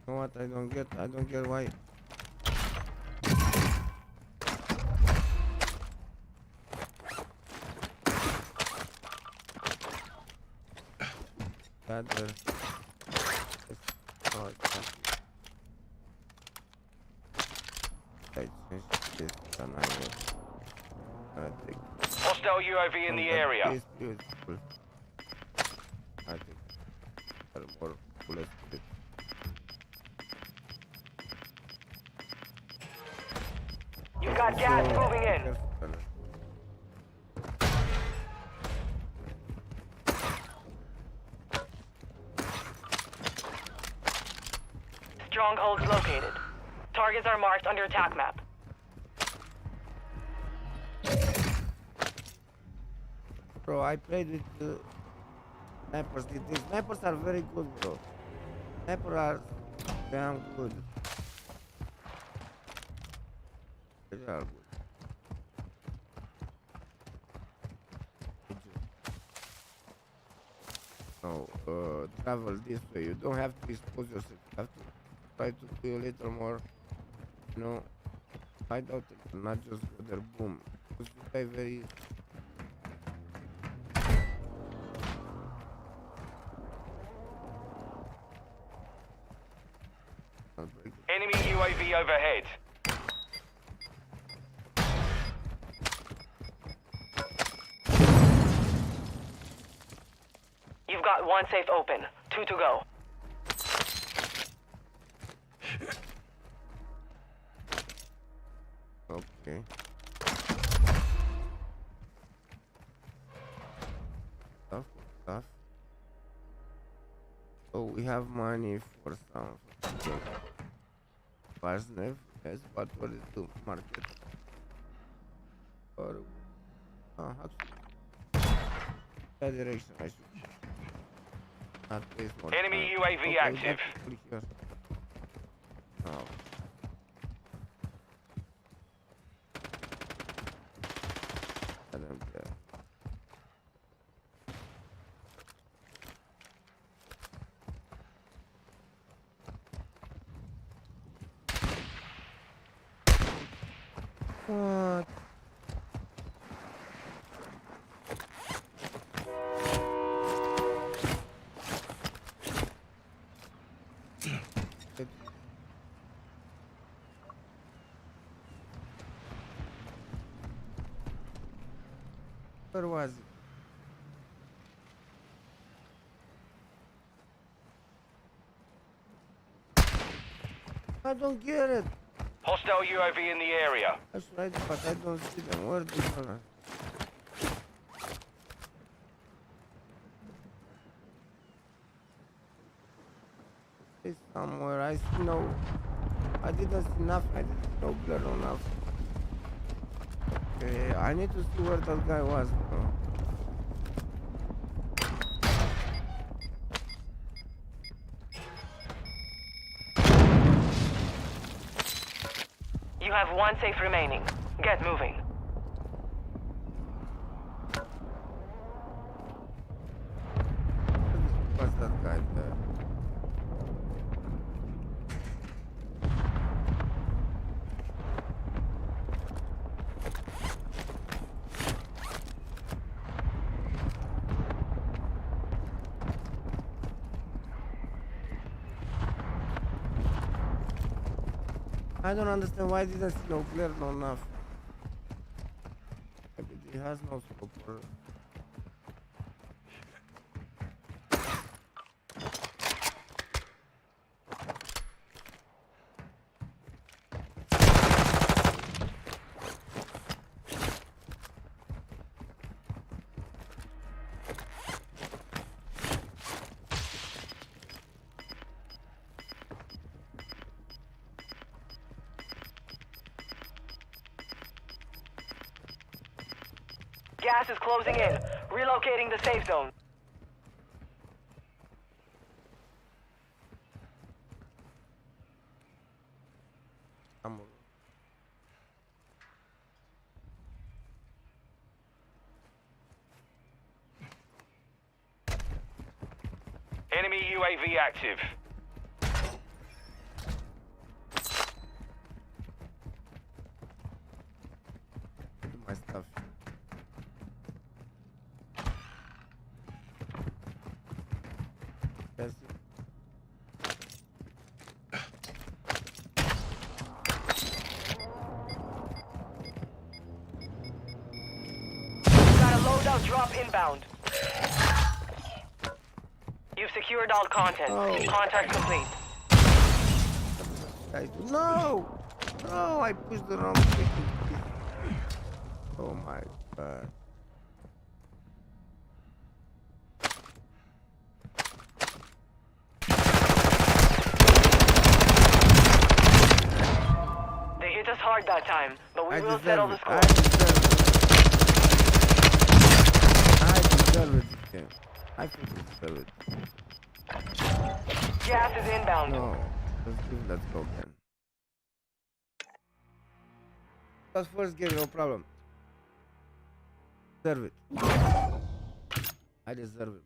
know what? I don't get why. Gather. Oh, Hostile UAV in the area. It's beautiful. I think there are more bullets. You got gas moving in. Strongholds located. Targets are marked on your attack map. Bro, I played with snipers. The snipers are very good, bro. Snipers are damn good. They are good. No, travel this way. You don't have to expose yourself. You have to try to do a little more, you know, hide out and not just go there, boom. Because you die very. Enemy UAV overhead. You've got one safe open. 2 to go. Okay. Stuff. So we have money for some. Parsnip, yes, but what is the market? Or that direction I should not place more. Enemy UAV active. Here. Oh. And then there. What? Where was it? I don't get it. Hostile UAV in the area. That's right, but I don't see them. Where they are? It's somewhere. I see no. I didn't see nothing. I didn't see no blur or nothing. Okay, I need to see where that guy was, bro. You have one safe remaining. Get moving. What's that guy there? I don't understand why didn't see no glare, no nothing. Maybe he has no scope or... Gas is closing in. Relocating the safe zone. Enemy UAV active. My stuff. inbound. You've secured all content. Contract complete. No! No, I pushed the wrong freaking key. Oh my god. They hit us hard that time, but we will settle the score. I deserve it. I think we deserve it. Gas is inbound. No. Let's go again. That's first game, no problem. Deserve it. I deserve it.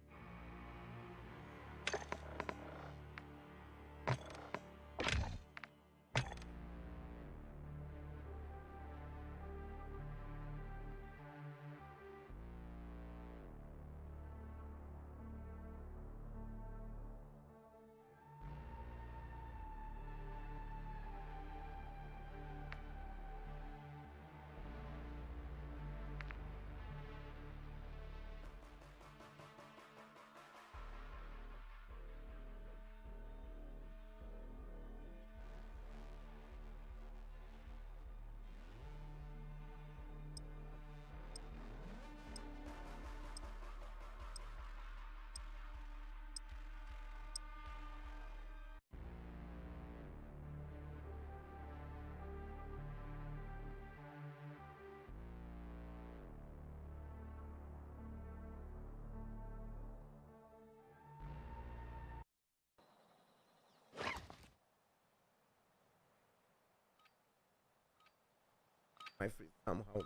My free somehow.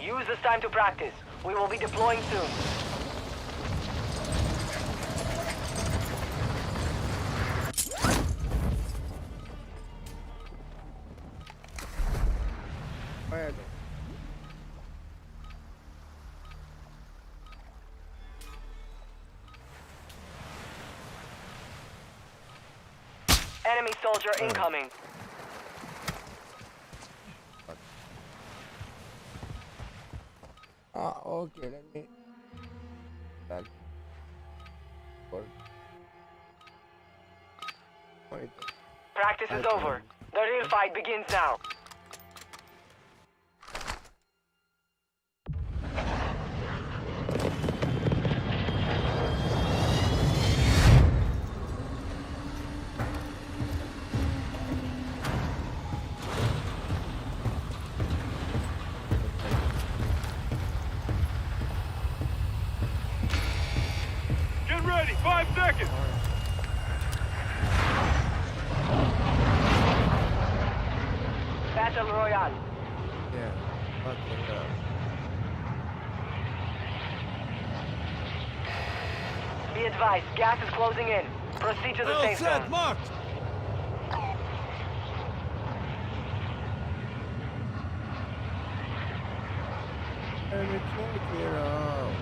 Use this time to practice. We will be deploying soon. Fire. Enemy soldier incoming. Okay, let me back. Practice is over. The real fight begins now. Get ready, 5 seconds. Battle Royale. Yeah. Be advised, gas is closing in. Proceed to the safe zone. Marked. Let me check it out.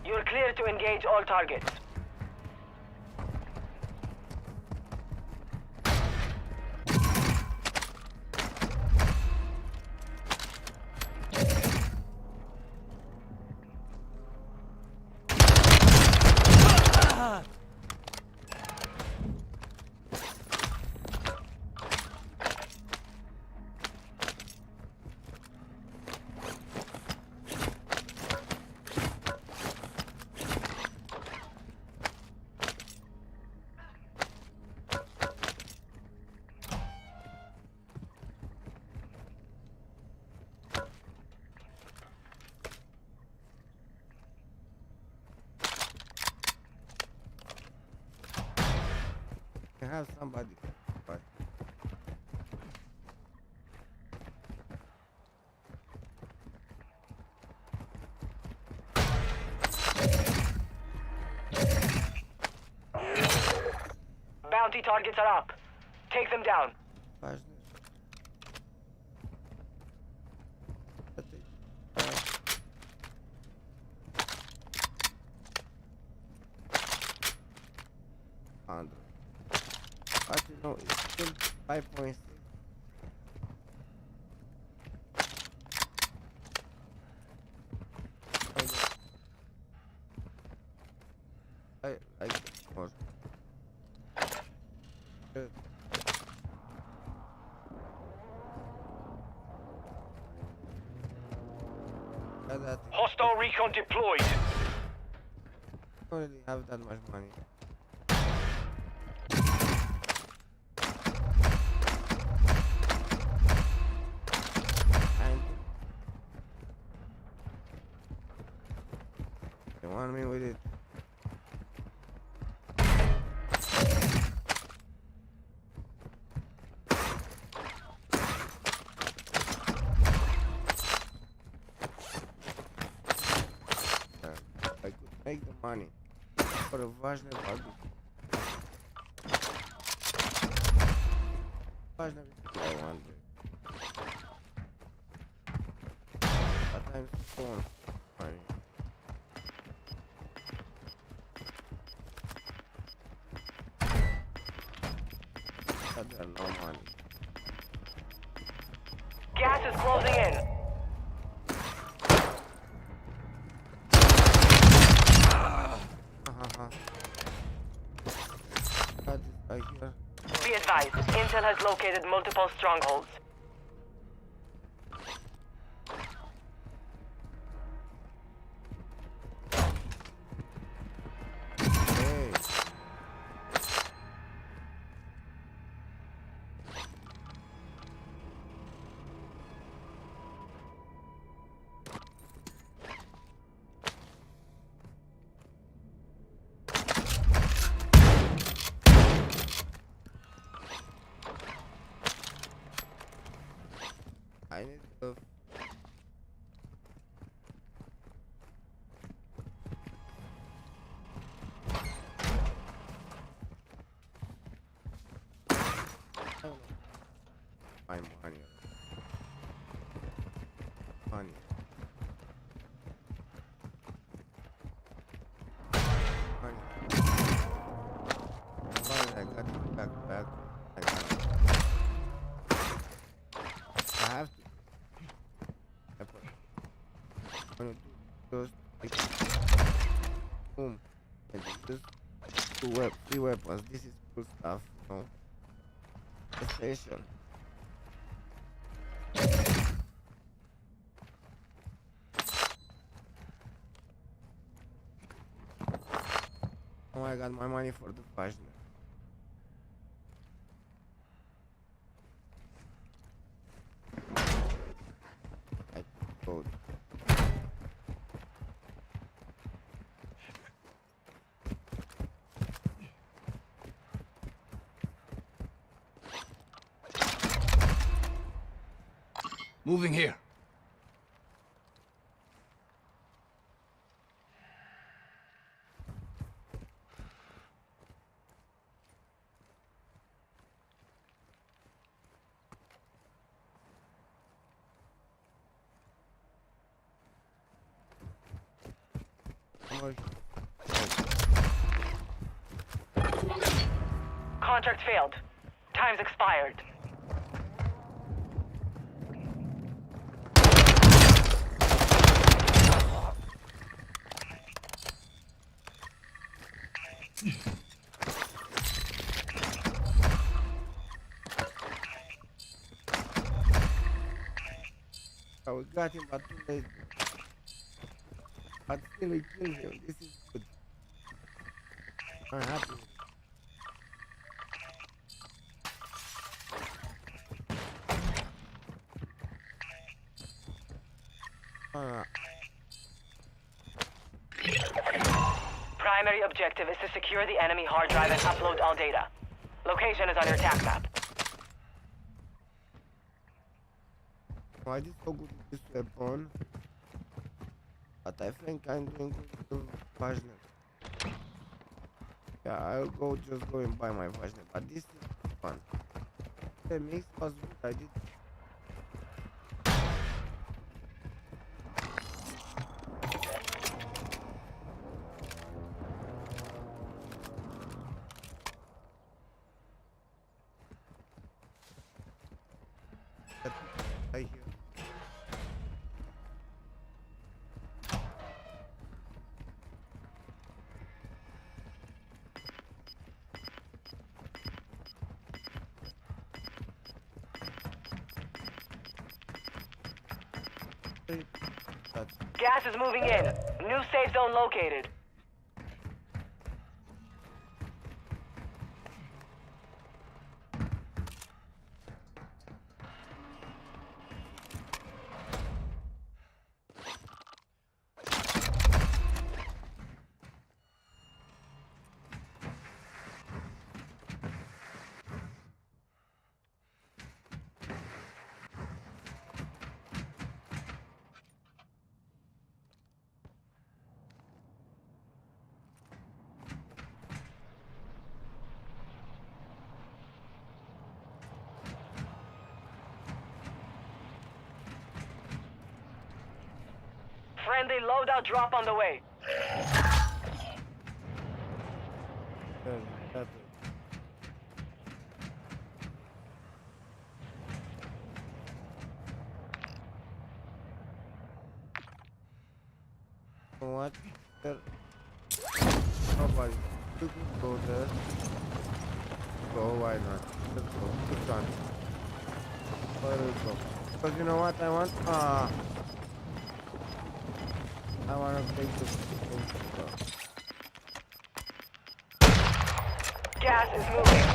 You're clear to engage all targets. have somebody. But Bounty targets are up. Take them down. But you know, it's still 5.6. I like it more. Good. Hostile recon deployed. I don't really have that much money. They want me with it. I could make the money for a важный product. Важный I want it. But I'm torn. Money. But there no money. Gas is closing in. Be advised, Intel has located multiple strongholds. Hey. I need to. My money. Money. Money. Money. I got it back. I got it. I have to. I'm gonna do those like boom. And just three weapons. This is cool stuff, you know. The station. Oh, I got my money for the fashion. I code. Moving here. Contract failed. Time's expired. Oh, we got him, but too late. But still, we killed him. This is good. I'm happy. Primary objective is to secure the enemy hard drive and upload all data. Location is on your attack map. Why is so good with this weapon? But I think I'm doing good with the Vajnet. Yeah, I'll just go and buy my Vajnet, but this is fun. The mix was good, I did. I hear. Gas is moving in. New safe zone located. Friendly loadout drop on the way. That's it. You know what? There. Nobody. You can go there. Go, why not? Let's go. Good time. Where do we go? Because you know what I want? I want to take this. Gas is moving.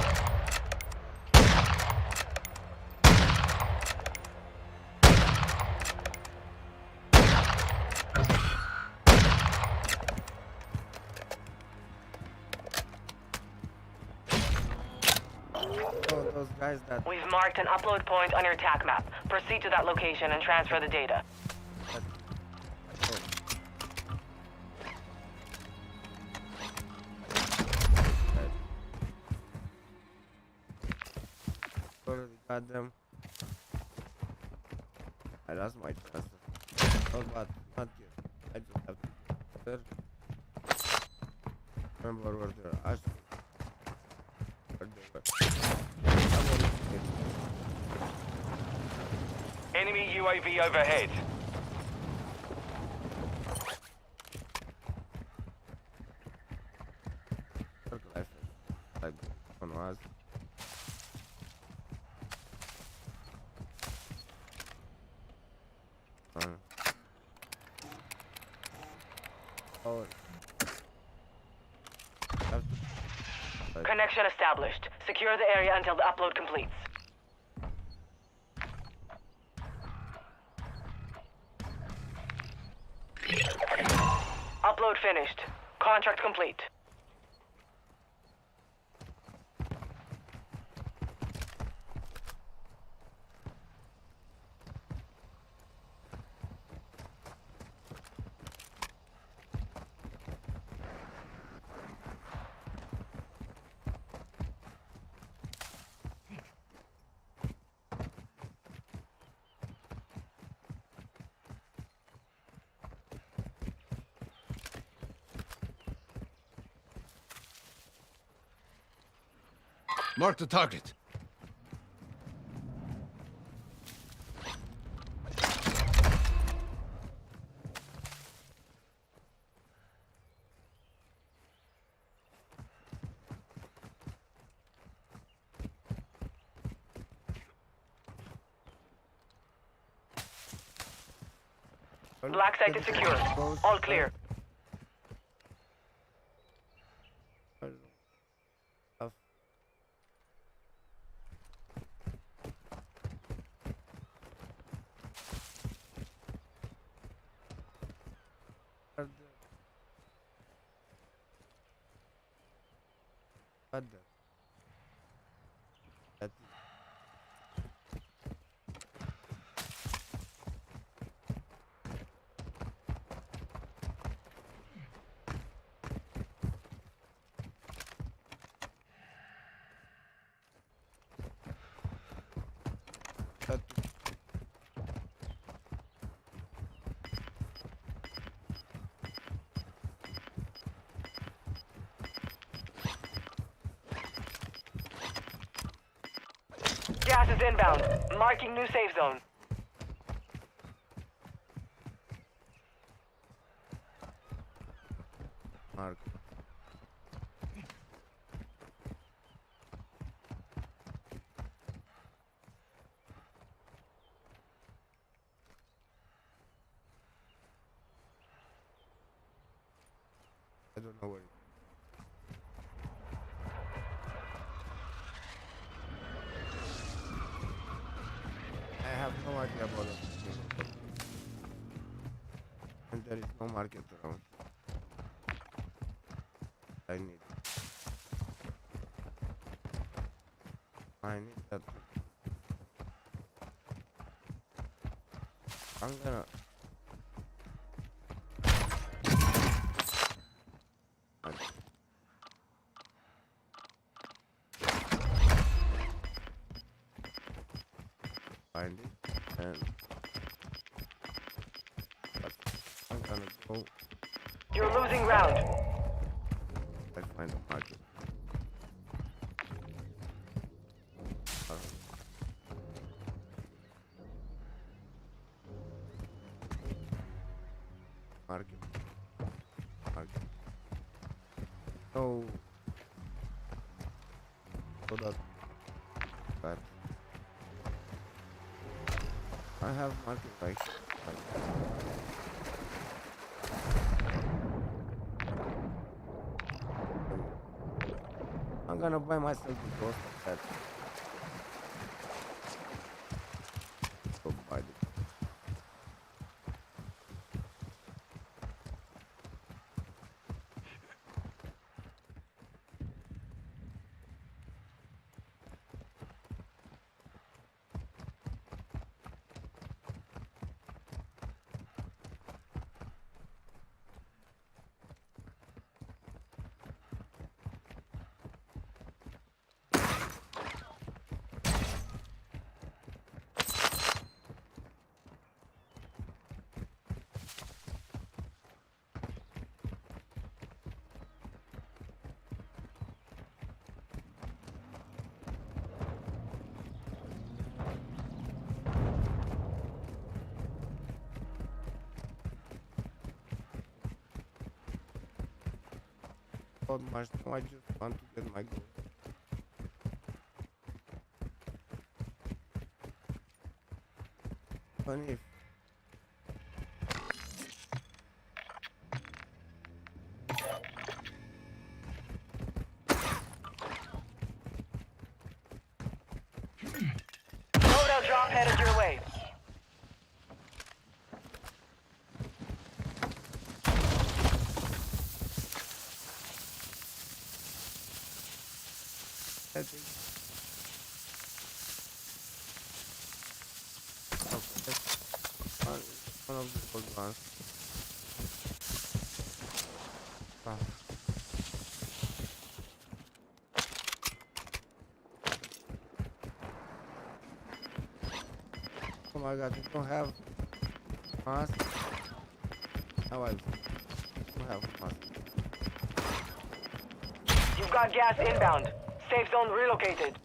Oh, those guys that. We've marked an upload point on your attack map. Proceed to that location and transfer the data. Already got them. I lost my trust. Oh, but not yet. I just have to go there. Remember where they are. Where they were. Enemy UAV overhead. Circle life. Like one was. Oh. Connection established. Secure the area until the upload completes. Upload finished. Contract complete. Mark the target. Black site is secure. All clear. Gas is inbound. Marking new safe zone. Mark. I don't know where. I have no idea about it. And there is no market around. I need that. I'm gonna find it and I'm gonna go. You're losing round. I find a market. Market. No. So that I have market right. I'm gonna buy myself a ghost of that. So buy it. Not much. No, I just want to get my goal. Funny if Loadout drop headed your way. I think. Okay, that's one of the old ones. Ah. Oh my god, you don't have mask? How I don't have mask. You've got gas inbound. Safe zone relocated.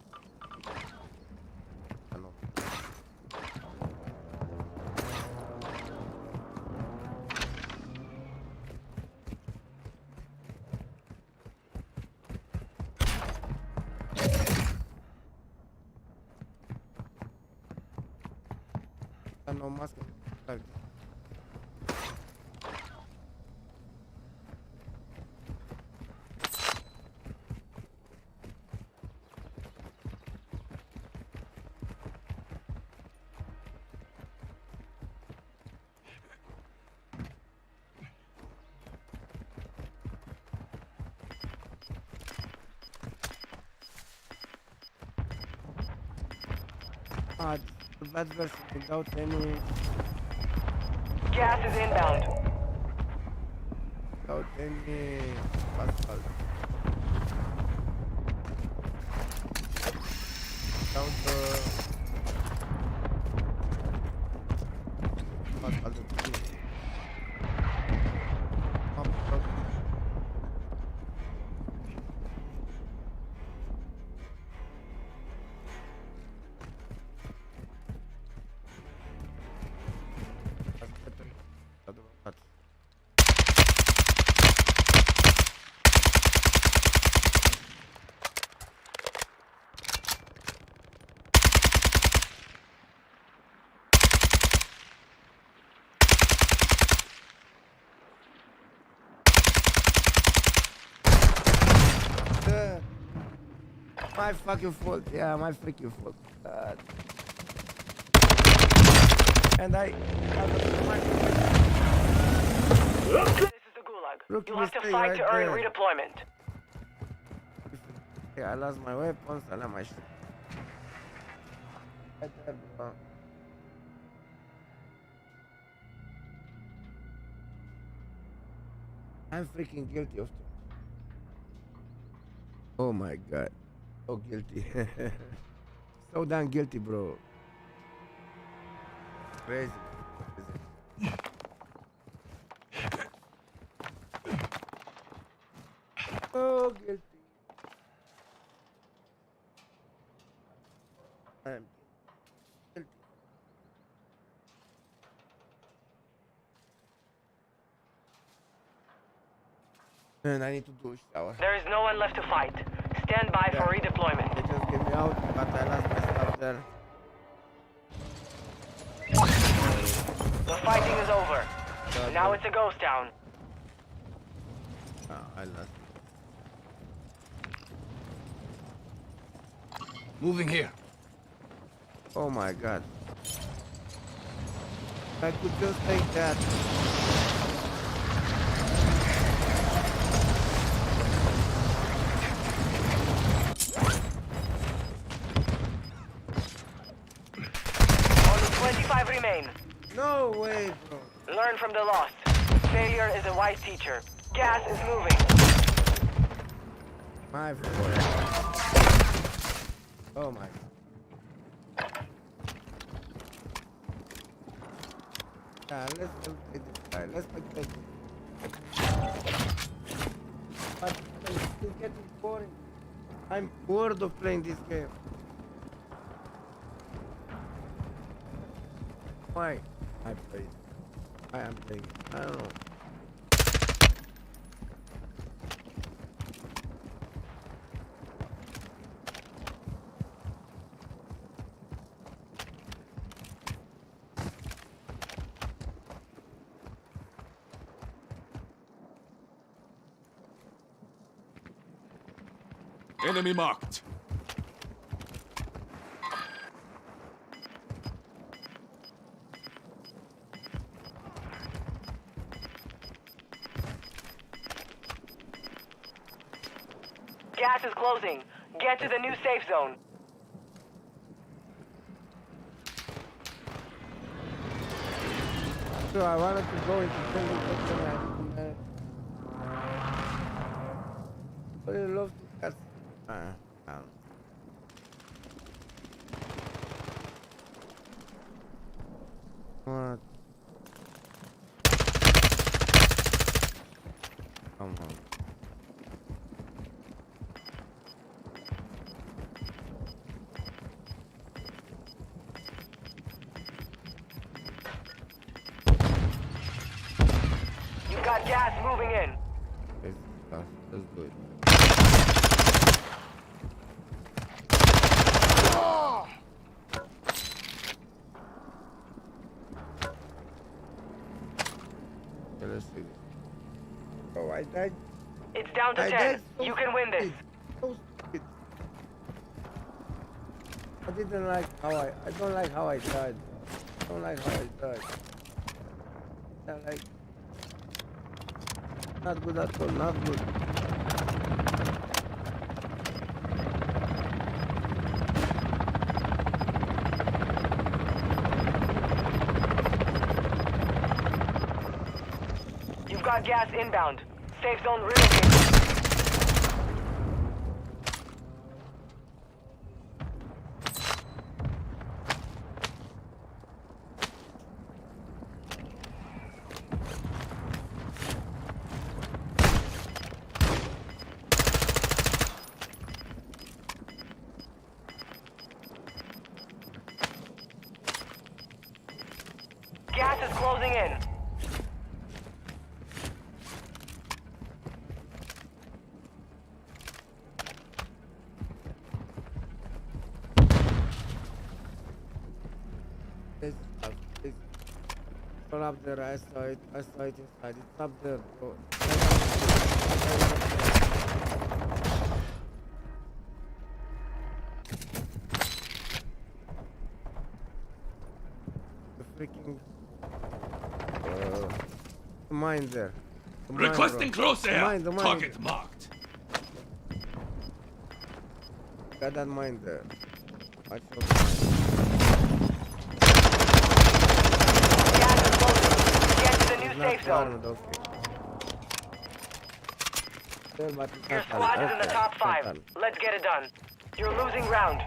No mask. The bad version without any. Gas is inbound. Without any asphalt. Without asphalt. my fucking fault. Yeah, my freaking fault. And I This is the Gulag. Rookie You'll have to mistake fight right to earn there. redeployment. Yeah, I lost my weapons. I lost my shit. Right there, bro. I'm freaking guilty of it. Oh my god. So guilty. So damn guilty, bro. Crazy. So guilty. I'm guilty. And I need to do a shower. There is no one left to fight. Stand by for redeployment. They just get me out, but I lost my stuff there. The fighting is over. Now it's a ghost town. Oh, I lost. Moving here. Oh my god. I could just take that. Only 25 remain. No way, bro. Learn from the loss. Failure is a wise teacher. Gas is moving. My fault. Oh my. Yeah, let's take this guy. Let's take this. But it's still getting boring. I'm bored of playing this game. Why I play it? Why I'm playing it? I don't know. Enemy marked. Gas is closing. Get to the new safe zone. So I wanted to go into training section and but I love to cut. What? Come on. You've got gas moving in. That's good. Okay, let's see. Oh, I died. It's down to I 10. died so You can win this. So stupid. I didn't like how I don't like how I died. I don't like how I died. I like not good at all, not good. You've got gas inbound. Safe zone relocated. Gas is closing in. It's all up there. I saw it inside. It's up there. Bro. freaking mine there. The mine, Requesting bro. close The air. mine, the mine. Target marked. Got that mine there. Watch out. Gas is closing. Get to the new safe zone. Armed, okay. But it's Your not squad armed. is in the Okay, top it's not 5. armed. Let's get it done. You're losing ground.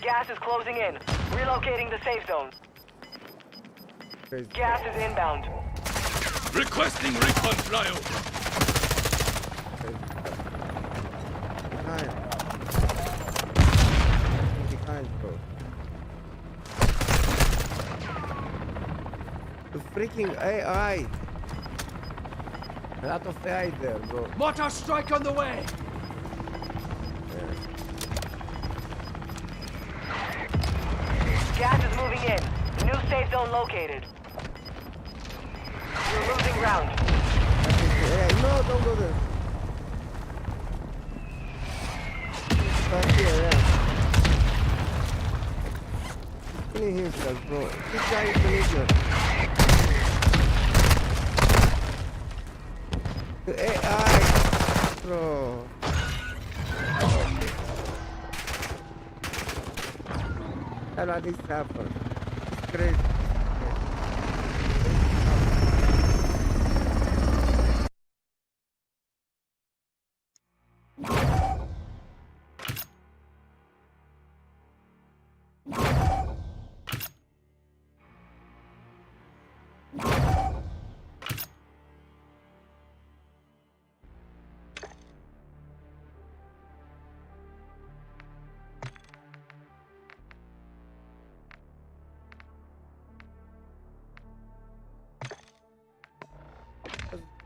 Gas is closing in. Relocating the safe zone. Crazy. Gas is inbound. Requesting recon flyover. Behind. Behind, bro. The freaking AI. A lot of AI there, bro. Mortar strike on the way. Gas is moving in. New safe zone located. You're losing ground. Hey, no, don't go there. Right here, yeah. He's killing himself, bro. This guy is an idiot. The AI, bro. How did this happen? It's crazy.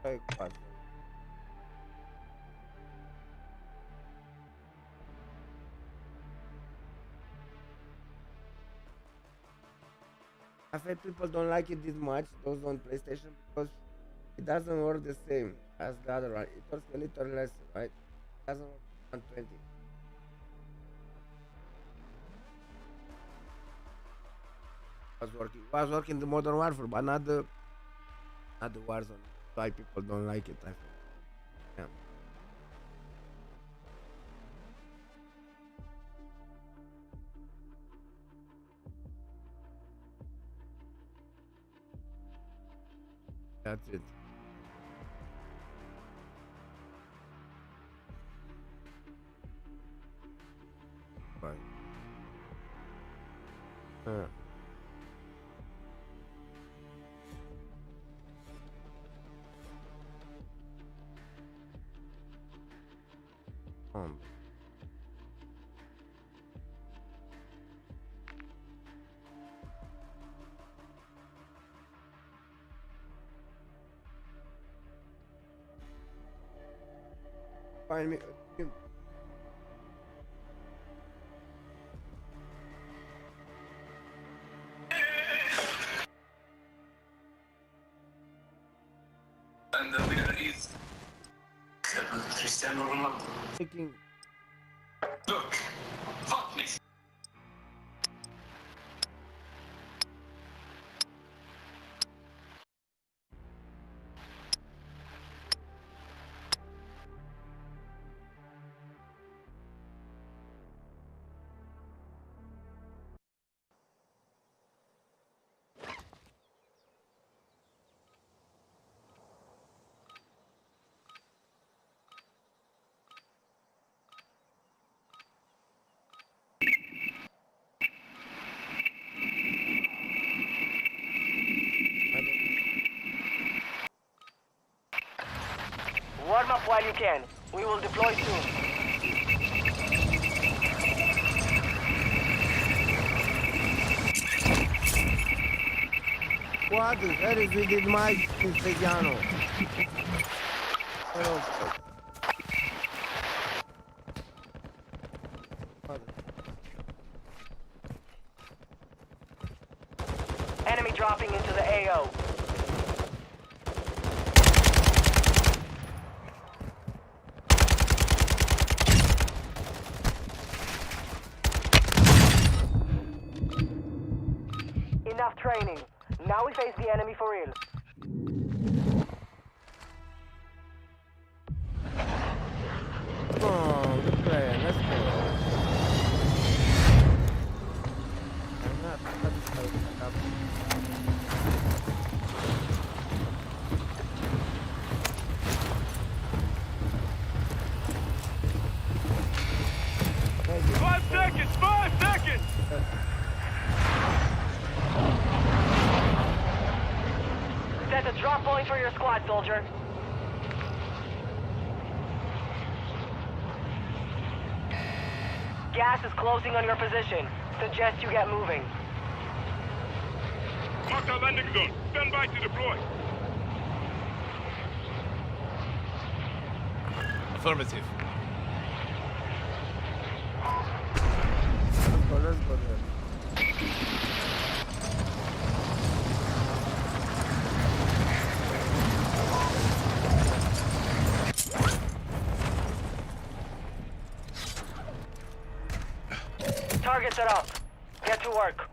Like what? I feel people don't like it this much, those on PlayStation, because it doesn't work the same as the other one. It works a little less, right? It doesn't work 120. Was working the Modern Warfare, but not the Warzone. Why people don't like it, I think. Yeah. That's it. Bye. Find me. And the winner is Cristiano Ronaldo. Taking. Look, fuck me. Warm up while you can. We will deploy soon. What? Where is it in my Cristiano? Enemy dropping into the AO. Enough training. Now we face the enemy for real. Come on, good play. Let's go. I'm not satisfied with that. Thank you. 5 seconds! 5 seconds! Set a drop point for your squad, soldier. Gas is closing on your position. Suggest you get moving. Mark our landing zone. Stand by to deploy. Affirmative. Let's go there. Target set up. Get to work.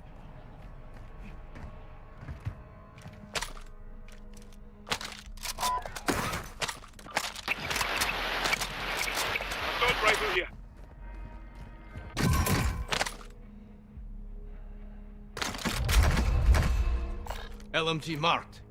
Assault rifle here. LMG marked.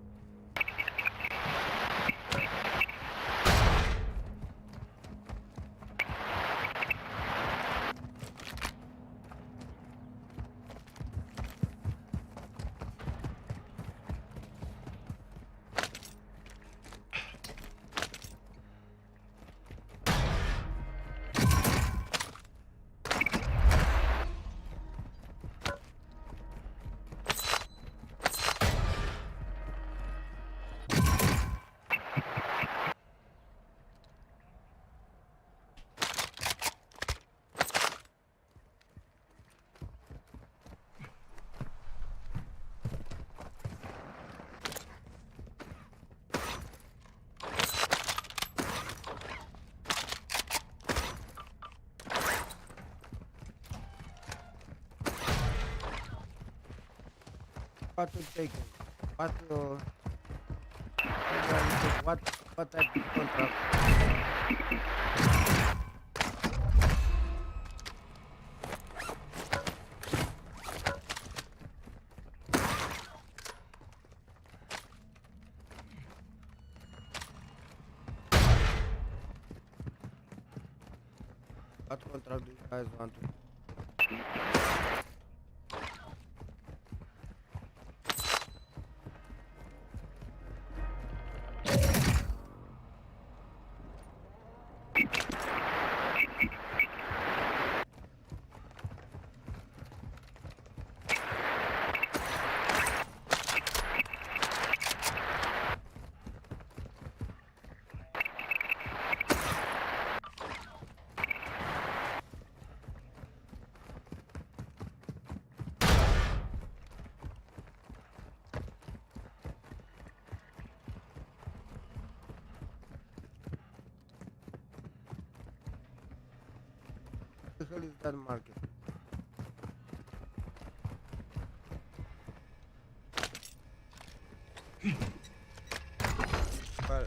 What to take? What to... What type of contract? What contract do you guys want to? What the hell is that market? Well,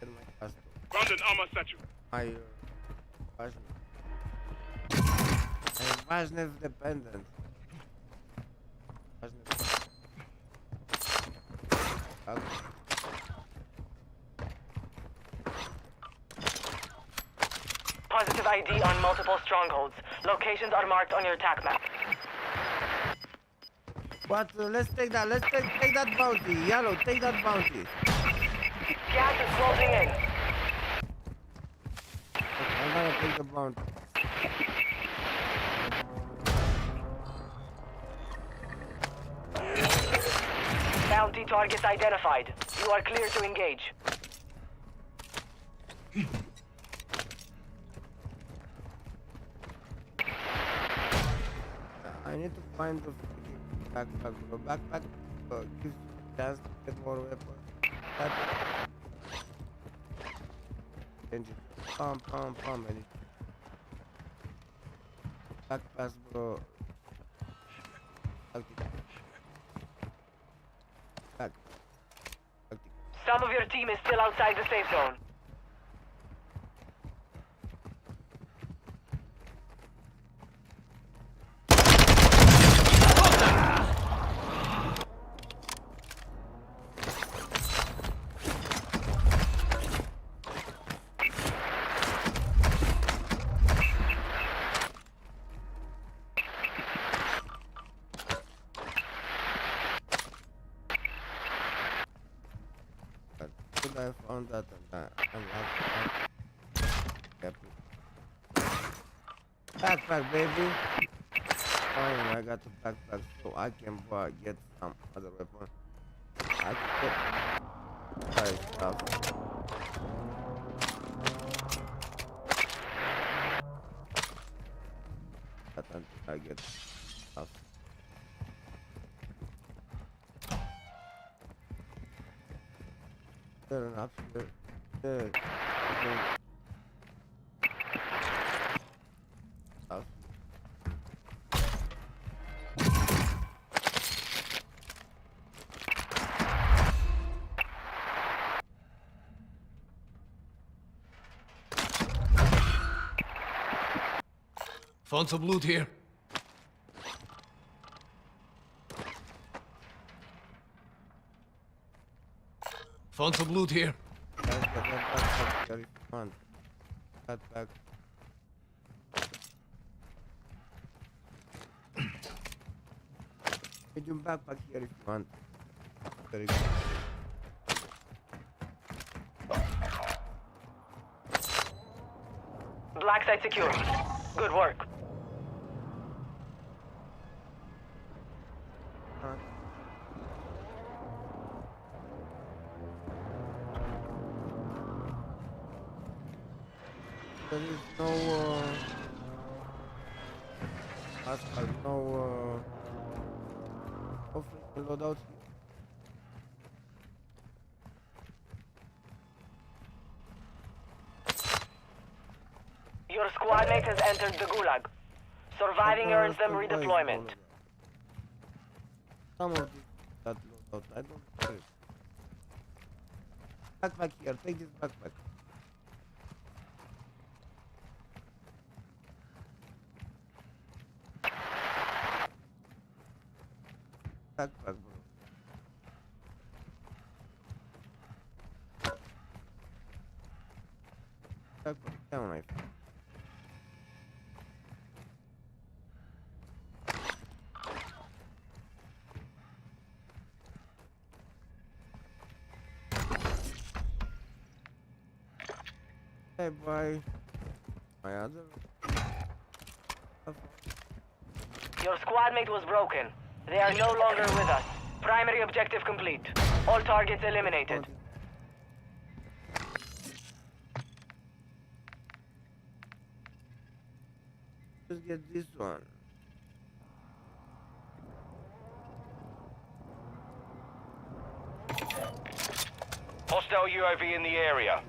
get my custom. Found an armor statue. My Vaznev dependent. Positive ID on multiple strongholds. Locations are marked on your attack map. What? Let's take that. Let's take that bounty. Yellow, take that bounty. Gas is closing in. Okay, I'm gonna take the bounty. Bounty targets identified. You are clear to engage. I need to find the freaking backpack, bro. Backpack gives you chance to get more weapons. Engine. Pam, and it. Backpacks, bro. Back. Some of your team is still outside the safe zone. I found that and backpack, baby. Fine, I got the backpack so I can get some other weapon. I can get stuff. But until I get stuff. Fair enough. Good. Found some loot here. Found some loot here. Backpack. Medium backpack here if you want. Very good. Black site secure. Good work. There is no asphalt, no freaking loadout. Your squad mate has entered the Gulag. Surviving earns them redeployment. Some of this that loadout, I don't care. Backpack here, take this backpack. Backpack, bro. Backpack down, I think. Hey, bye. My other. Your squad mate was broken. They are no longer with us. Primary objective complete. All targets eliminated. Let's get this one. Hostile UAV in the area.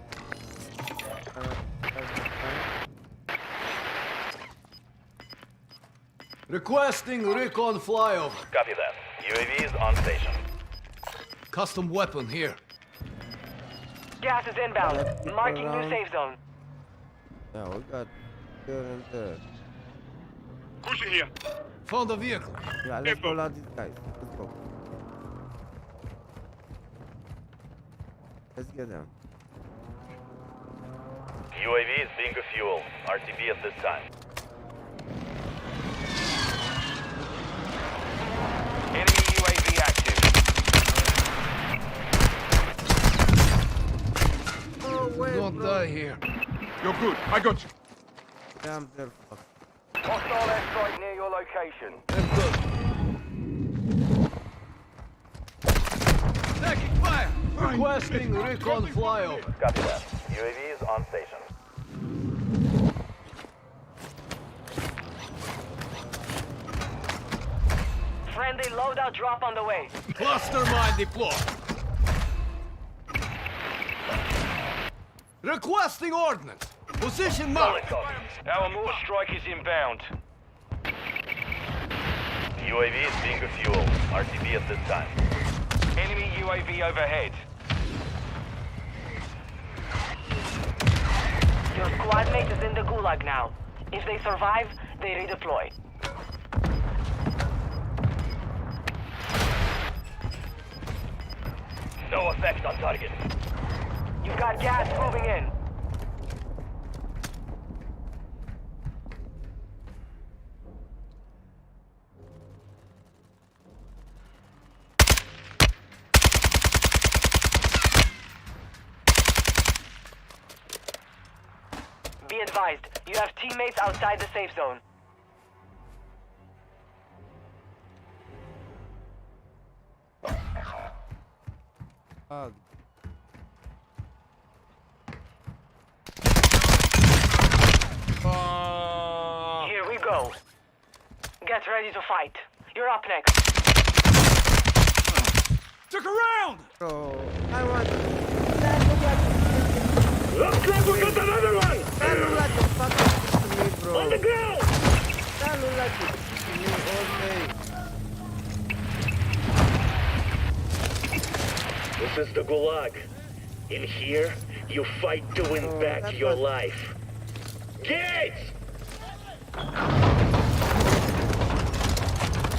Requesting recon flyover. Copy that. UAV is on station. Custom weapon here. Gas is inbound. Marking new safe zone. Yeah, we got there and there. Pushing here. Found a vehicle. Yeah, let's go out these guys. Let's go. Let's get them. UAV is being a fuel. RTB at this time. Enemy UAV active. Oh, wait, Don't bro. die here. You're good. I got you. Damn, they're fucked. Hostile airstrike near your location. Taking fire. Requesting recon flyover. Copy that. UAV is on station. Friendly loadout drop on the way. Cluster mine deployed. Requesting ordnance. Position marked. Our move strike is inbound. UAV is being refueled. RTB at this time. Enemy UAV overhead. Your squad mate is in the gulag now. If they survive, they redeploy. No effect on target. You've got gas moving in. Be advised, you have teammates outside the safe zone. Here we go. Get ready to fight. You're up next. Took a round! Bro, I want. Looks like we got another one! That look like a fucking shit to me, bro. On the ground! That look like a shit to me all day. This is the Gulag. In here, you fight to win back your life. Gates!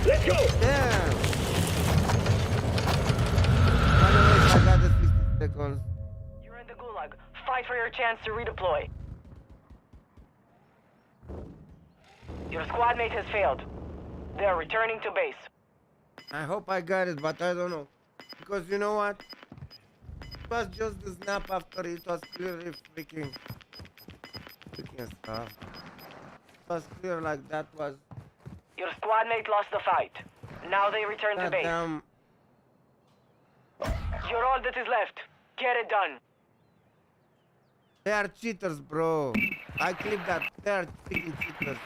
Let's go! Damn. Anyways, I got the 60 seconds. You're in the gulag. Fight for your chance to redeploy. Your squad mate has failed. They're returning to base. I hope I got it, but I don't know. Because you know what? It was just the snap after it was clearly freaking stuff. It was clear like that was. Your squad mate lost the fight. Now they return to base. Goddamn. You're all that is left. Get it done. They are cheaters, bro. I clipped that. They are freaking cheaters.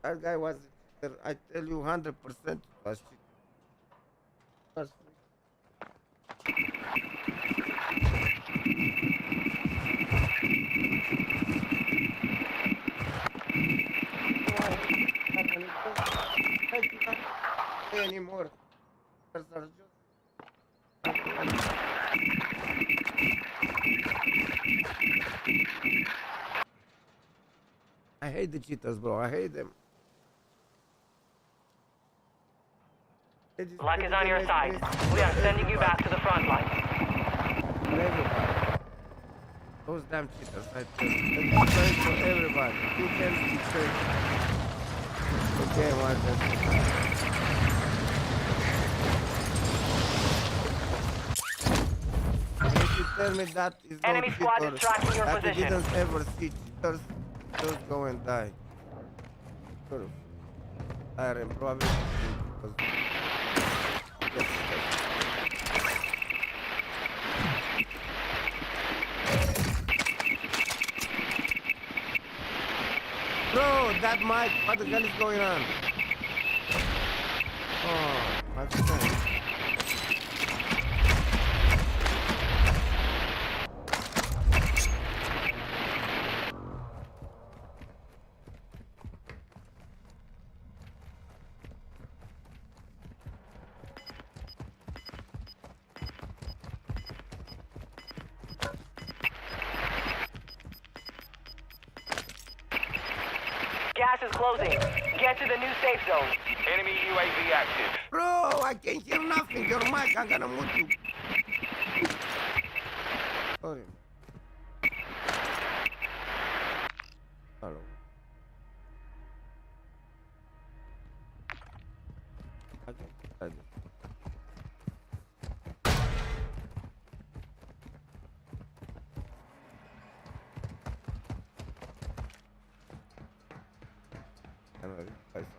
That guy was a cheater. I tell you 100% was cheater. Was anymore. I hate the cheaters, bro. I hate them. Luck is on your side. We are sending you back to the front line. Everybody. Those damn cheaters, I tell you. Let's pray for everybody. You can be safe. Okay, one second. If you tell me that is no Enemy squad is cheaters, tracking your that position. you didn't ever see cheaters, just go and die. Sort of. I am probably because bro, that mic, what the hell is going on? Oh, my friend. Gas is closing. Get to the new safe zone. Enemy UAV active. Bro, I can't hear nothing. Your mic, I'm gonna mute you. Sorry. Hello. I can't try this. I know, try something.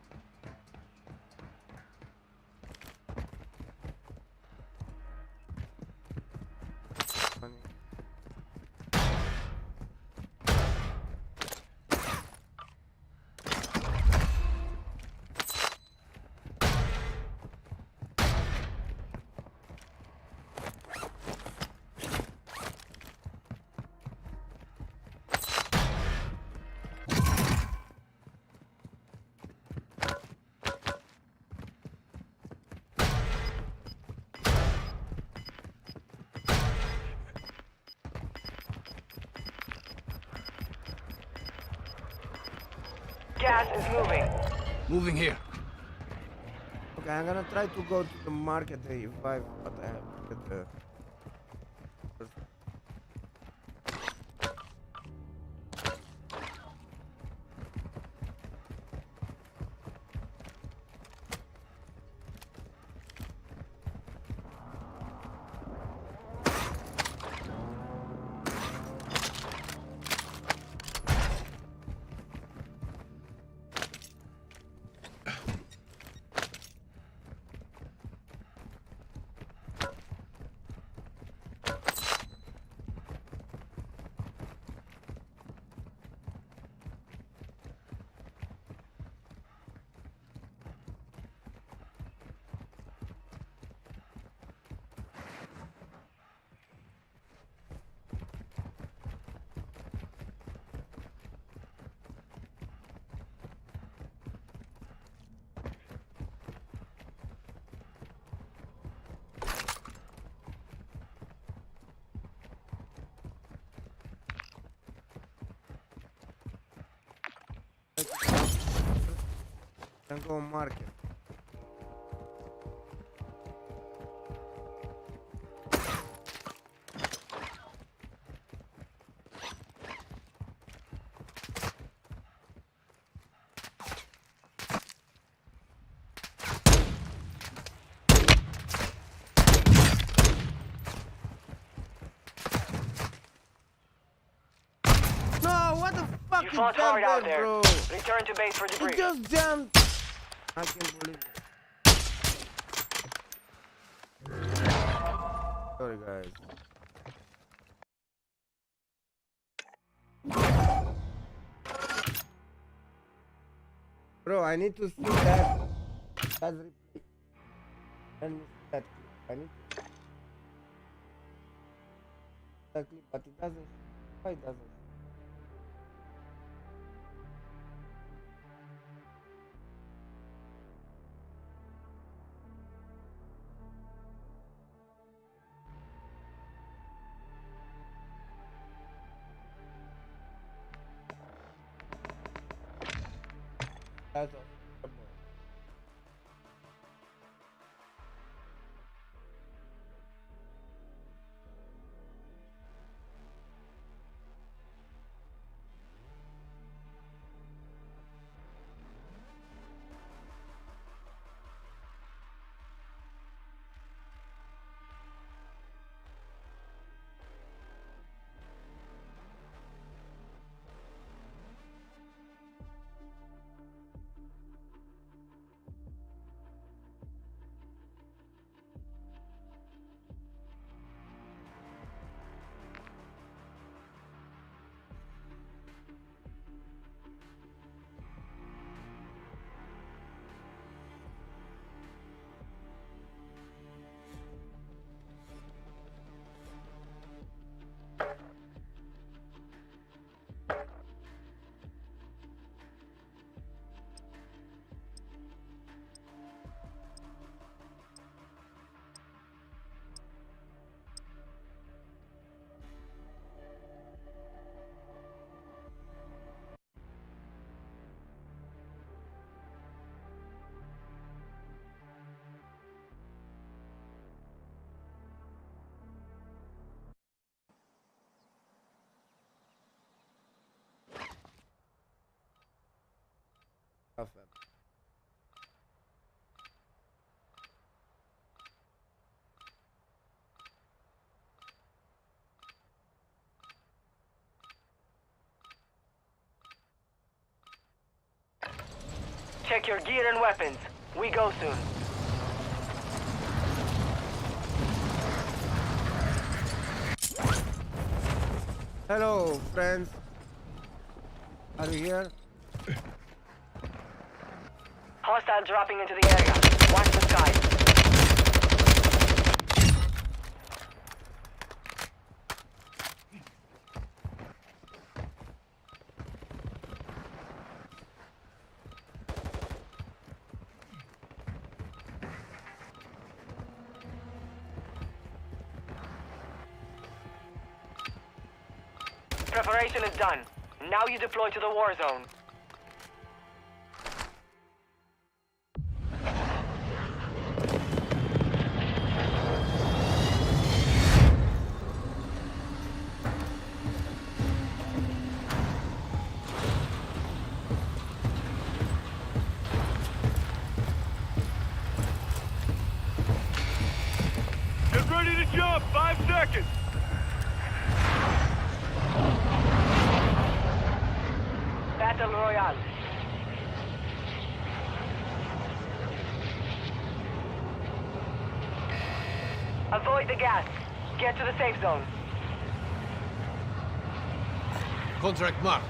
gas is moving. Moving here. Okay, I'm gonna try to go to the market if I but I have to get the can go market. No, what the fuck You is fought that hard out there, there. bro? Return to base for debris. It just jumped. I can't believe it. Sorry, guys. Bro, I need to see that. That's replay. And that clip. I need to see that clip, but it doesn't. Why it doesn't? That's all. FM. Check your gear and weapons. We go soon. Hello, friends. Are you here? Hostile dropping into the area. Watch the skies. Preparation is done. Now you deploy to the war zone. 5 seconds. Battle Royale. Avoid the gas. Get to the safe zone. Contract marked.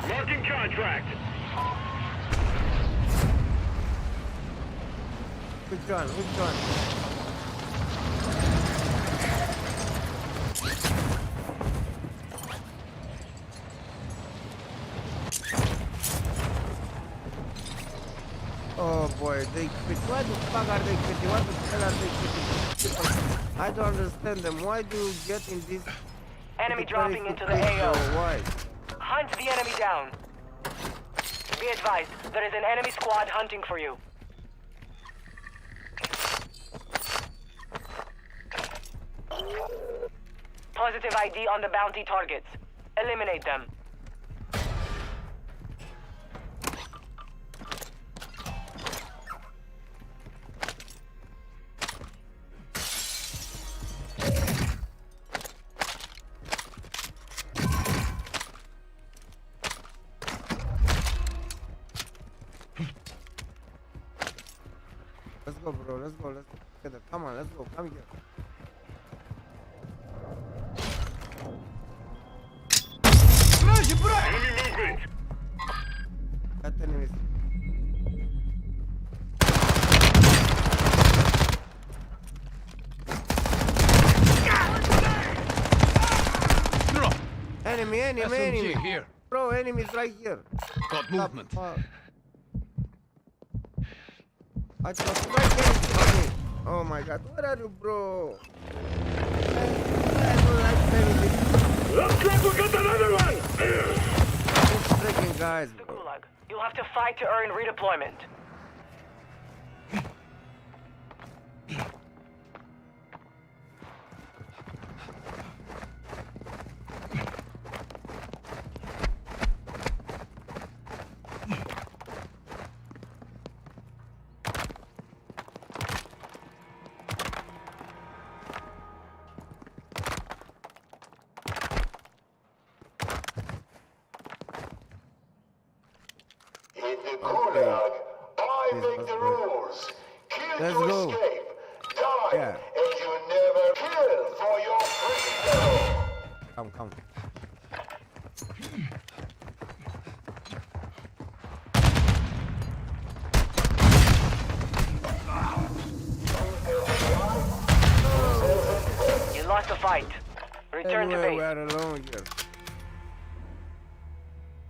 Marking contract. Which one? Which one? Oh boy, they quit. Why the fuck are they quitting? What the hell are they quitting? I don't understand them. Why do you get in this? Enemy dropping into the AO? AO. Why? Hunt the enemy down. Be advised, there is an enemy squad hunting for you. Positive ID on the bounty targets. Eliminate them. Let's go, bro. Let's go. Let's go together. Come on, let's go. Come here. Enemy movement. That enemy is. Enemy, enemy. Here. Bro, enemies right here. Got movement. I just right there. Oh my god, where are you, bro? I don't like playing this. Looks like we got another one. These freaking guys, bro. Gulag. You'll have to fight to earn redeployment. In the Gulag, I make the rules. Kill Let's to go. escape. Die, Yeah. and you never kill for your freedom. Come. You lost the fight. Return to Anyway, we base. are alone here.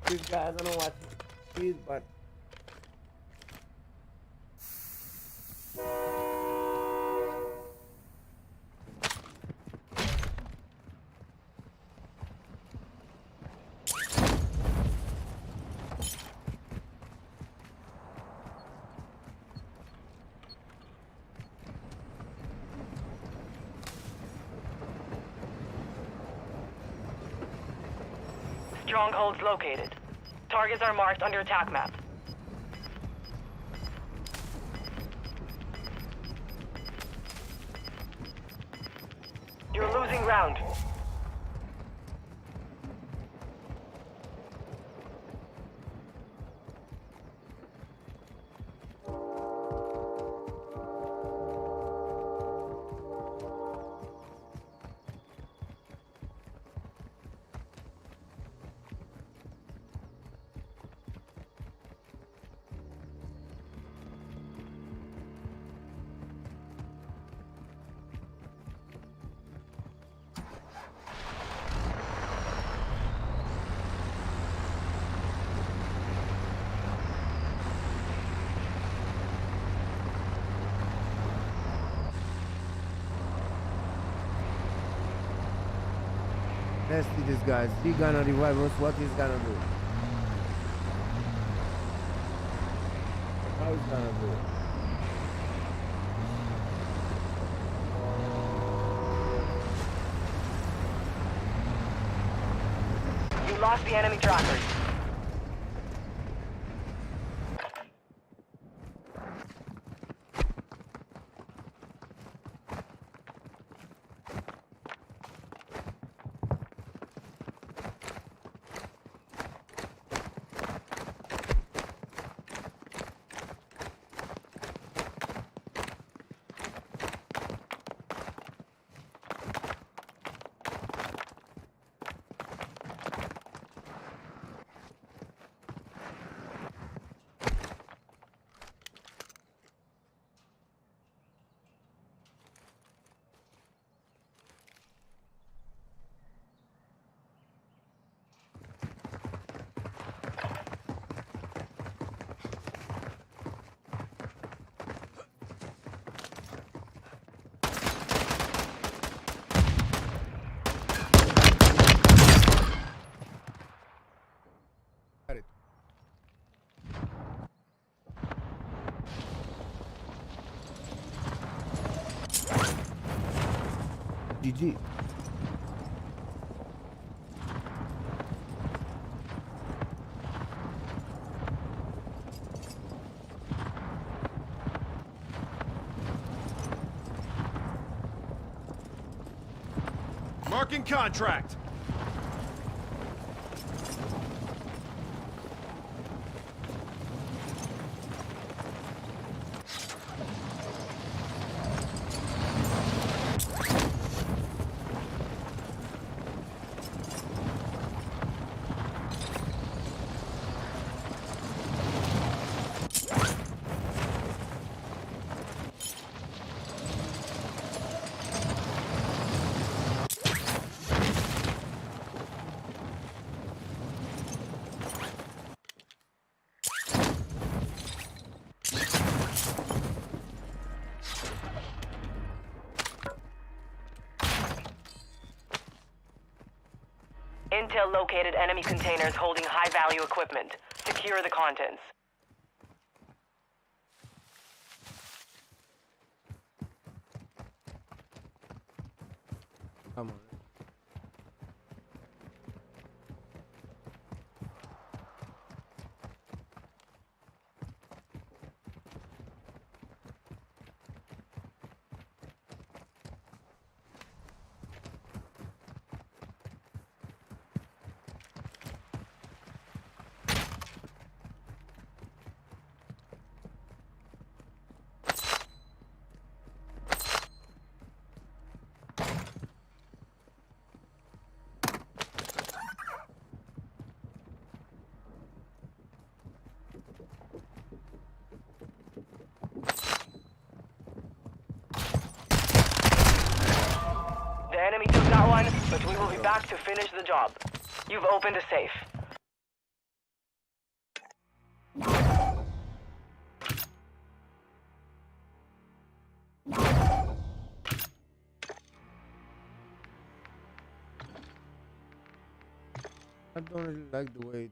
These guys, I don't know what it is, but Strongholds located. Targets are marked on your attack map. You're losing ground. let's see this guy. Is he gonna revive us? What he's gonna do? How he's gonna do it? You lost the enemy trackers. GG. Marking contract. Intel located enemy containers holding high-value equipment. Secure the contents. Come on. The enemy took that one, but we will be back to finish the job. You've opened a safe. I don't really like the way.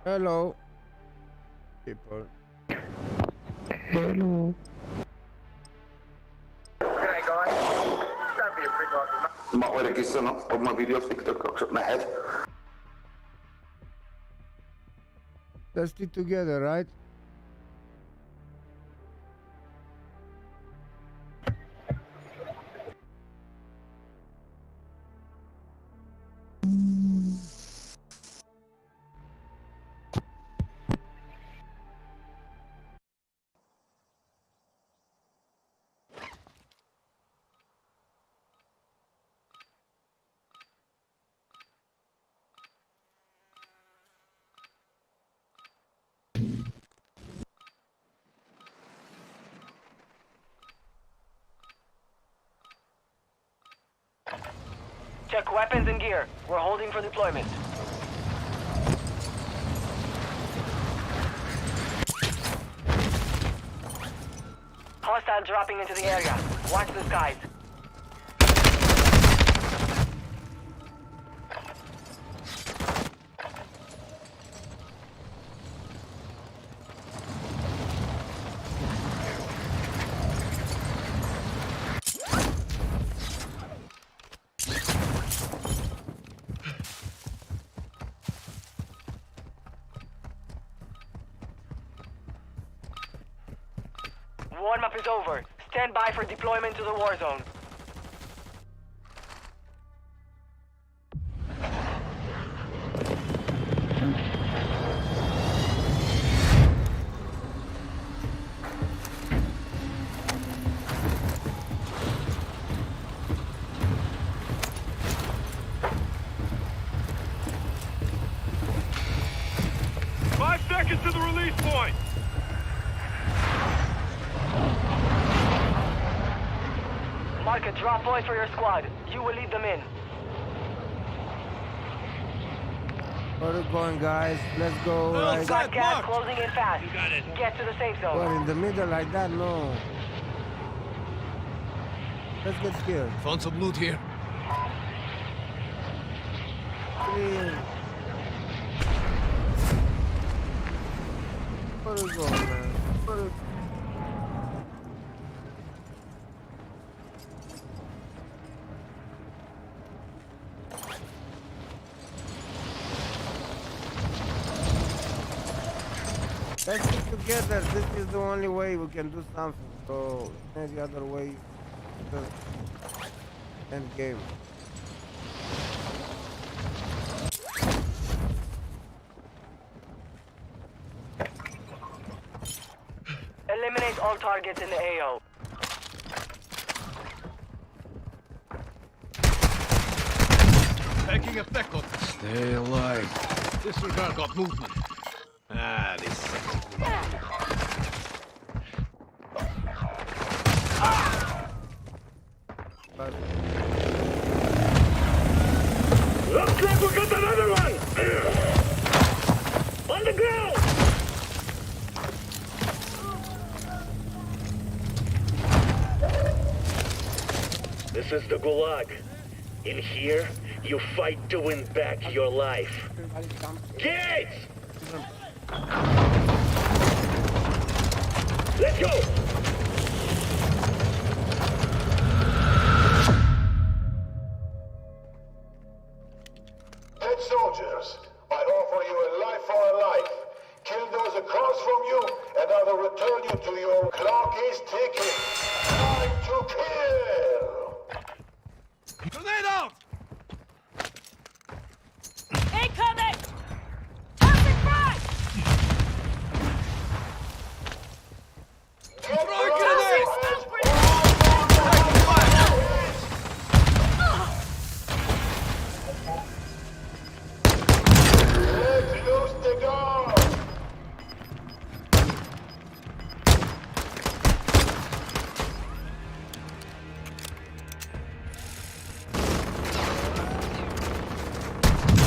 Hello, people. Hello. Can I go on? Stop your free ball. Ma voin ainakin sanoa, oma video TikTok näet. Let's stick together, right? Check weapons and gear. We're holding for deployment. Hostile dropping into the area. Watch the skies. Warm-up is over. Stand by for deployment to the war zone. Seconds to the release point! Mark a drop point for your squad. You will lead them in. Where are we going, guys? Let's go. Right. Got gas closing in fast. You got it. Get to the safe zone. What, in the middle like that? No. Let's get scared. Found some loot here. Clean. Where are we going, man? Where are we... Let's stick together. This is the only way we can do something. So any other way, just end game. Eliminate all targets in the AO. Taking effect on. Stay alive. Disregard got movement. Ah, this sucks. Looks like we got another one! On the ground! This is the Gulag. In here, you fight to win back your life. Kids! Let's go! Dead soldiers, I offer you a life for a life. Kill those across from you, and I will return you to your clock is ticking. Time to kill! Grenade out! Incoming! Open front! Let's lose the guard!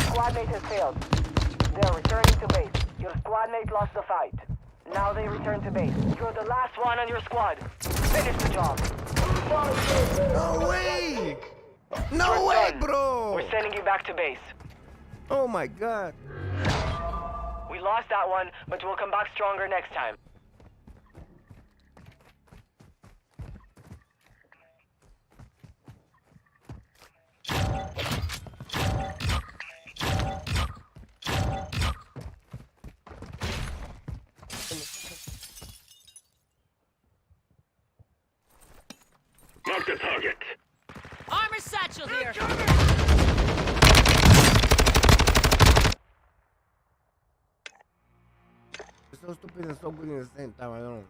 Squad mate has failed. They are returning to base. Your squad mate lost the fight. Now they return to base. You're the last one on your squad. Finish the job. No way! No You're way, done. bro! We're sending you back to base. Oh my god. We lost that one, but we'll come back stronger next time. Mark the target. Armor satchel here. It's so stupid and so good in the same time. I don't know.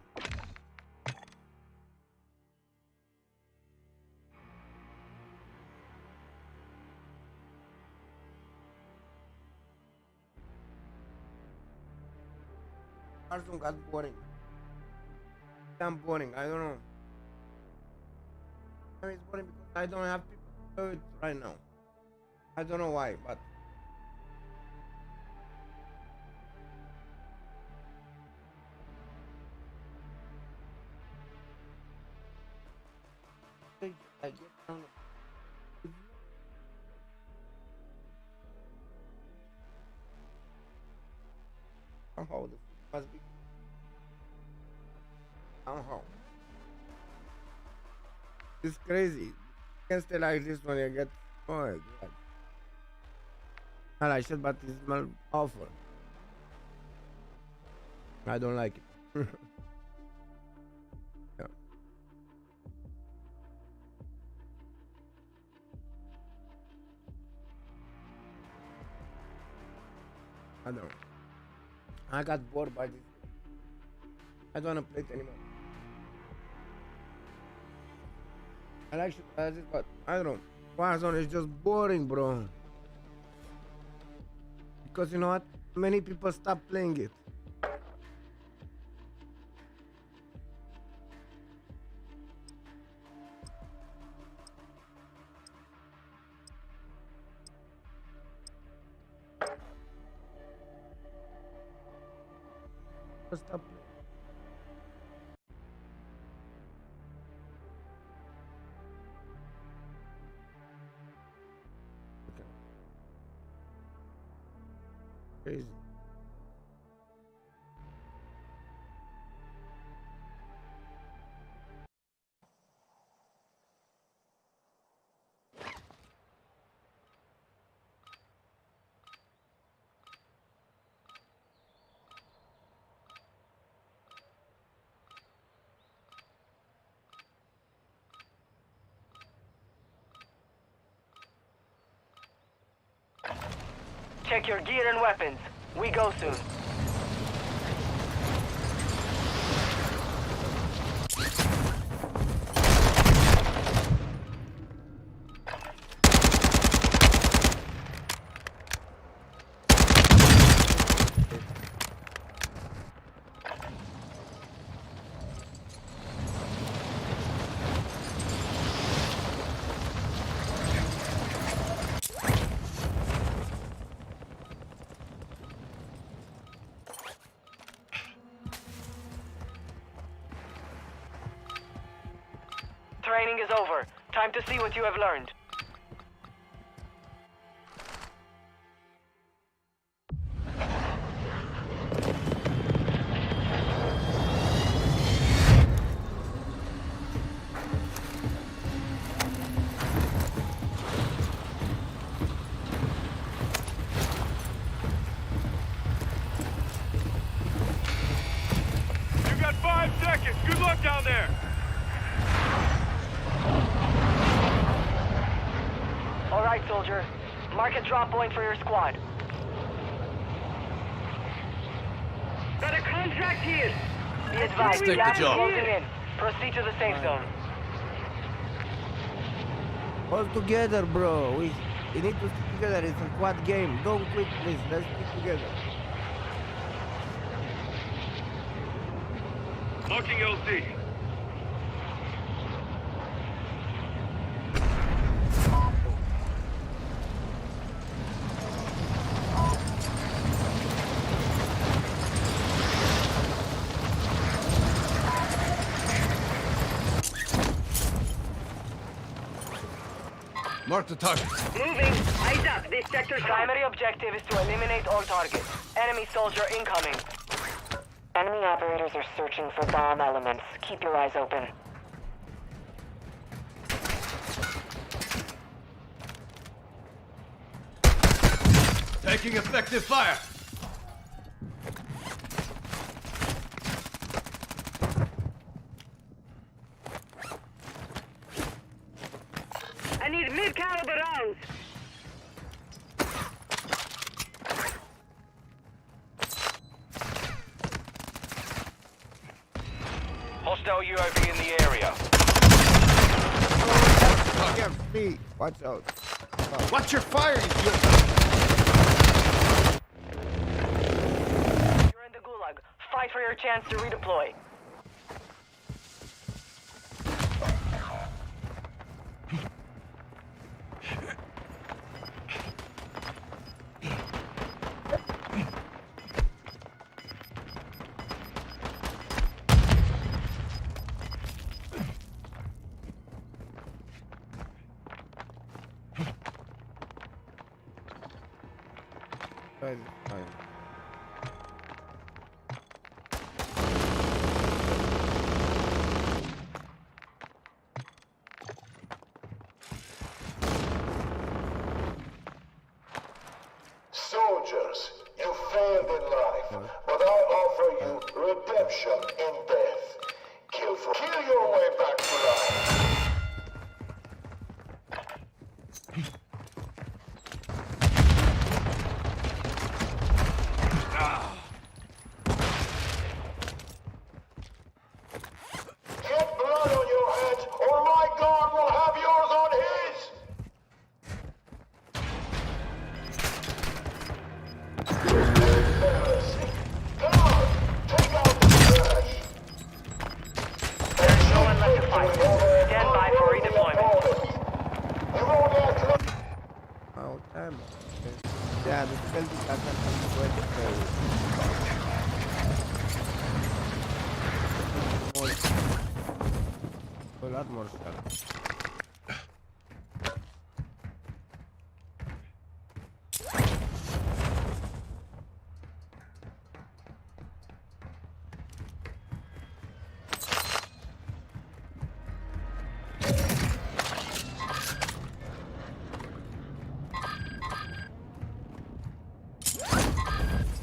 Warzone got boring. Damn boring. I don't know. I mean, it's boring because I don't have people to do it right now. I don't know why, but. I get down. Somehow the must be somehow. It's crazy. You can stay like this when you get oh god. I like shit, but it smells awful. I don't like it. Yeah. I don't. I got bored by this. I don't want to play it anymore. I like it, but I don't know. Warzone is just boring, bro. Because you know what? Many people stop playing it. Stop playing. Okay. Crazy. Check your gear and weapons. We go soon. Training is over. Time to see what you have learned. You got 5 seconds. Good luck down there. All right, soldier. Mark a drop point for your squad. Got a contract here. Be advised, Stick the gas is job. closing in. Proceed to the safe zone. All together, bro. We need to stick together. It's a quad game. Don't quit, please. Let's stick together. Marking LZ. Mark the target. Moving. Eyes up. This sector's primary objective is to eliminate all targets. Enemy soldier incoming. Enemy operators are searching for bomb elements. Keep your eyes open. Taking effective fire. Hostile UAV in the area. Yeah, free. Watch out. Watch your fire, you You're in the gulag. Fight for your chance to redeploy. Fine. Soldiers, you failed in life, but I offer you redemption in death. Kill your way back to life. Get blood on your hands, or my God will have yours on his! Embarrassing. Come on, take out the trash. There's no one left to fight. Stand by for redeployment. You won't act like... Oh, damn. Yeah, the stealth is a lot more stealth.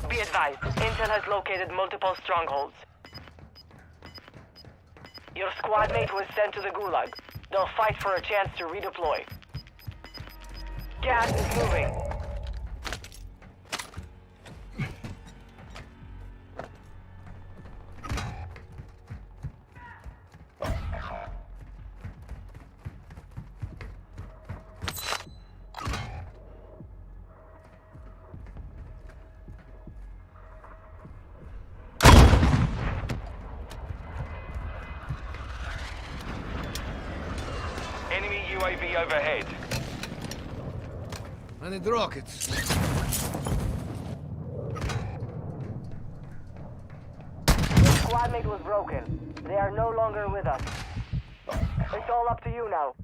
Be advised, Intel has located multiple strongholds. Your squad mate was sent to the gulag. They'll fight for a chance to redeploy. Gas is moving. Enemy UAV overhead. I need rockets. Your squad mate was broken. They are no longer with us. It's all up to you now.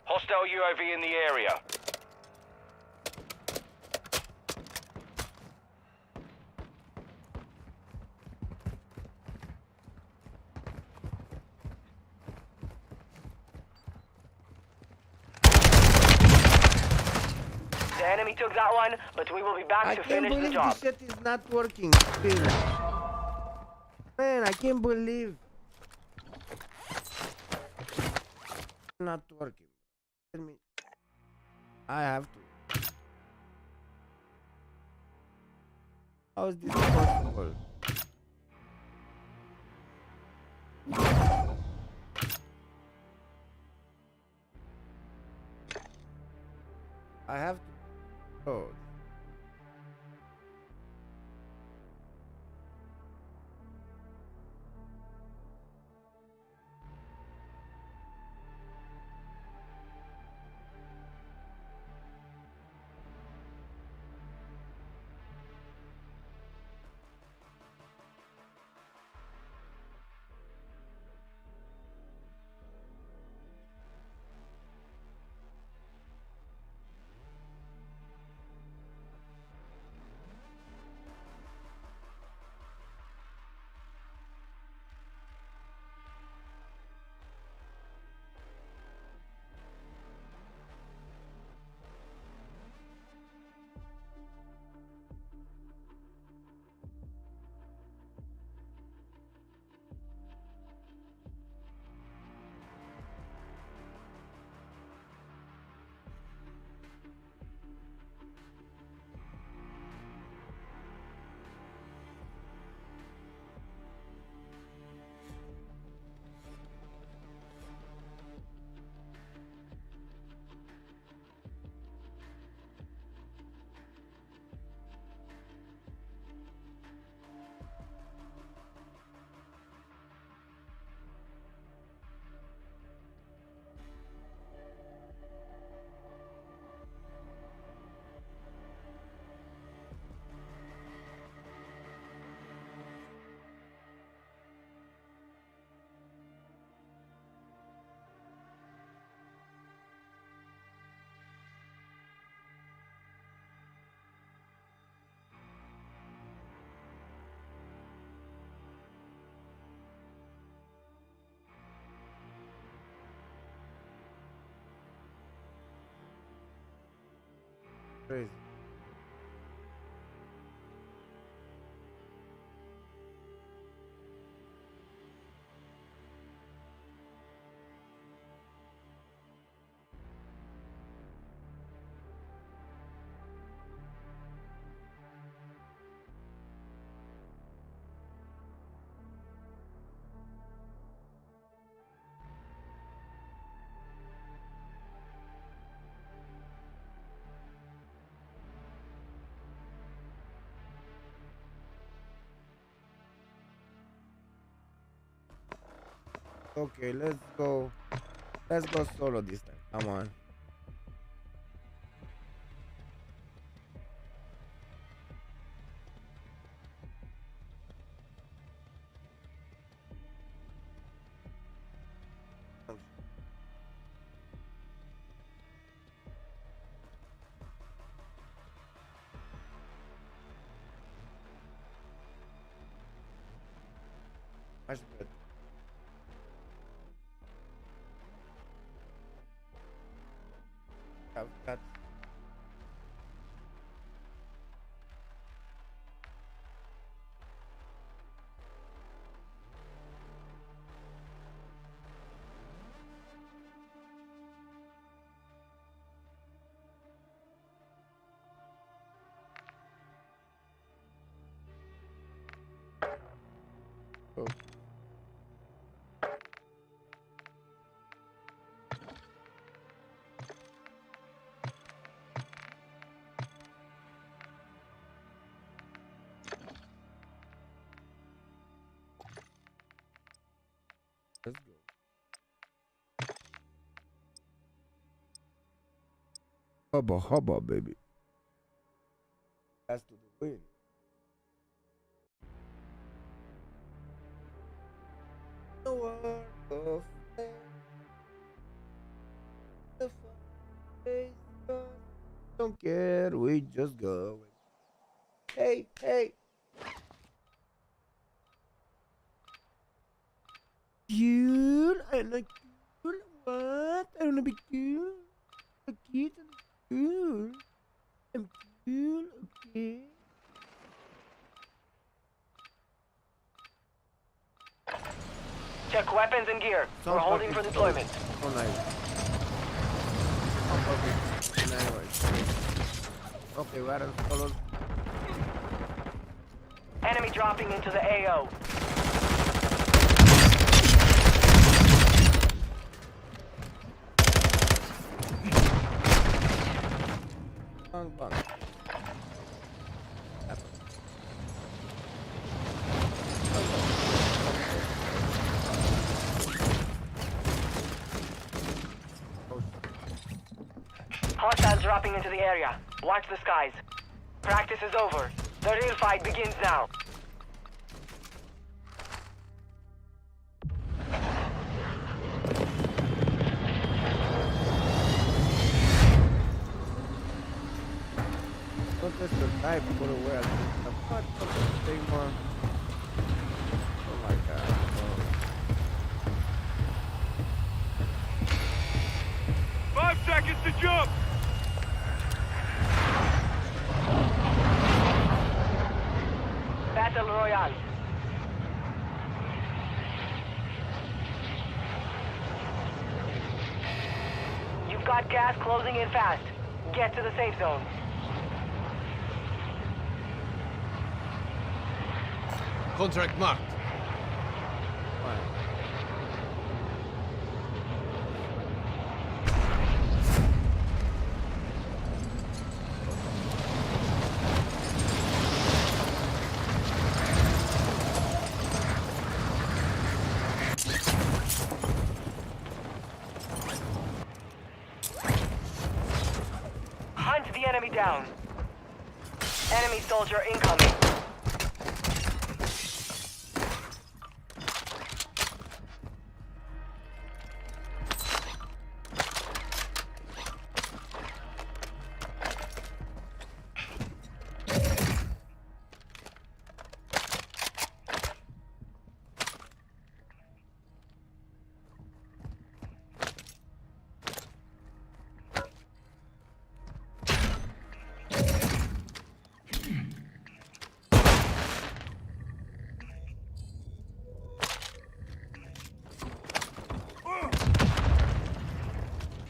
Hostile UAV in the area. The enemy took that one, but we will be back I to can't finish the believe job. this shit is not working still. Man, I can't believe. Not working. Tell me. I have to. How is this possible? I have to. Oh. Crazy. Okay, let's go. Let's go solo this time. Come on. Much better. Got oh. Let's go. Hubba hubba, baby. That's to the win. The world of the face don't care, we just go. Hey, hey. Cool. I'm not cool. What? I wanna be cool. A kid and cool. I'm cool. Okay. Check weapons and gear. We're holding for deployment. Oh, nice. Okay. Nice. Okay, we're on solo. Enemy dropping into the AO. Bang, bang. Hostiles dropping into the area. Watch the skies. Practice is over. The real fight begins now. Don't just survive for a while. What the thing more? Oh my god. Oh. 5 seconds to jump! Battle Royale. You've got gas closing in fast. Get to the safe zone. Contract marked. Hunt the enemy down. Enemy soldier incoming.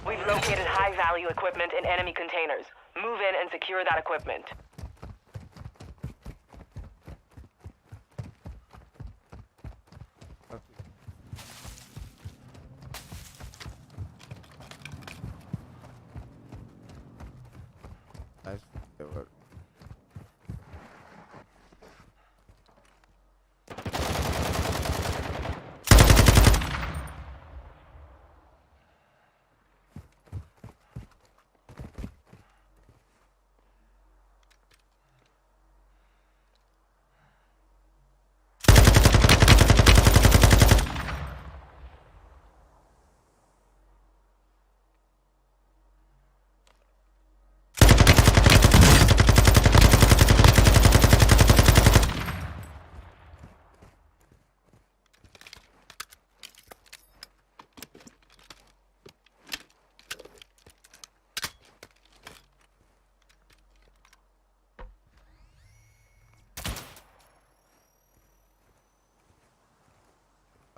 We've located high-value equipment in enemy containers. Move in and secure that equipment. Nice.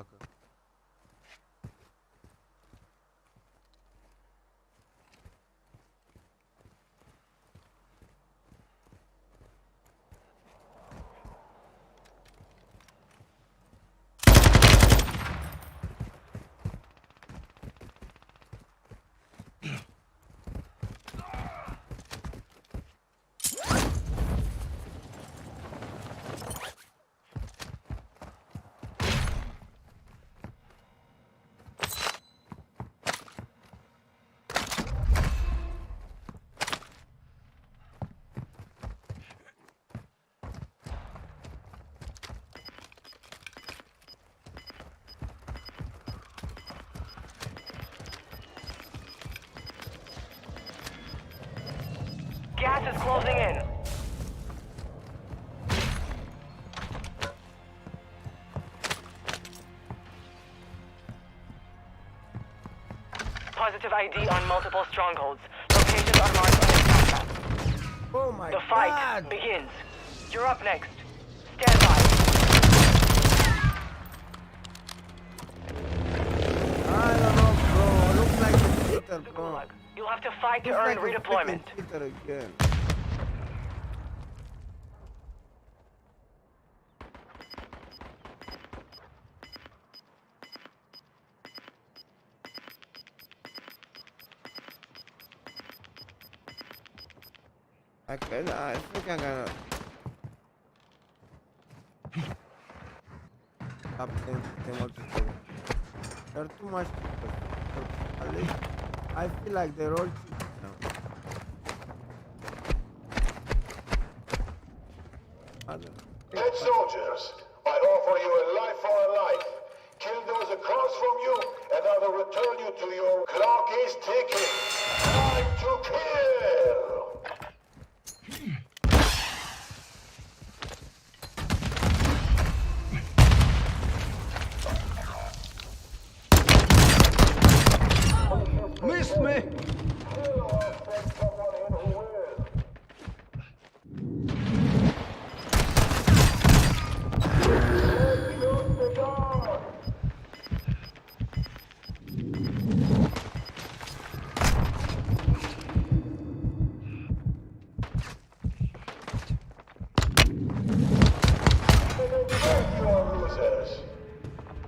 Okay. Gas is closing in. Positive ID on multiple strongholds. Locations are marked on your attack map. Oh my The fight god! begins. You're up next. Stand by. I don't know, bro. Looks like a cheater, bro. You'll have to fight to Looks earn like a redeployment. freaking cheater again. I think I'm gonna stop playing this game altogether. There are too much people. At least I feel like they're all cheap now. Dead soldiers, I offer you a life for a life. Kill those across from you, and I will return you to your clock is ticking. Time to kill! Missed me!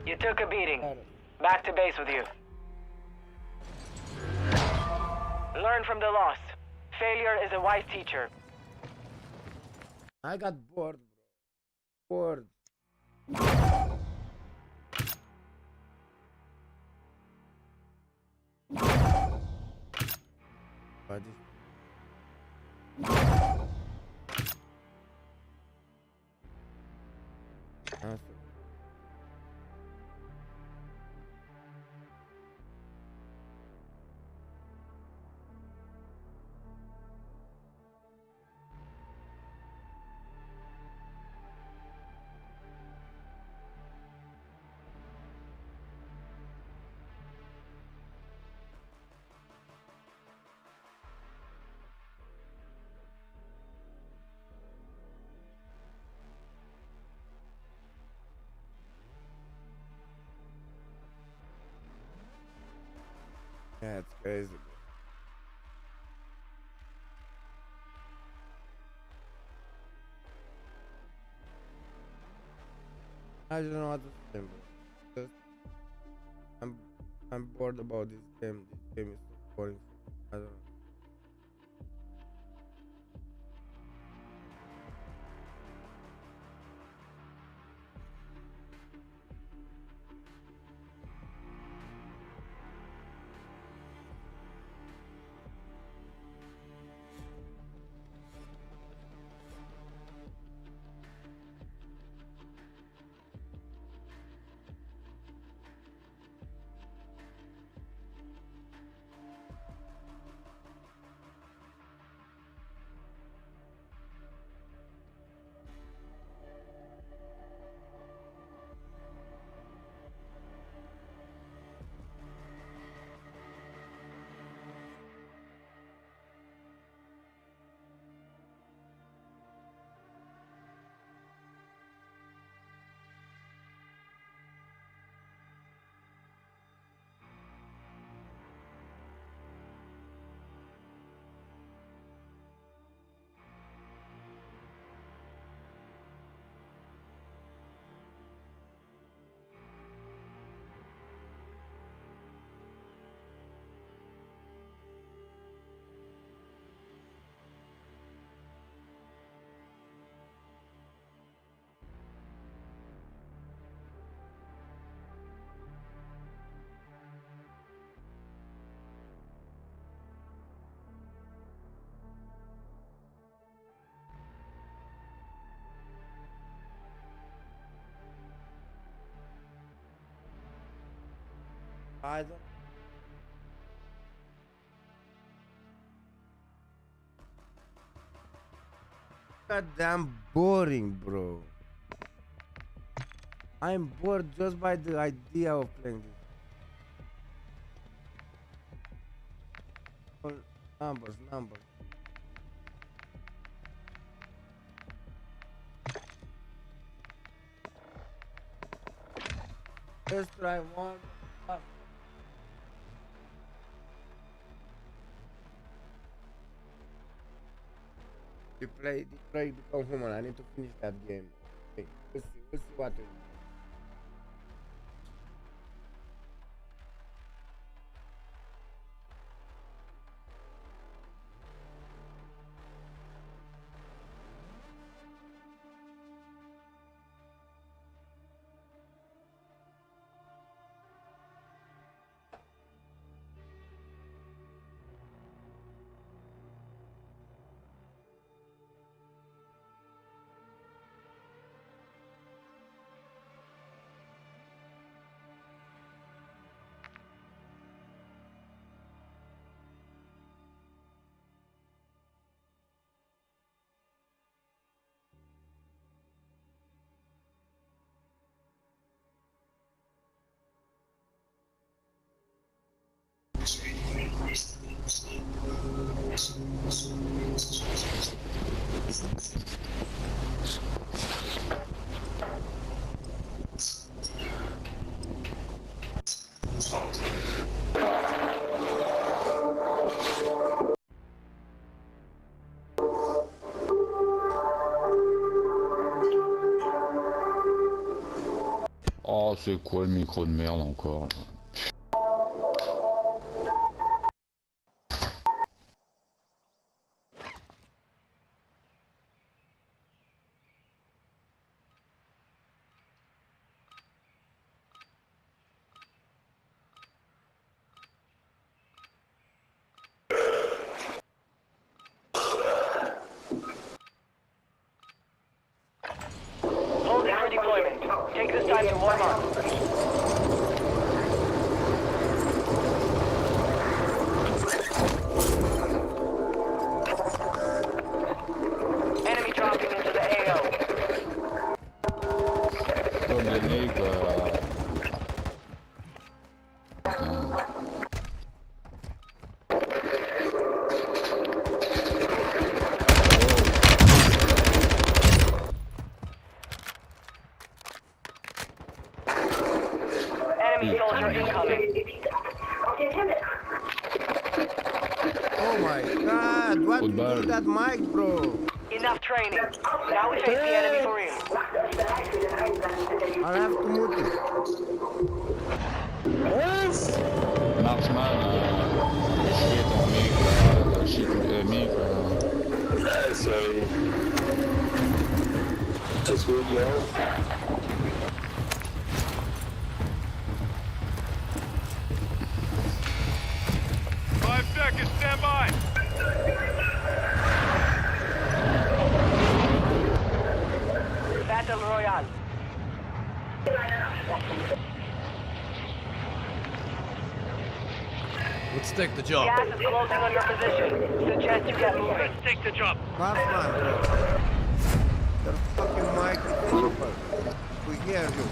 You took a beating. Back to base with you. Learn from the loss. Failure is a wise teacher. I got bored, bro. Bored. But yeah, it's crazy. I don't know what to say, bro. Just, I'm bored about this game. This game is so boring. I don't know. I don't. Goddamn boring, bro. I'm bored just by the idea of playing this. Oh, numbers. Let's try one. Detroit Become Human. I need to finish that game. Okay, we'll see what it is. C'est quoi le micro de merde encore là? Holding for deployment. Take this time to warm up. Enemy dropping into the AO. Dominique, Enemy soldier incoming. Oh my god, what did you do that mic, bro? Enough training. Now we face the enemy for real. I'll have to mute it. Marksman, chier ton mic, chier ton mic. Sorry. That's good, yeah. 5 seconds, stand by. Battle Royale. Let's take the job. Gas is closing on your position. Suggest you get moving. Let's take the job. Marksman, bro. Your fucking mic is super. We hear you.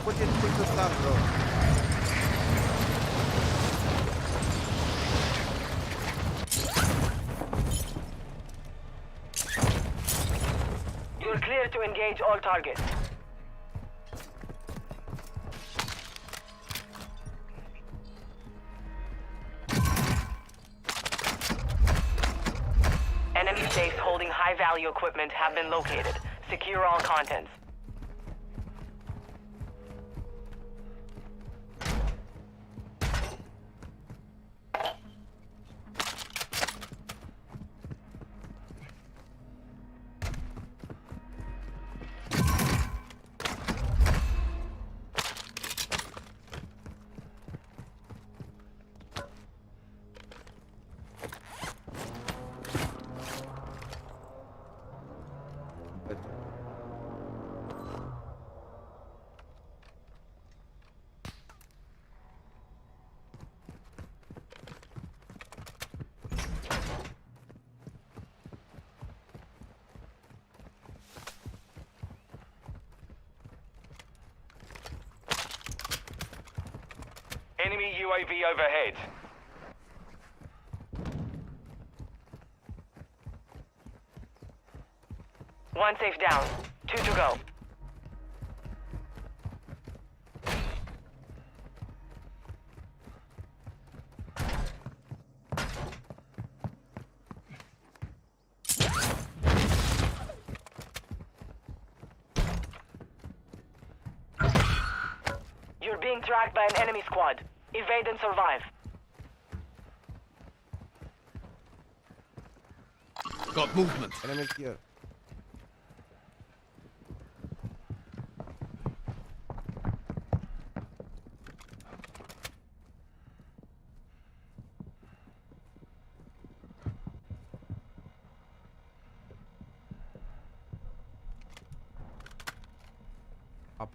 Put it to stop, bro. You're clear to engage all targets. Enemy safes holding high-value equipment have been located. Secure all contents. Enemy UAV overhead. One safe down. 2 to go. You're being tracked by an enemy squad. Evade and survive. Got movement. Enemies here.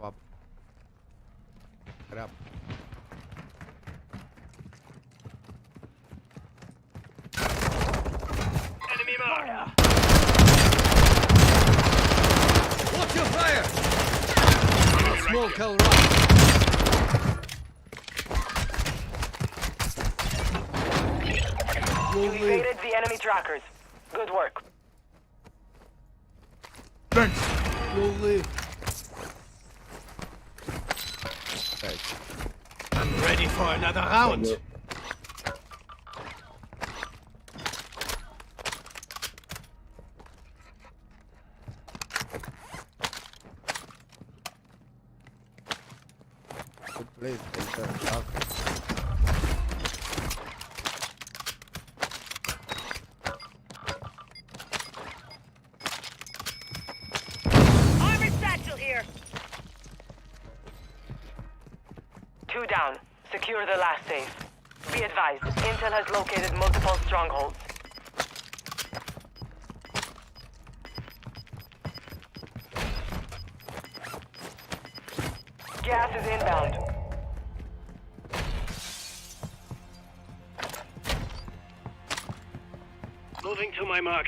Up. Get up. Enemy mark. Watch your fire! Small kill right. You evaded the enemy trackers. Good work. You'll live. I'm ready for another round. place. Okay. Armored satchel here. 2 down. Secure the last safe. Be advised, Intel has located multiple strongholds. Gas is inbound. Moving to my mark.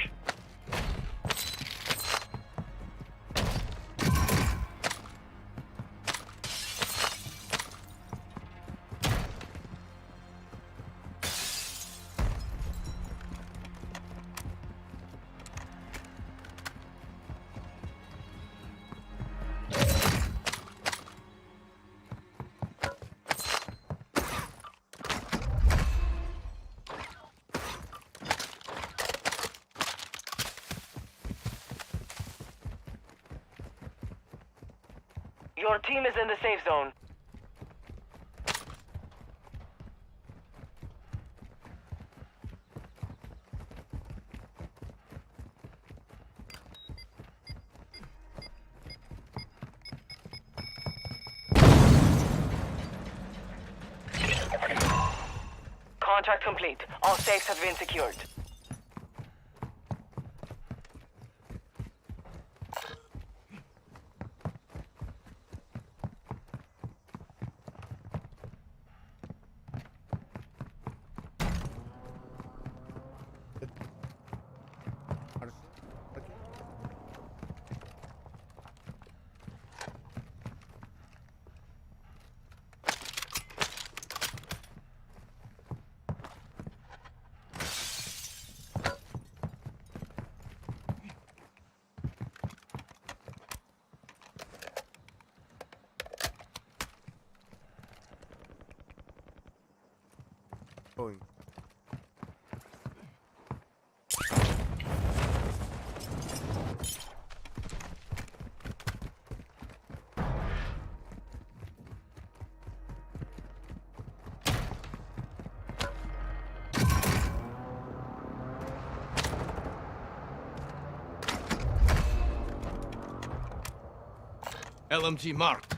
Your team is in the safe zone. Contract complete. All safes have been secured. Going. LMG marked.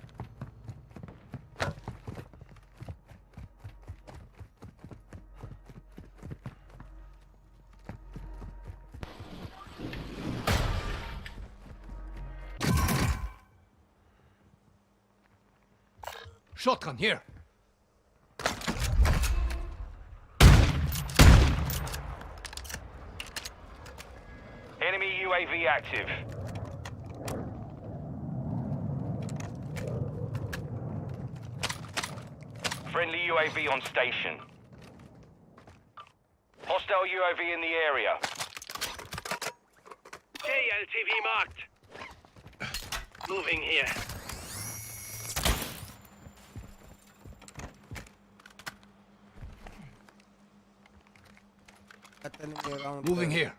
Shotgun here. Enemy UAV active. Friendly UAV on station. Hostile UAV in the area. JLTV marked. Moving here. Moving here.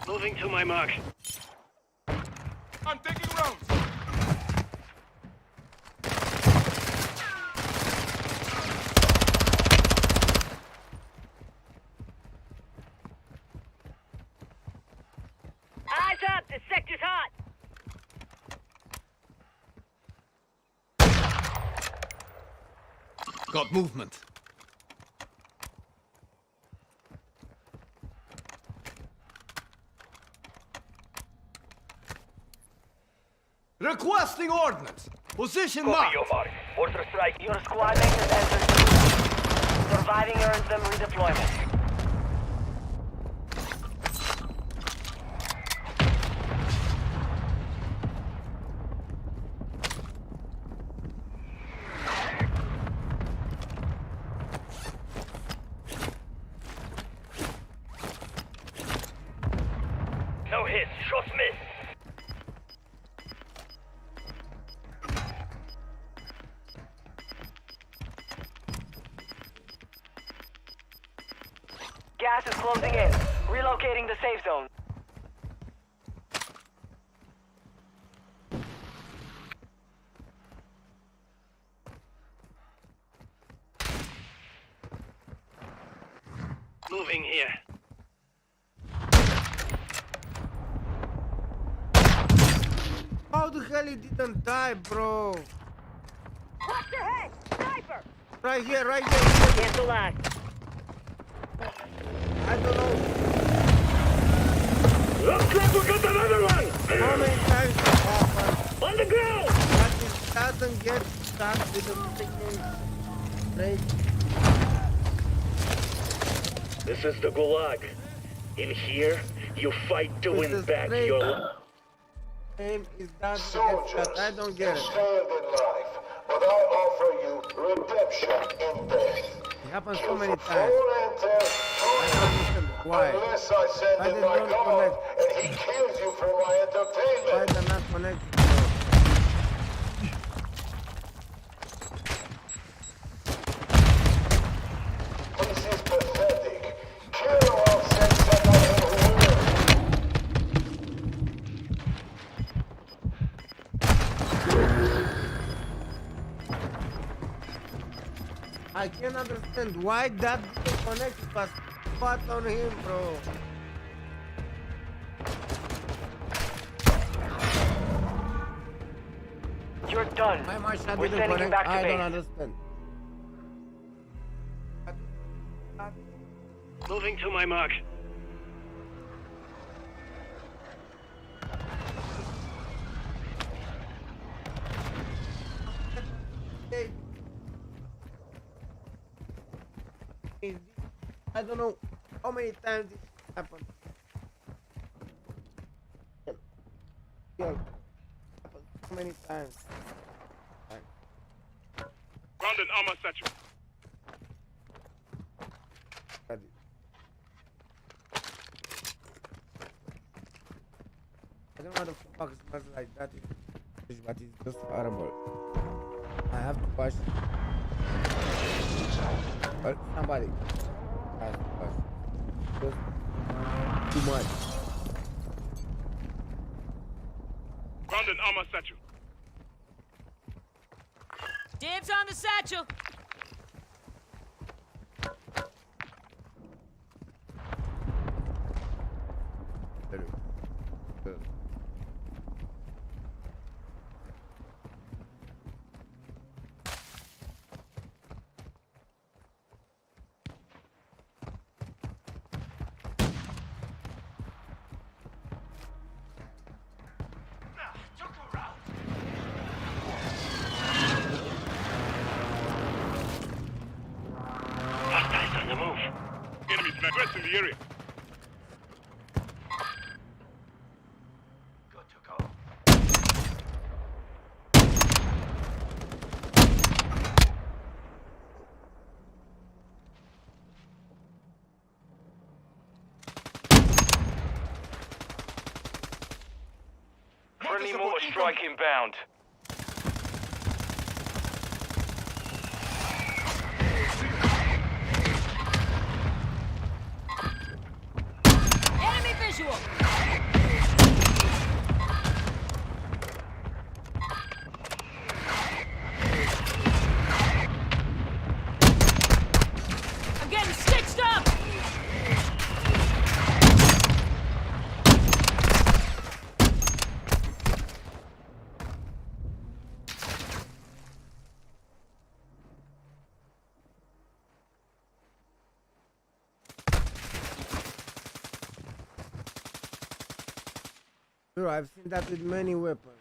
Moving to my mark. I'm taking rounds. Eyes up! The sector's hot! Got movement. Requesting ordnance. Position marked. Order strike. Your squad mate has entered the zone. Surviving earns them redeployment. No hits. Shots missed. Gas is closing in. Relocating the safe zone. Moving here. How the hell he didn't die, bro? Watch your head! Sniper! Right here, right here. Cancel that. I don't know Looks like we got another one! how many times it happened. On the ground! But it doesn't get stuck with the freaking break. This is the Gulag. In here, you fight to This win is back great. your life. Game is doesn't get Soldiers, stuck. I don't get you it. failed in life, but I offer you redemption in death. It happens so You many full times. enter, I don't understand why. unless I send Why in they my don't god connect? and he kills you for my Why entertainment. they're not connected? This is pathetic. Kill or send someone who will. I can't understand why that didn't connect. It was spot on him, bro. You're done. Why my shot We're didn't sending you connect? back to I don't base. understand. Moving to my mark. Hey. I don't know how many times it happened. Yeah. Happened so many times. Found an armor satchel. I don't know what the fuck smells like that, but it's just horrible. I have to wash it. But somebody has to wash it. Just too much. Found an armor satchel. Dibs on the satchel. Hostiles on the move. Enemies west in the area. Good to go. Friendly mortar strike inbound. Enemy visual. I'm getting stitched up. Bro, I've seen that with many weapons.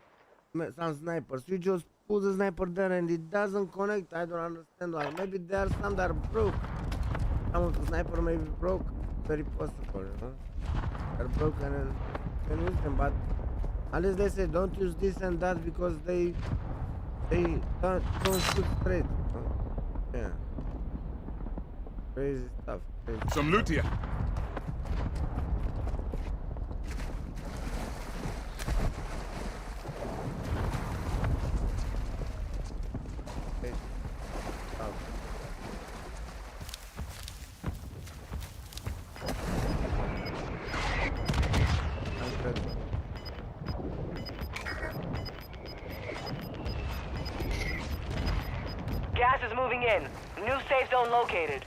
Some snipers. You just put the sniper there and it doesn't connect. I don't understand why. Maybe there are some that are broke. Some of the sniper may be broke. Very possible, you know? They're broken and you can use them, but unless they say don't use this and that because they don't shoot straight. You know? Yeah. Crazy stuff. Crazy. Some loot here. Gas is moving in. New safe zone located.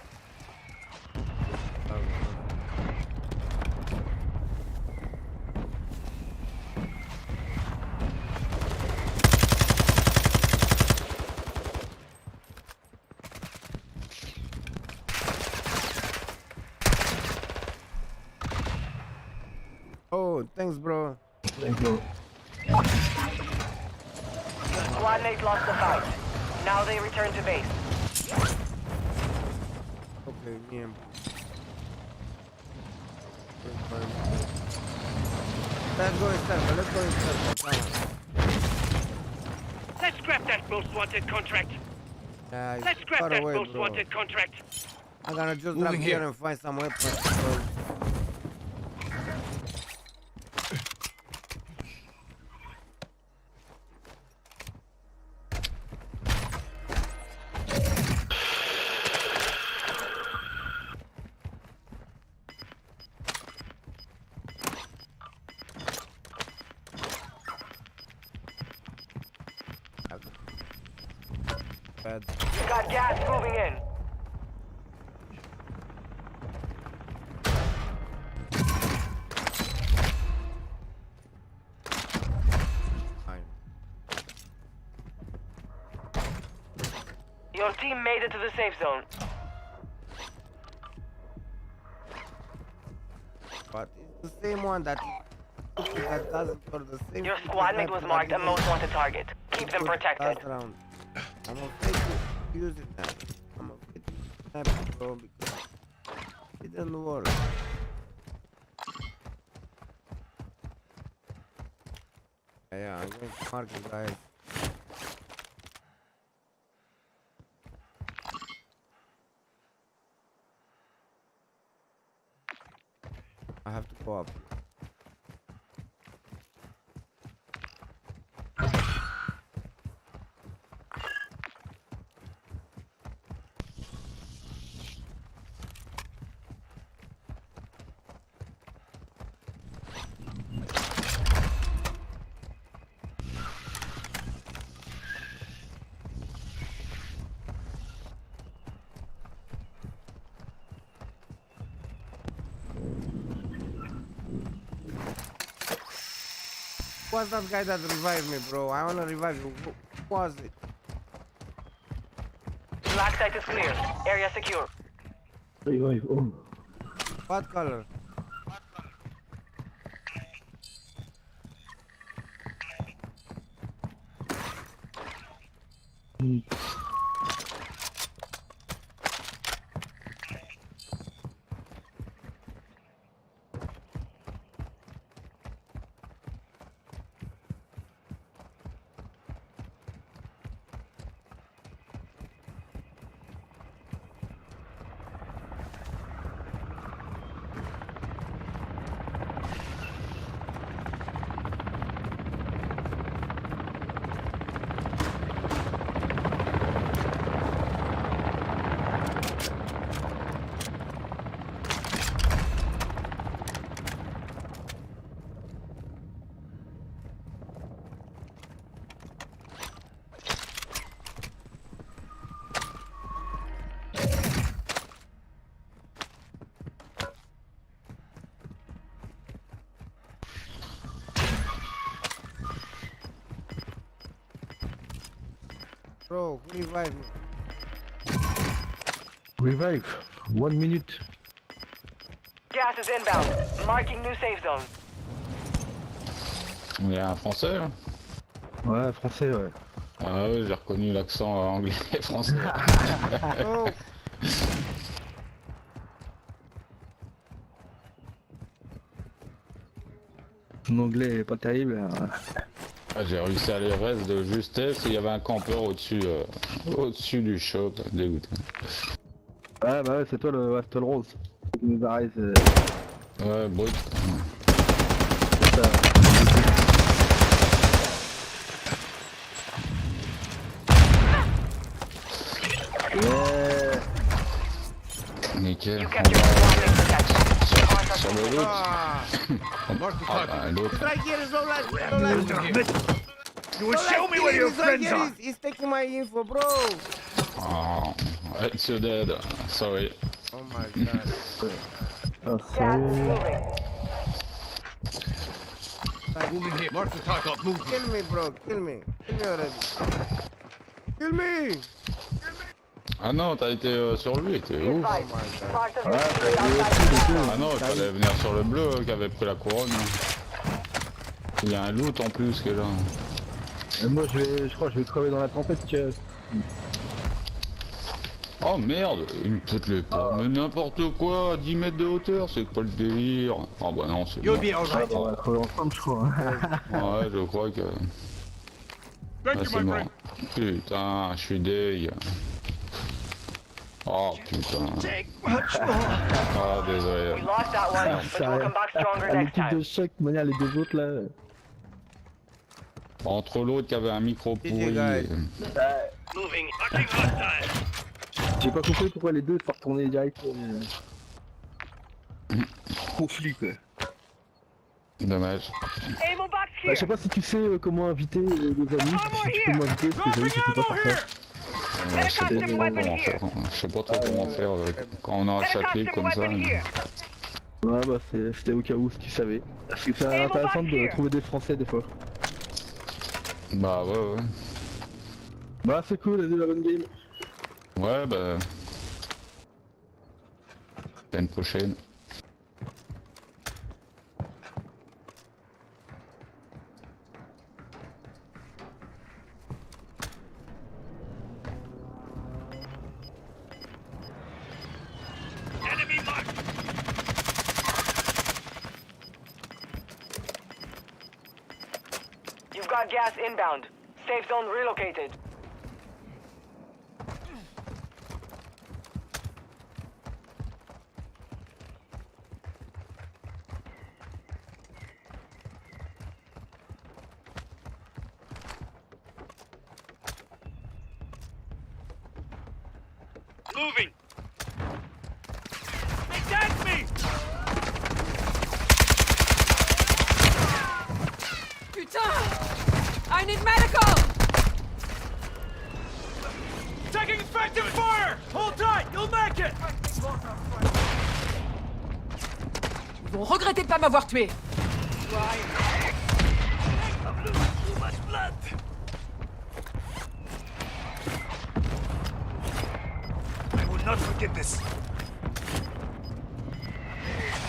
Oh, thanks, bro. Thank you. Squad mates lost the fight. Now they return to base. Okay, me and let's go inside. Let's go inside. Let's scrap that most wanted contract. Let's scrap far that away, most bro. wanted contract. I'm gonna just Moving drop here here. and find some weapons. Bro. Bad. Got gas moving in. Fine. Your team made it to the safe zone. But it's the same one that doesn't for the same. Your squad mate was marked a most wanted target. Keep them protected. Last round. I'm afraid to use it now. I'm afraid to snap it, bro, because it didn't work. Yeah, I'm going to mark it, guys. I have to go up. What's that guy that revived me, bro? I wanna revive you. Who was it? Black site is clear. Area secure. What color? Bro, who revived me? Revive. 1 minute. Gas is inbound. Marking new safe zone. Il y a un français là? Ouais, français, ouais. Ah ouais, j'ai reconnu l'accent anglais et français. Oh. Mon anglais est pas terrible. Ah, j'ai réussi à l'Everest de justesse et il y avait un campeur au-dessus du shop, dégoûté. Ouais, bah ouais, c'est toi le Aston Rose. Qui nous arrête. Ouais, brut. Yeah. Nickel. Sur le loot. L'autre. It's right here, it's no life. No life. You will show me where your friends are. He's taking my info, bro. Oh, it's dead. Sorry. Oh my god. Oh, Gas is moving. Moving here. Mark the target. Move. Kill me, bro. Kill me. Kill me already. Kill me. Ah non, t'as été sur lui, t'es ouf. Part of your Ouais, team is t'as été outside the zone. Ah non, il fallait venir sur le bleu qui avait pris la couronne. Il y a un loot en plus qui est là. Moi je crois que je vais crever dans la tempête que... Oh merde, il me pète les pas. Mais n'importe quoi, 10 mètres de hauteur, c'est quoi le délire? Oh bah non, c'est bon. On va crever ensemble je crois. Ouais, je crois que... Ah, c'est mort. Putain, je suis deg. Oh putain. Ah désolé. We lost that one, but we'll come back stronger next L'équipe time. de choc, manière les deux autres là. Entre l'autre qui avait un micro pourri. Moving. Fucking hostile. J'ai pas compris pourquoi les deux sont retournés direct. Conflit quoi. Dommage. Je sais pas si tu sais comment inviter les amis, si tu peux m'inviter parce que j'avoue que je sais pas faire ça. Je sais pas trop comment faire. Je sais pas trop comment faire quand on a un chat libre comme ça. Ouais bah c'était au cas où si tu savais. Parce que c'est intéressant de trouver des français des fois. Bah ouais. Bah c'est cool, la bonne game. Ouais bah... L'année prochaine. Enemy marked. You've got gas inbound. Safe zone relocated. Moving. They tagged me. Putain! I need medical! Taking effective fire! Hold tight, you'll make it! Ils vont regretter de pas m'avoir tué. Too much blood. I will not forget this.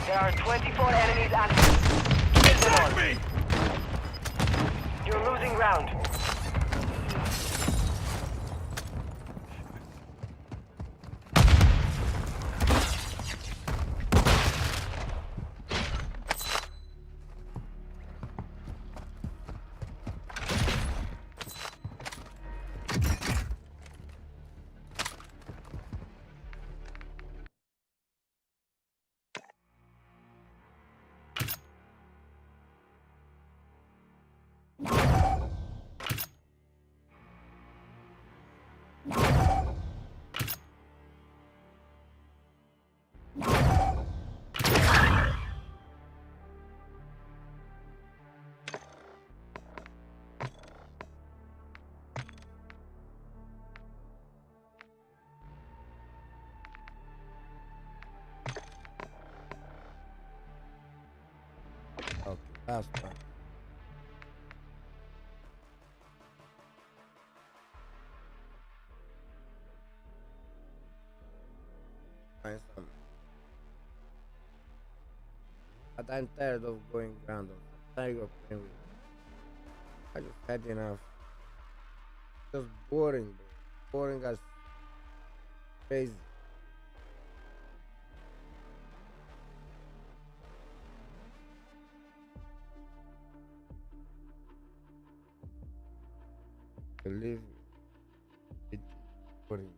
There are 24 enemies active. Kill them all. You're losing ground. Okay, last one. Find some. But I'm tired of going random. I'm tired of playing with. I just had enough. Just boring, bro. Boring as crazy. Believe me, it's boring.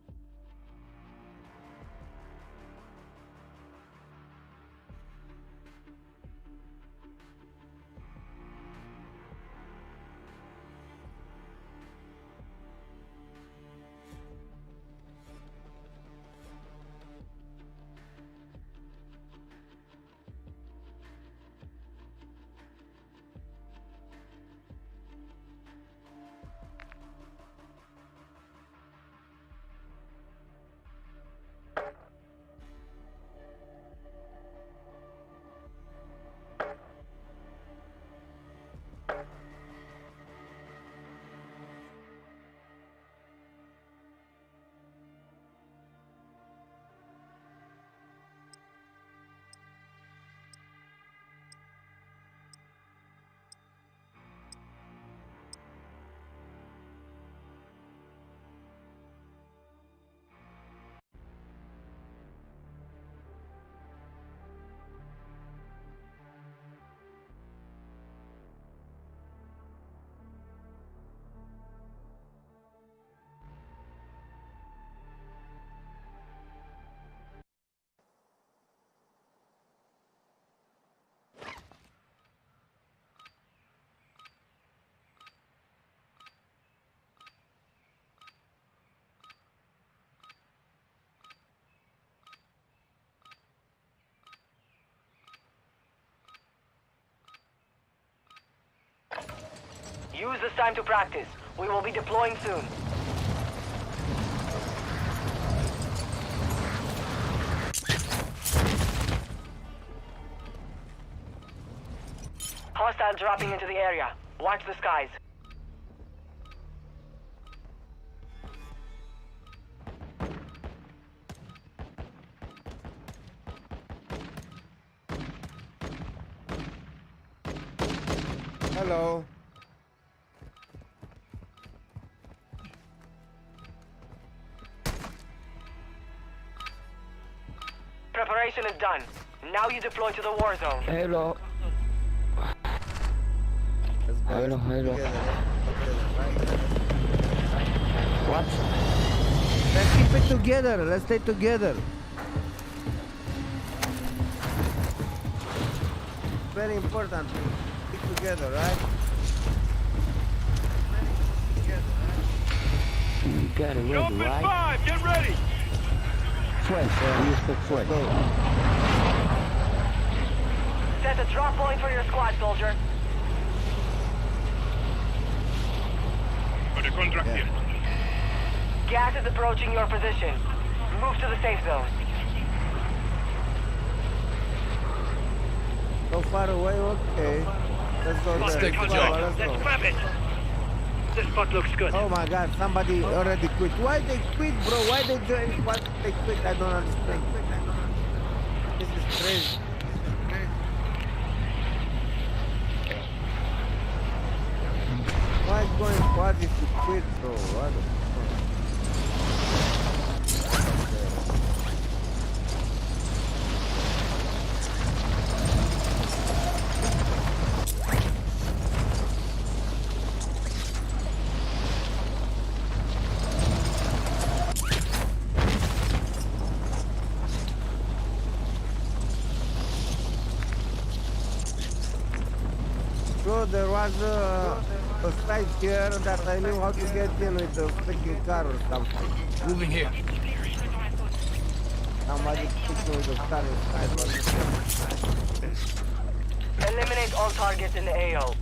Use this time to practice. We will be deploying soon. Hostile dropping into the area. Watch the skies. Hello. Preparation is done. Now you deploy to the war zone. Hello. Hello, hello. What? Let's keep it together. Let's stay together. Very important. Stick together, right? You got it ready, Jump in right? 5, get ready! French, you speak French. Set a drop point for your squad, soldier. Under contract here. Gas is approaching your position. Move to the safe zone. So far away, okay. Let's go Let's there. take the Let's job. go. Let's grab it. This spot looks good. Oh my god, somebody already quit. Why they quit, bro? Why they join? Why they quit? I don't understand. This is crazy. Why going party to quit, bro? What the Bro, there was a site here that I knew how to get in with the freaking car or something. Moving here. Somebody took me with the car inside. Eliminate all targets in the AO.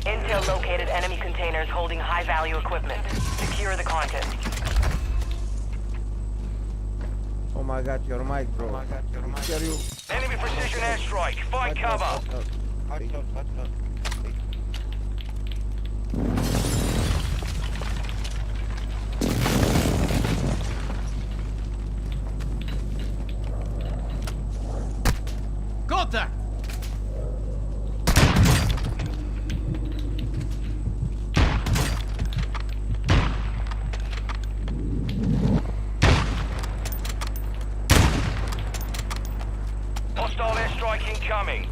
Intel located enemy containers holding high-value equipment. Secure the content. Oh my god, your mic, bro. Hear you. Enemy precision airstrike. Find cover. Contact! Hostile airstrike incoming.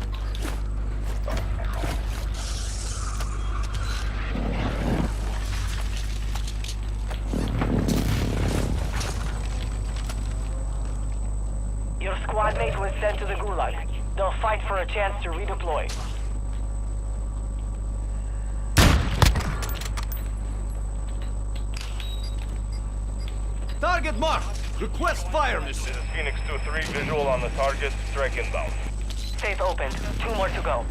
Your squad mate was sent to the Gulag. They'll fight for a chance to redeploy. Target marked! Request fire mission! This is Phoenix 2-3, visual on the target, strike inbound. Safe opened. 2 more to go.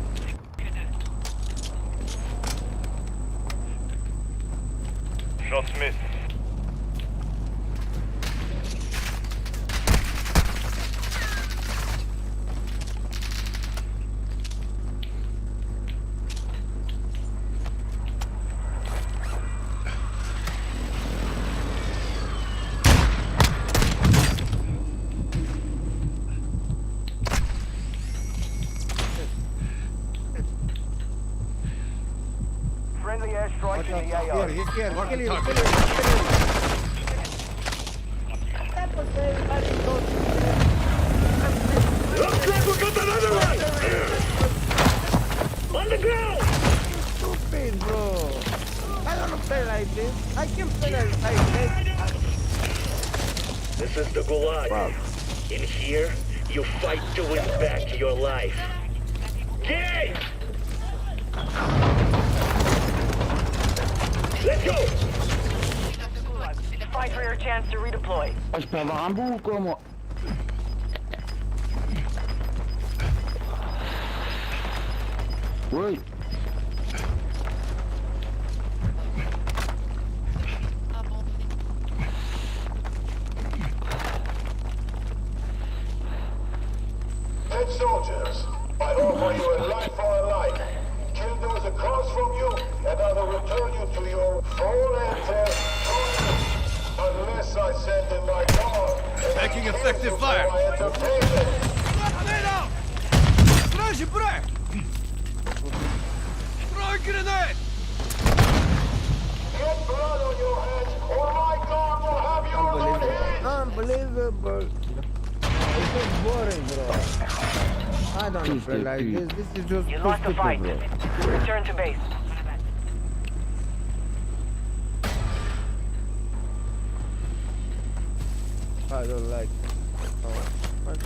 Shots missed. Friendly airstrike in the AO. Here, kill him, kill him. Looks like we got another one! On the ground! Stupid, bro. I don't play like this. I can play like this. This is the Gulag. In here, you fight to win back your life. Get! Let's go! Fight for your chance to redeploy. Je peux avoir un bout ou quoi, moi? Oui. Dead soldiers, I offer you a life for a life. Kill those across from you, and I will return you to your full intent. Unless I send in my car. Taking effective fire. Стражи, бре! Throw a grenade! Get blood on your hands, or my God will have you on his! Unbelievable. This is boring, bro. I don't feel like this. This is just You too lost the stupid, fight. bro. Return to base. I don't like it. Oh, what?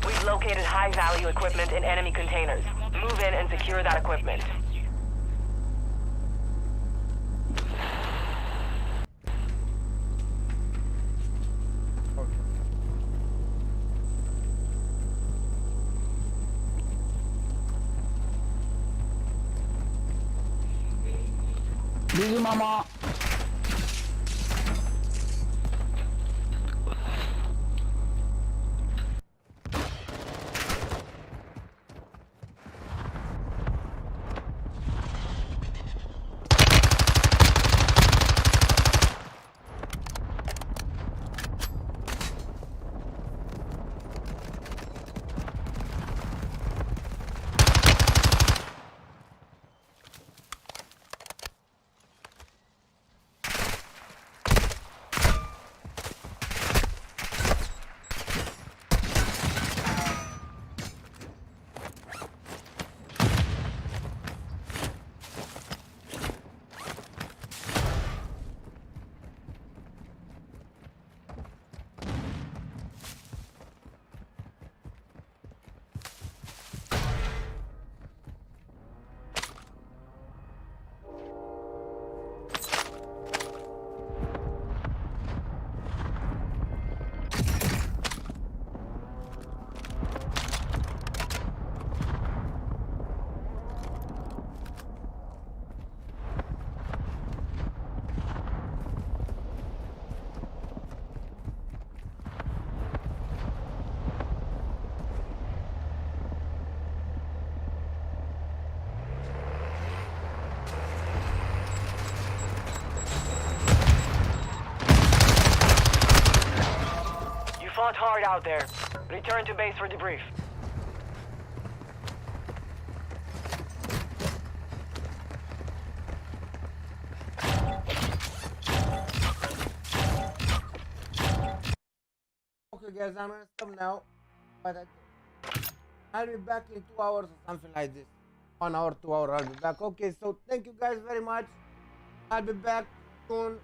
We've located high-value equipment in enemy containers. Move in and secure that equipment. Bisous, maman. Fought hard out there. Return to base for debrief. Okay, guys, I'm gonna stop now. But I'll be back in 2 hours or something like this. 1 hour, 2 hours, I'll be back. Okay, so thank you guys very much. I'll be back soon.